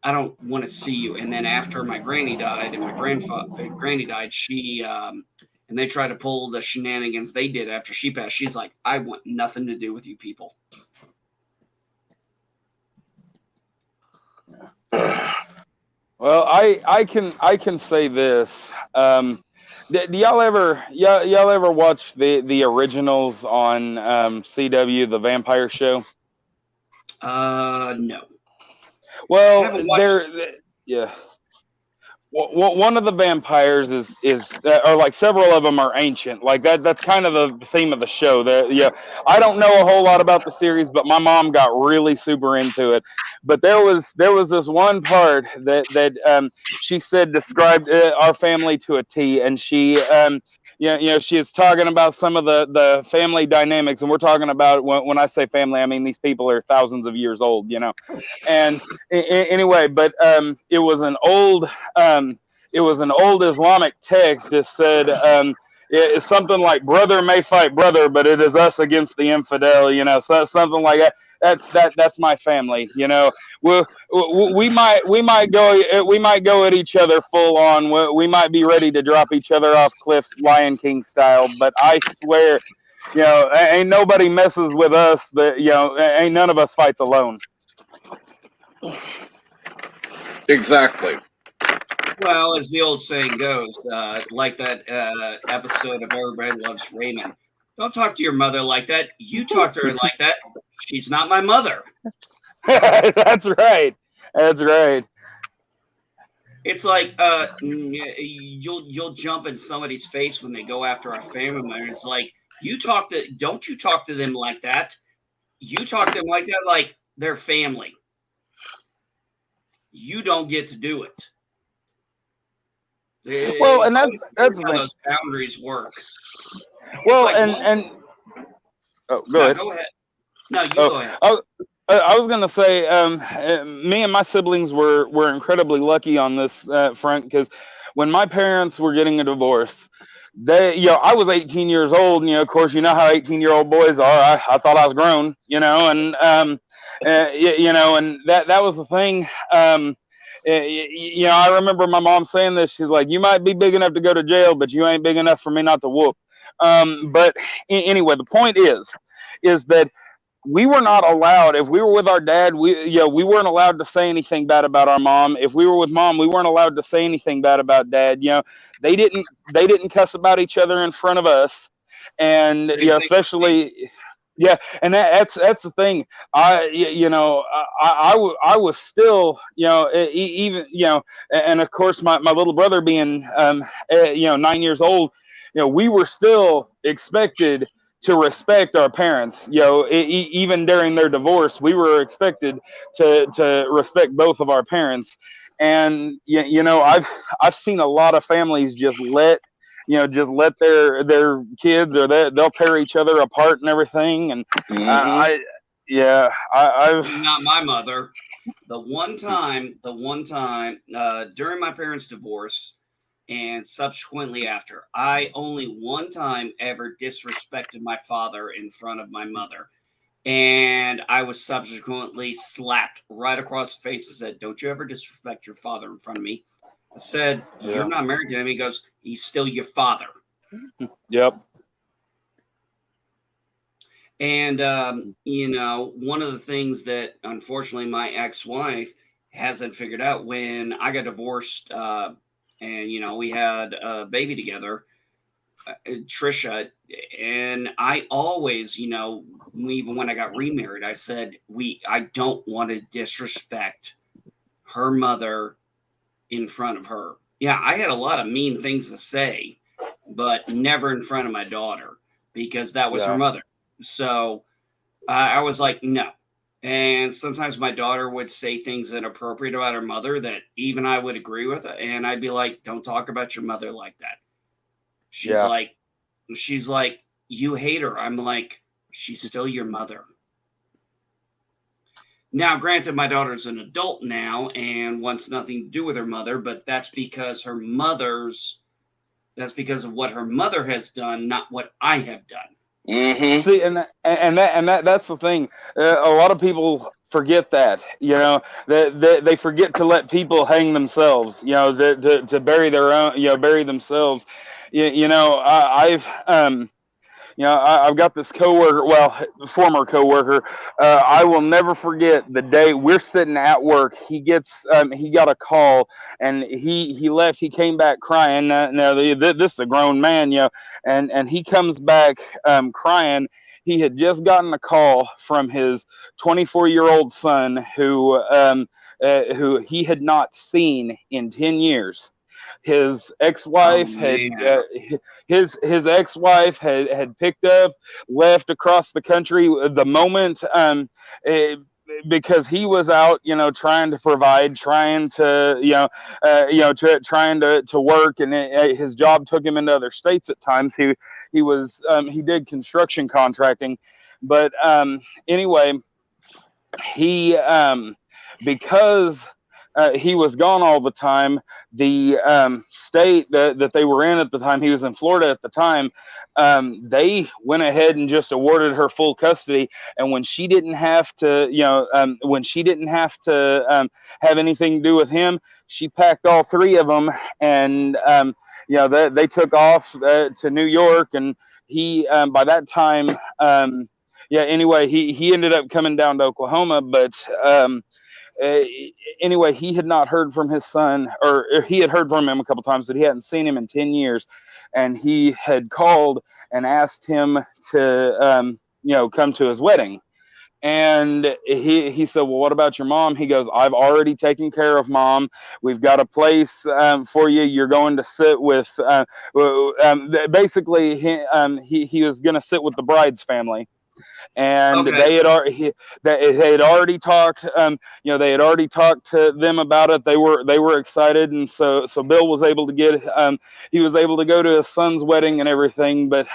I don't want to see you. And then after my granny died and my granny died, she, and they tried to pull the shenanigans they did after she passed. She's like, I want nothing to do with you people. Well, I can say this. Do y'all ever watch the originals on CW, the Vampire Show? No. Well, yeah. One of the vampires is or like several of them are ancient. Like that's kind of the theme of the show. I don't know a whole lot about the series, but my mom got really super into it. But there was this one part that she said described our family to a T, and she she is talking about some of the family dynamics, and we're talking about when I say family, I mean these people are thousands of years old, and anyway, but it was an old Islamic text that said it's something like brother may fight brother, but it is us against the infidel, so something like that. That's my family, we might go at each other full on. We might be ready to drop each other off cliffs, Lion King style, but I swear, ain't nobody messes with us. Ain't none of us fights alone. Exactly. Well, as the old saying goes, like that episode of Everybody Loves Raymond, don't talk to your mother like that. You talk to her like that. She's not my mother. That's right. That's right. It's like you'll jump in somebody's face when they go after a family member. It's like don't you talk to them like that. You talk to them like that, like they're family. You don't get to do it. Well, and that's how those boundaries work. Well, like, and oh, go ahead. Go ahead. No, you go ahead. I was gonna say, me and my siblings were incredibly lucky on this front, because when my parents were getting a divorce, I was 18 years old, and of course, how 18-year-old boys are. I thought I was grown, and and that was the thing. I remember my mom saying this. She's like, "You might be big enough to go to jail, but you ain't big enough for me not to whoop." But anyway, the point is that we were not allowed. If we were with our dad, we weren't allowed to say anything bad about our mom. If we were with mom, we weren't allowed to say anything bad about dad. They didn't cuss about each other in front of us, and especially. Yeah, and that's the thing. I was still, even, and of course my little brother being 9 years old, we were still expected to respect our parents. Even during their divorce, we were expected to respect both of our parents. And I've seen a lot of families just let their kids, or they'll tear each other apart and everything. And I've not my mother. The one time during my parents' divorce and subsequently after, I only one time ever disrespected my father in front of my mother. And I was subsequently slapped right across the face and said, "Don't you ever disrespect your father in front of me." I said, "You're not married to him." He goes, "He's still your father." Yep. And, one of the things that unfortunately my ex-wife hasn't figured out, when I got divorced, and, we had a baby together, Trisha, and I always, even when I got remarried, I said, I don't want to disrespect her mother in front of her. Yeah, I had a lot of mean things to say, but never in front of my daughter, because that was her mother. So I was like, no. And sometimes my daughter would say things inappropriate about her mother that even I would agree with. And I'd be like, don't talk about your mother like that. She's like, you hate her. I'm like, she's still your mother. Now, granted, my daughter's an adult now and wants nothing to do with her mother, but that's because that's because of what her mother has done, not what I have done. Mm-hmm. See, that's the thing. A lot of people forget that. They forget to let people hang themselves. To bury their own. Bury themselves. I've got this coworker, former coworker. I will never forget the day we're sitting at work. He got a call, and he left. He came back crying. Now this is a grown man, and he comes back crying. He had just gotten a call from his 24-year-old son, who he had not seen in 10 years. His ex-wife his ex-wife had picked up, left across the country the moment because he was out, trying to provide, trying to trying to work, and his job took him into other states at times. He did construction contracting, but anyway, he because he was gone all the time. The state that they were in at the time, he was in Florida at the time, they went ahead and just awarded her full custody. And when she didn't have to, have anything to do with him, she packed all three of them, and they took off to New York. And he, by that time, anyway, he ended up coming down to Oklahoma, but anyway, he had not heard from his son, or he had heard from him a couple times, but he hadn't seen him in 10 years. And he had called and asked him to, come to his wedding. And he said, well, what about your mom? He goes, I've already taken care of mom. We've got a place for you. You're going to sit with, basically, he was going to sit with the bride's family. And they had already talked. They had already talked to them about it. They were excited, and so Bill was able to get. He was able to go to his son's wedding and everything. But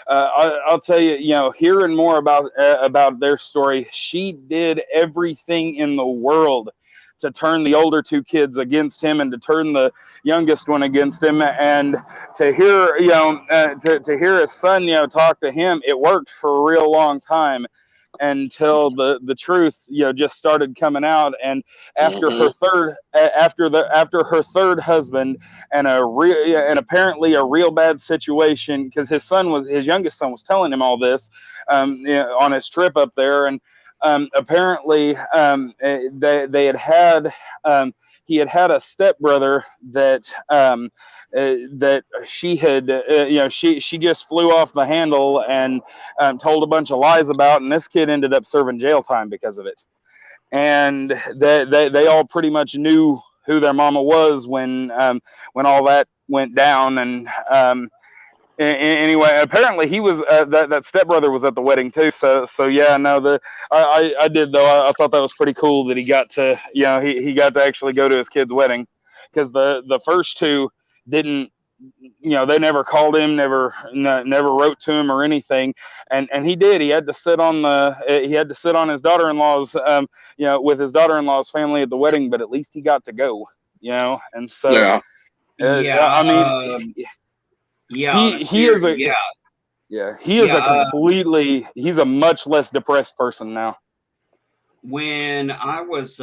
I'll tell you, hearing more about their story, she did everything in the world to turn the older two kids against him, and to turn the youngest one against him. And to hear, to hear his son, talk to him, it worked for a real long time, until the truth, just started coming out. And after her third, after her third husband, and apparently a real bad situation, because his youngest son was telling him all this, on his trip up there. And apparently they had he had a stepbrother that that she had she just flew off the handle and told a bunch of lies about, and this kid ended up serving jail time because of it. And they all pretty much knew who their mama was when all that went down. And anyway, apparently he was that stepbrother was at the wedding too. So yeah, no, I did though. I thought that was pretty cool that he got to he got to actually go to his kid's wedding, because the first two didn't. They never called him, never wrote to him or anything, and he did. He had to sit on his daughter-in-law's with his daughter-in-law's family at the wedding, but at least he got to go. And so Yeah. I mean. Yeah, He is a Yeah, he is he's a much less depressed person now. When I was,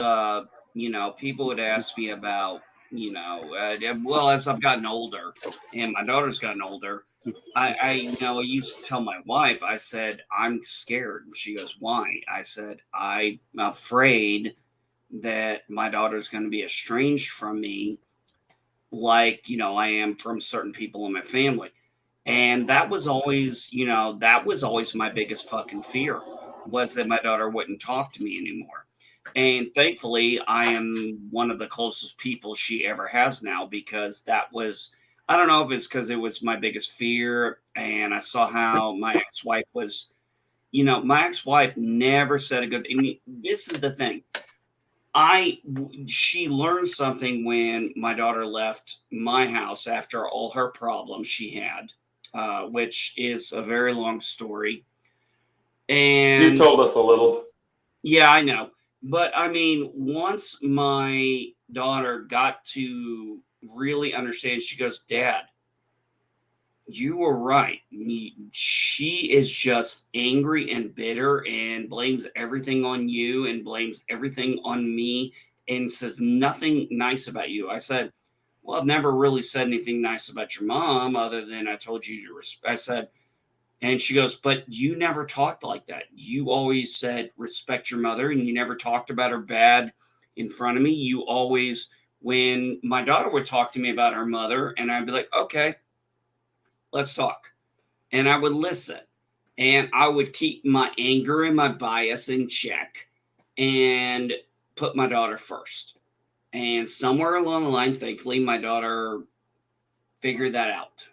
people would ask me about, as I've gotten older and my daughter's gotten older, I used to tell my wife, I said, I'm scared. And she goes, why? I said, I'm afraid that my daughter's going to be estranged from me, like, I am from certain people in my family. And that was always my biggest fucking fear, was that my daughter wouldn't talk to me anymore. And thankfully, I am one of the closest people she ever has now, because that was, I don't know if it's because it was my biggest fear. And I saw how my ex-wife was, my ex-wife never said a good thing. This is the thing. She learned something when my daughter left my house after all her problems she had, which is a very long story. And You told us a little. Yeah, I know. But I mean, once my daughter got to really understand, she goes, Dad, you were right. She is just angry and bitter and blames everything on you and blames everything on me and says nothing nice about you. I said, well, I've never really said anything nice about your mom other than I told you to respect. I said, and she goes, but you never talked like that. You always said respect your mother, and you never talked about her bad in front of me. You always, when my daughter would talk to me about her mother, and I'd be like, okay, let's talk. And I would listen, and I would keep my anger and my bias in check and put my daughter first. And somewhere along the line, thankfully, my daughter figured that out.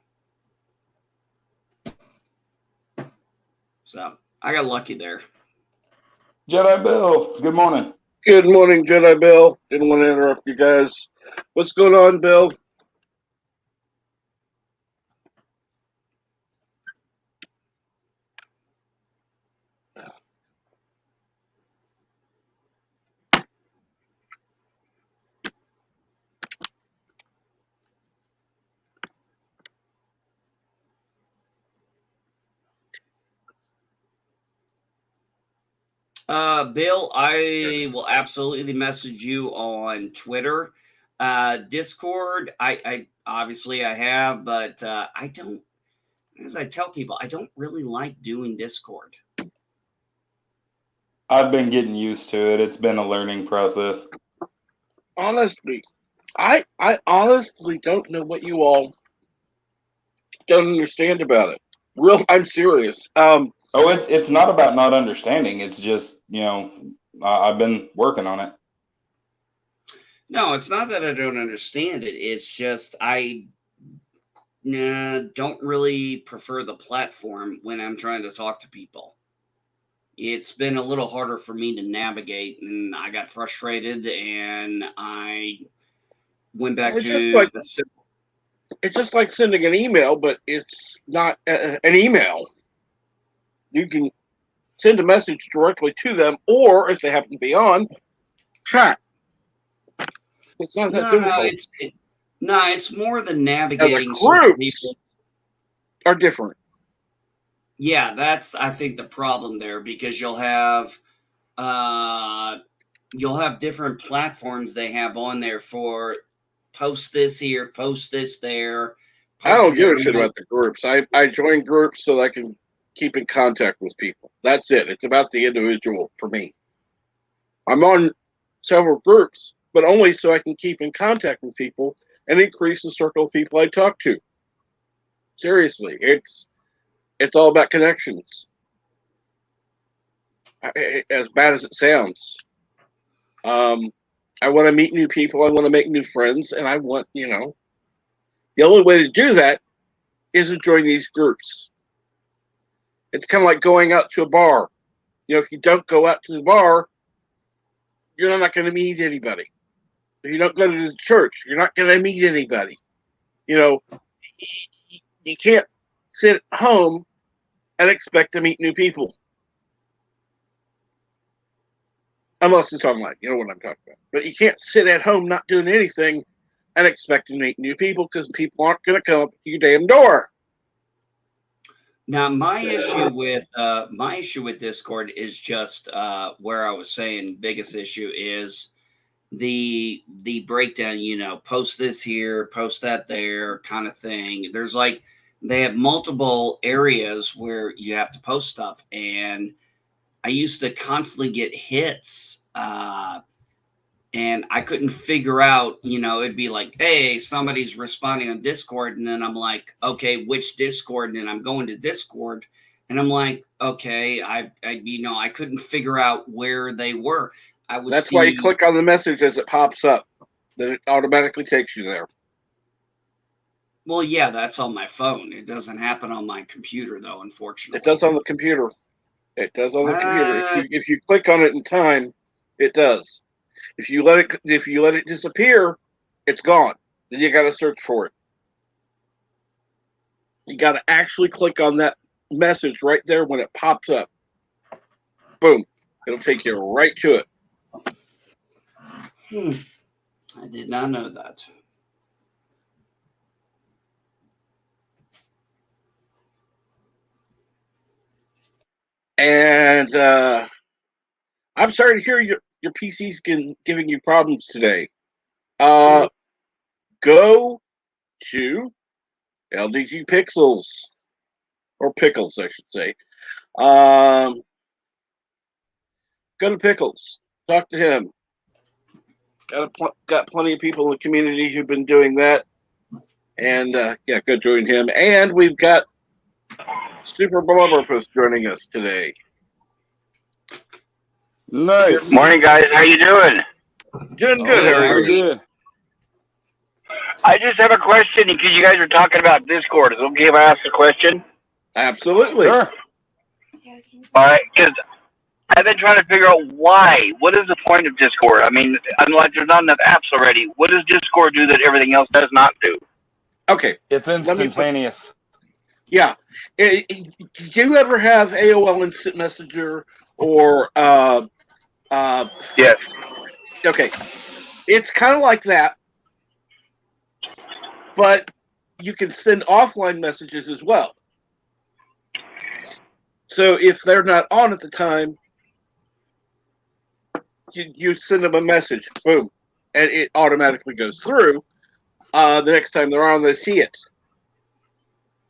So I got lucky there. Jedi Bill, good morning. Good morning, Jedi Bill. Didn't want to interrupt you guys. What's going on, Bill? Bill, I will absolutely message you on Twitter. Discord, I obviously I have, but I don't, as I tell people, I don't really like doing Discord. I've been getting used to it. It's been a learning process. Honestly, I honestly don't know what you all don't understand about it. I'm serious. Oh, it's not about not understanding. It's just, I've been working on it. No, it's not that I don't understand it. It's just I don't really prefer the platform when I'm trying to talk to people. It's been a little harder for me to navigate, and I got frustrated, and I went back It's to it's just like sending an email, but it's not an email. You can send a message directly to them, or if they happen to be on, chat. It's not that difficult. It's more the navigating. The groups are different. Yeah, that's I think the problem there, because you'll have different platforms they have on there for post this here, post this there. I don't give a shit about the groups. I join groups so that I can keep in contact with people. That's it. It's about the individual for me. I'm on several groups, but only so I can keep in contact with people and increase the circle of people I talk to. Seriously, it's all about connections. As bad as it sounds, I want to meet new people. I want to make new friends, and I want, the only way to do that is to join these groups. It's kind of like going out to a bar. If you don't go out to the bar, you're not going to meet anybody. If you don't go to the church, you're not going to meet anybody. You can't sit at home and expect to meet new people. Unless it's online. You know what I'm talking about. But you can't sit at home not doing anything and expect to meet new people, because people aren't going to come up to your damn door. Now, my issue with Discord is just where I was saying biggest issue is the breakdown. Post this here, post that there, kind of thing. There's like they have multiple areas where you have to post stuff, and I used to constantly get hits. And I couldn't figure out, it'd be like, hey, somebody's responding on Discord. And then I'm like, okay, which Discord? And then I'm going to Discord. And I'm like, okay, I couldn't figure out where they were. That's why you click on the message as it pops up. Then it automatically takes you there. Well, yeah, that's on my phone. It doesn't happen on my computer, though, unfortunately. It does on the computer. It does on the computer. If you click on it in time, it does. If you let it disappear, it's gone. Then you got to search for it. You got to actually click on that message right there when it pops up. Boom. It'll take you right to it. I did not know that. And I'm sorry to hear your PC's giving you problems today. Go to LDG Pixels, or Pickles, I should say. Go to Pickles. Talk to him. Got plenty of people in the community who've been doing that. And go join him. And we've got Super Blubberpuss joining us today. Nice. Morning, guys. How you doing? Doing good. How are you? Good. I just have a question because you guys are talking about Discord. Is it okay if I ask a question? Absolutely. Sure. All right, because I've been trying to figure out why. What is the point of Discord? I mean, like there's not enough apps already. What does Discord do that everything else does not do? Okay. It's instantaneous. Yeah. Do you ever have AOL Instant Messenger or Yes. Okay. It's kind of like that, but you can send offline messages as well. So if they're not on at the time, you send them a message, boom, and it automatically goes through. The next time they're on, they see it.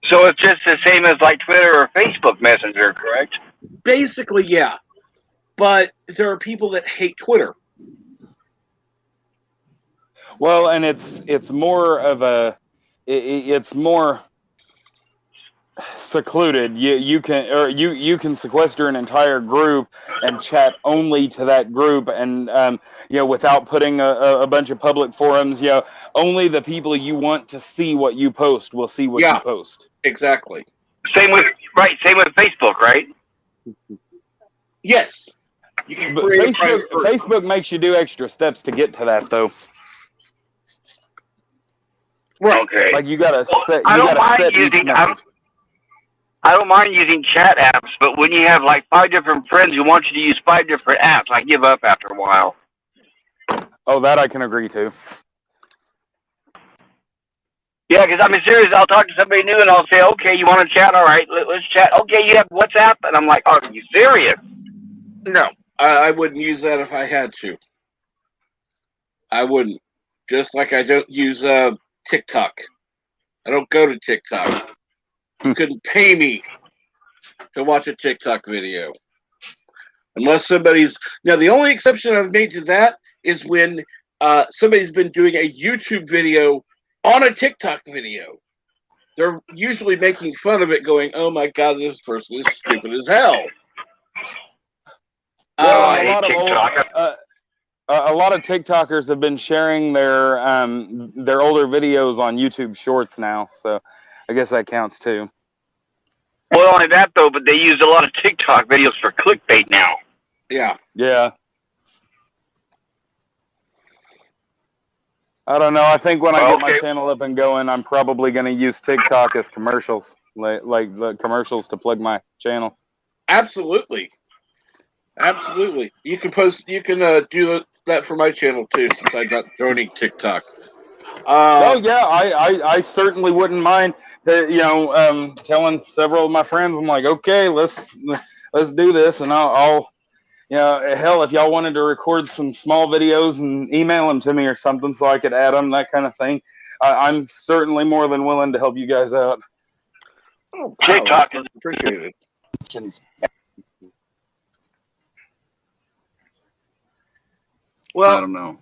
So it's just the same as like Twitter or Facebook Messenger, correct? Basically, yeah. But there are people that hate Twitter. Well, and it's more of it's more secluded. You can sequester an entire group and chat only to that group, and without putting a bunch of public forums. Only the people you want to see what you post will see what you post. Exactly. Same with Facebook, right? Yes. But Facebook makes you do extra steps to get to that, though. Right. Okay. Like you gotta set. I don't mind using chat apps, but when you have like 5 different friends who want you to use 5 different apps, I give up after a while. Oh, that I can agree to. Yeah, because I mean, serious. I'll talk to somebody new and I'll say, "Okay, you want to chat? All right, let's chat." Okay, you have WhatsApp, and I'm like, "Oh, are you serious?" No, I wouldn't use that if I had to. I wouldn't. Just like I don't use TikTok. I don't go to TikTok. You couldn't pay me to watch a TikTok video. Unless somebody's... Now, the only exception I've made to that is when somebody's been doing a YouTube video on a TikTok video. They're usually making fun of it, going, "Oh my God, this person is stupid as hell." I hate TikTok. A lot of TikTokers have been sharing their older videos on YouTube Shorts now, so I guess that counts too. Well, not only that though, but they use a lot of TikTok videos for clickbait now. Yeah. Yeah. I don't know. I think when I get my channel up and going, I'm probably going to use TikTok as commercials, like the commercials to plug my channel. Absolutely. You can post. You can do that for my channel too, since I'm not joining TikTok. Oh yeah, I certainly wouldn't mind. Telling several of my friends, I'm like, okay, let's do this, and I'll hell, if y'all wanted to record some small videos and email them to me or something, so I could add them, that kind of thing. I'm certainly more than willing to help you guys out. Oh, TikTok wow, appreciate it. Well, I don't know.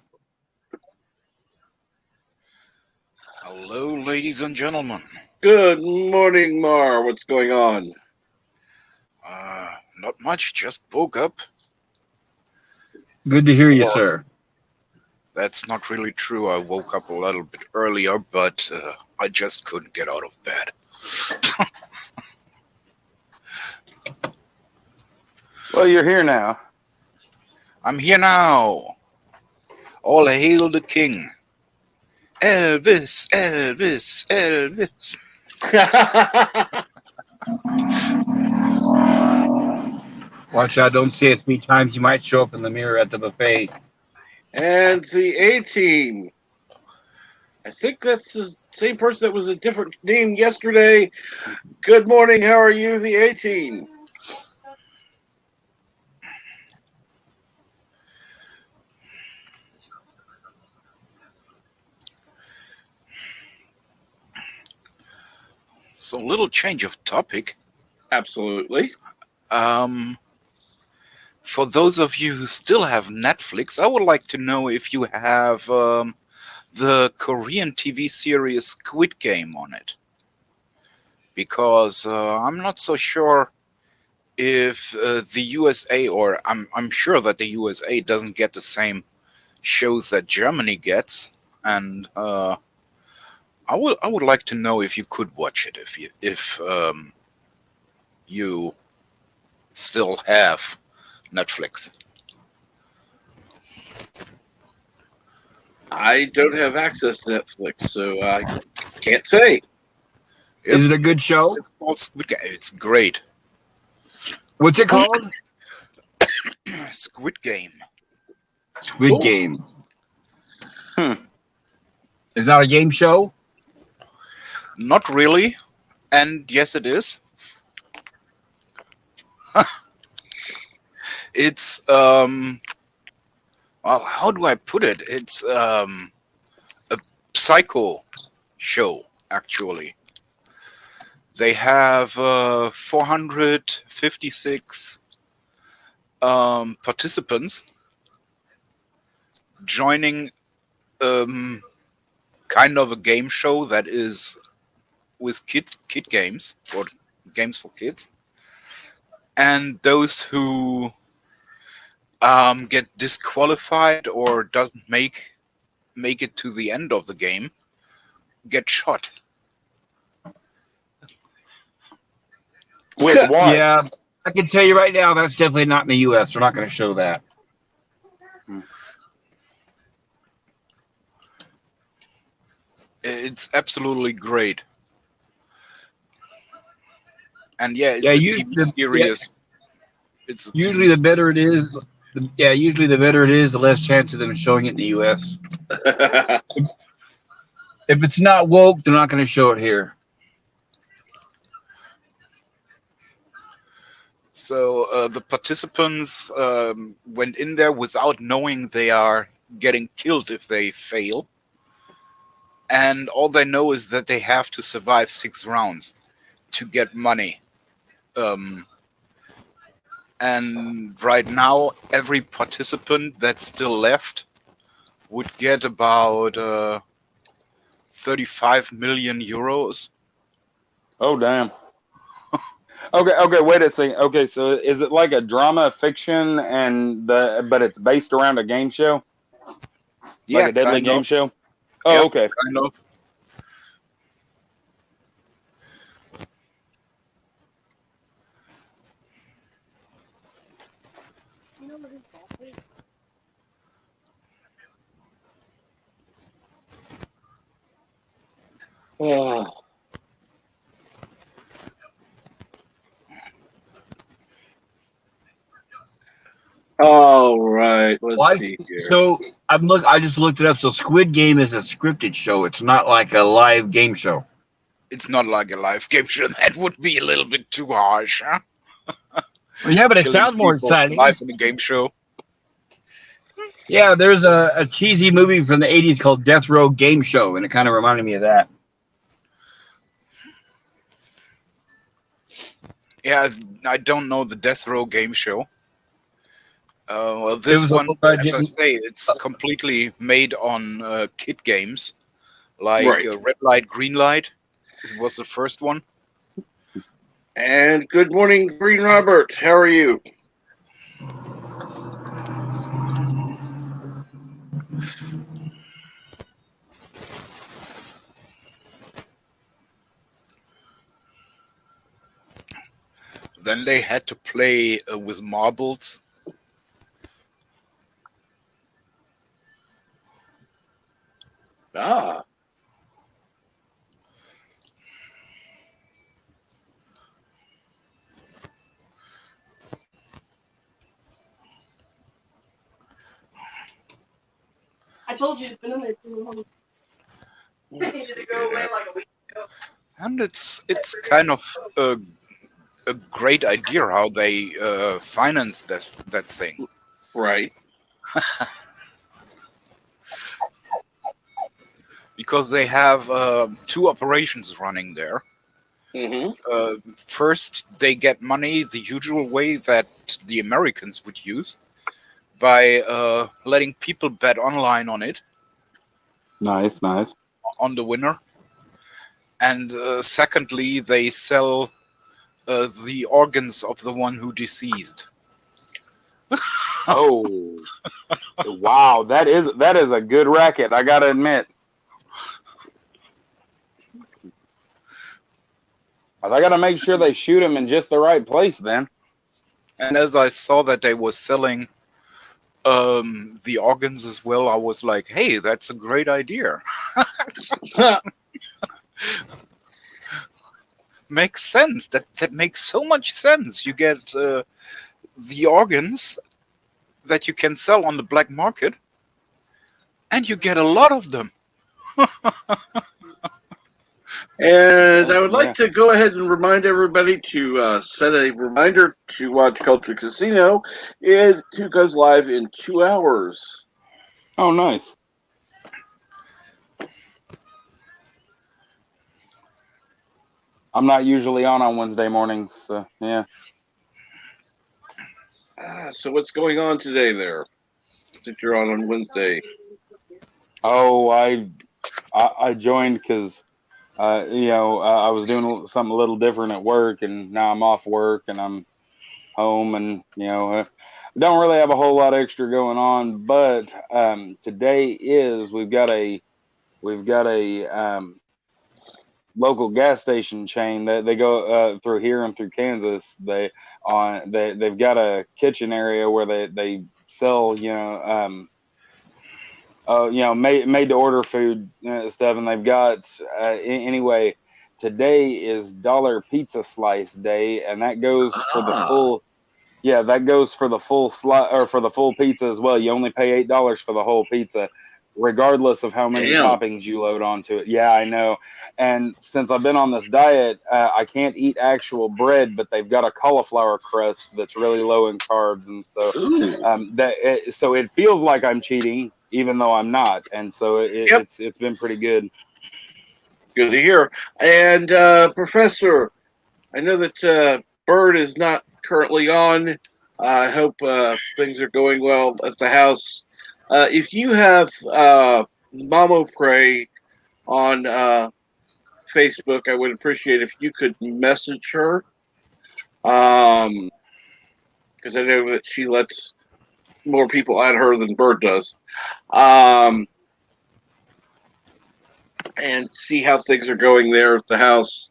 Hello, ladies and gentlemen. Good morning, Mar. What's going on? Not much. Just woke up. Good to hear you, sir. That's not really true. I woke up a little bit earlier, but I just couldn't get out of bed. Well, you're here now. I'm here now. All hail the king. Elvis, Elvis, Elvis. Watch out, don't say it 3 times. You might show up in the mirror at the buffet. And the A-Team. I think that's the same person that was a different name yesterday. Good morning. How are you, the A-Team? So, little change of topic. Absolutely. For those of you who still have Netflix, I would like to know if you have the Korean TV series Squid Game on it. Because I'm not so sure if the USA, or I'm sure that the USA doesn't get the same shows that Germany gets, and I would like to know if you could watch it if you still have Netflix. I don't have access to Netflix, so I can't say. Is it a good show? It's called Squid Game. It's great. What's it called? Squid Game. Squid Game. Is that a game show? Not really. And yes, it is. It's well, how do I put it? It's a psycho show, actually. They have 456 participants joining kind of a game show that is with kid games, or games for kids. And those who get disqualified or doesn't make it to the end of the game get shot. With what? Yeah, I can tell you right now, that's definitely not in the U.S. They're not going to show that. It's absolutely great. And yeah, it's Yeah, a usually TV series. It's usually the better it is. Usually the better it is, the less chance of them showing it in the U.S. If it's not woke, they're not going to show it here. So the participants went in there without knowing they are getting killed if they fail. And all they know is that they have to survive 6 rounds to get money. And right now, every participant that's still left would get about 35 million euros. Oh, damn. Okay, wait a second. Okay, so is it like a drama fiction but it's based around a game show? Yeah, like a deadly kind game of. show? Oh, Yep, okay. kind of. Oh. All right. Let's see here. So I just looked it up. So Squid Game is a scripted show. It's not like a live game show. It's not like a live game show. That would be a little bit too harsh, huh? Well, yeah, but it Killing sounds more people exciting. live in a game show. Yeah, there's a cheesy movie from the 80s called Death Row Game Show, and it kind of reminded me of that. Yeah, I don't know the Death Row Game Show. Well, this one, as I say, it's completely made on kid games, like Right. Red Light, Green Light. This was the first one. And good morning, Green Robert. How are you? Then they had to play with marbles. Ah. I told you it's been in there too long. It needed to go away like a week ago. And it's kind of a great idea how they finance that thing. Right. Because they have two operations running there. Mm-hmm. First, they get money the usual way that the Americans would use, by letting people bet online on it. Nice. On the winner. And secondly, they sell the organs of the one who deceased. Oh, wow! That is a good racket. I gotta admit. I gotta make sure they shoot him in just the right place then. And as I saw that they were selling the organs as well, I was like, hey, that's a great idea. Makes sense. That makes so much sense. You get the organs that you can sell on the black market, and you get a lot of them. And I would like to go ahead and remind everybody to set a reminder to watch Culture Casino. It goes live in 2 hours. Oh, nice. I'm not usually on Wednesday mornings, so yeah. So what's going on today there? Since you're on Wednesday. Oh, I joined because I was doing something a little different at work, and now I'm off work and I'm home, and don't really have a whole lot extra going on. But today we've got a local gas station chain that they go through here and through Kansas. They've got a kitchen area where they sell made to order food stuff, and they've got anyway. Today is Dollar Pizza Slice Day, and that goes for the full. Yeah, that goes for the full for the full pizza as well. You only pay $8 for the whole pizza, regardless of how many toppings you load onto it. Yeah, I know. And since I've been on this diet, I can't eat actual bread, but they've got a cauliflower crust that's really low in carbs, and so so it feels like I'm cheating, even though I'm not. And so it's been pretty good. Good to hear. And Professor, I know that Bird is not currently on. I hope things are going well at the house. If you have Mamo Pray on Facebook, I would appreciate if you could message her. Because I know that she lets more people at her than Bird does. And see how things are going there at the house.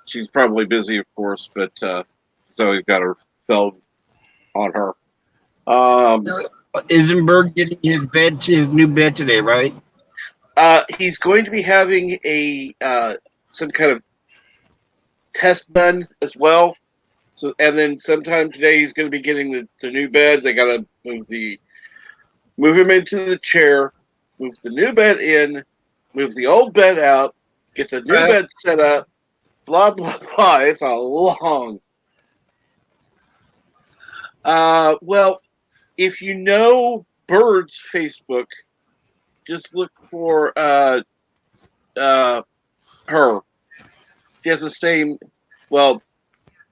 She's probably busy, of course, but so we've got her phone on her. Isn't Bird getting his new bed today, right? He's going to be having a some kind of test done as well. So, and then sometime today he's going to be getting the new beds. They got to move him into the chair, move the new bed in, move the old bed out, get the new bed set up. Blah blah blah. It's a long. Well, if you know Bird's Facebook, just look for her. She has the same, well,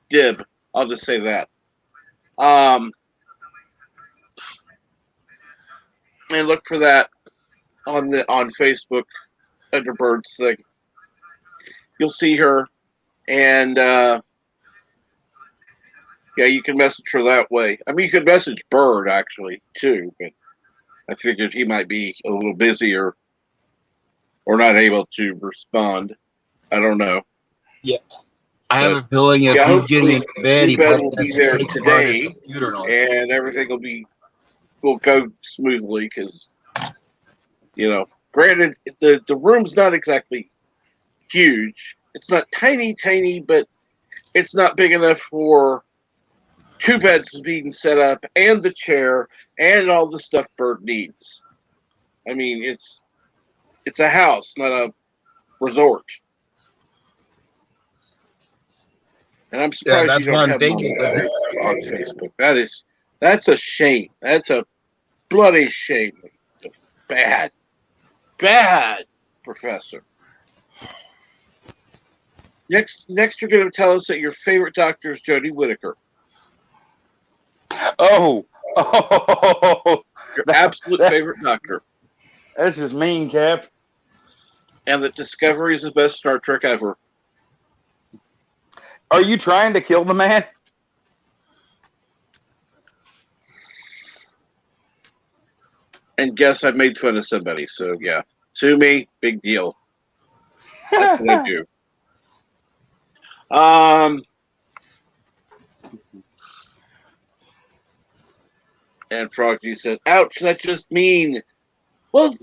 Dib. I'll just say that. And look for that on Facebook under Bird's thing. You'll see her, and yeah, you can message her that way. I mean, you could message Bird actually too, but I figured he might be a little busy or not able to respond. I don't know. Yeah. I have a feeling if he's getting into bed, he bed probably will be has to there take apart his today, computer and all. and everything will go smoothly because, granted, the room's not exactly huge. It's not tiny, but it's not big enough for 2 beds being set up and the chair and all the stuff Bird needs. I mean, it's a house, not a resort. And I'm surprised you don't have it on Facebook. That's a shame. That's a bloody shame. Bad, Professor. Next, you're going to tell us that your favorite doctor is Jodie Whittaker. Oh, your absolute favorite doctor. That's just mean, Cap. And that Discovery is the best Star Trek ever. Are you trying to kill the man? And guess I made fun of somebody, so yeah. Sue me, big deal. That's what I do. And Froggy said, ouch, that's just mean. Well,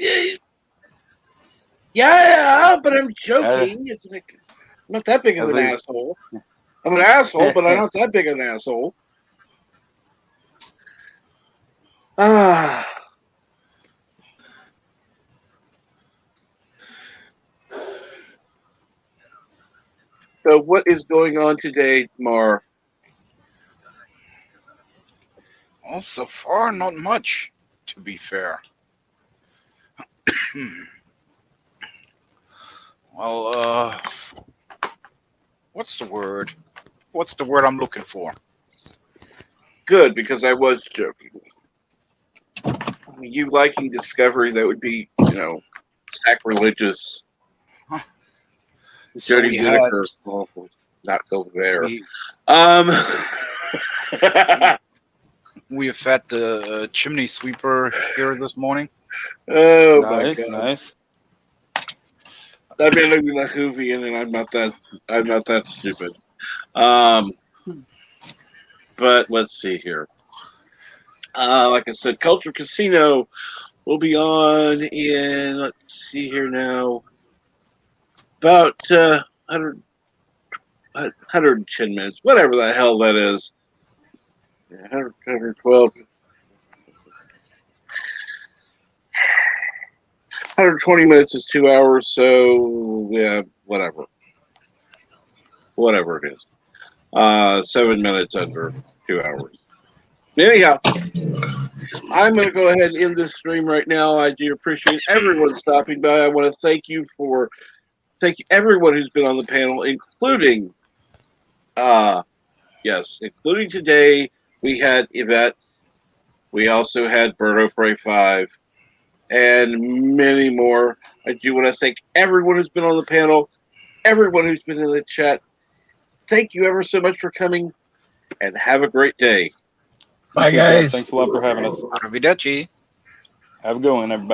yeah, but I'm joking. It's like, I'm not that big of an asshole. I'm an asshole, but I'm not that big of an asshole. So what is going on today, Mar? Well, so far, not much, to be fair. Well, what's the word? What's the word I'm looking for? Good, because I was joking. You liking Discovery, that would be, sacrilegious. Huh. So Jodie Whittaker, not over there. We have had the chimney sweeper here this morning. Oh, my God. Nice. I mean, I'm a Whovian, and I'm not that stupid. But let's see here. Like I said, Culture Casino will be on in, let's see here now, about 110 minutes, whatever the hell that is. 112. 120 minutes is 2 hours, so yeah, whatever it is. 7 minutes under 2 hours. Anyhow, I'm going to go ahead and end this stream right now. I do appreciate everyone stopping by. I want to thank you everyone who's been on the panel, including today we had Yvette. We also had Birdo Prey 5 and many more. I do want to thank everyone who's been on the panel, everyone who's been in the chat. Thank you ever so much for coming, and have a great day. Bye, guys. Thanks a lot for having us. Arrivederci. Have a good one, everybody.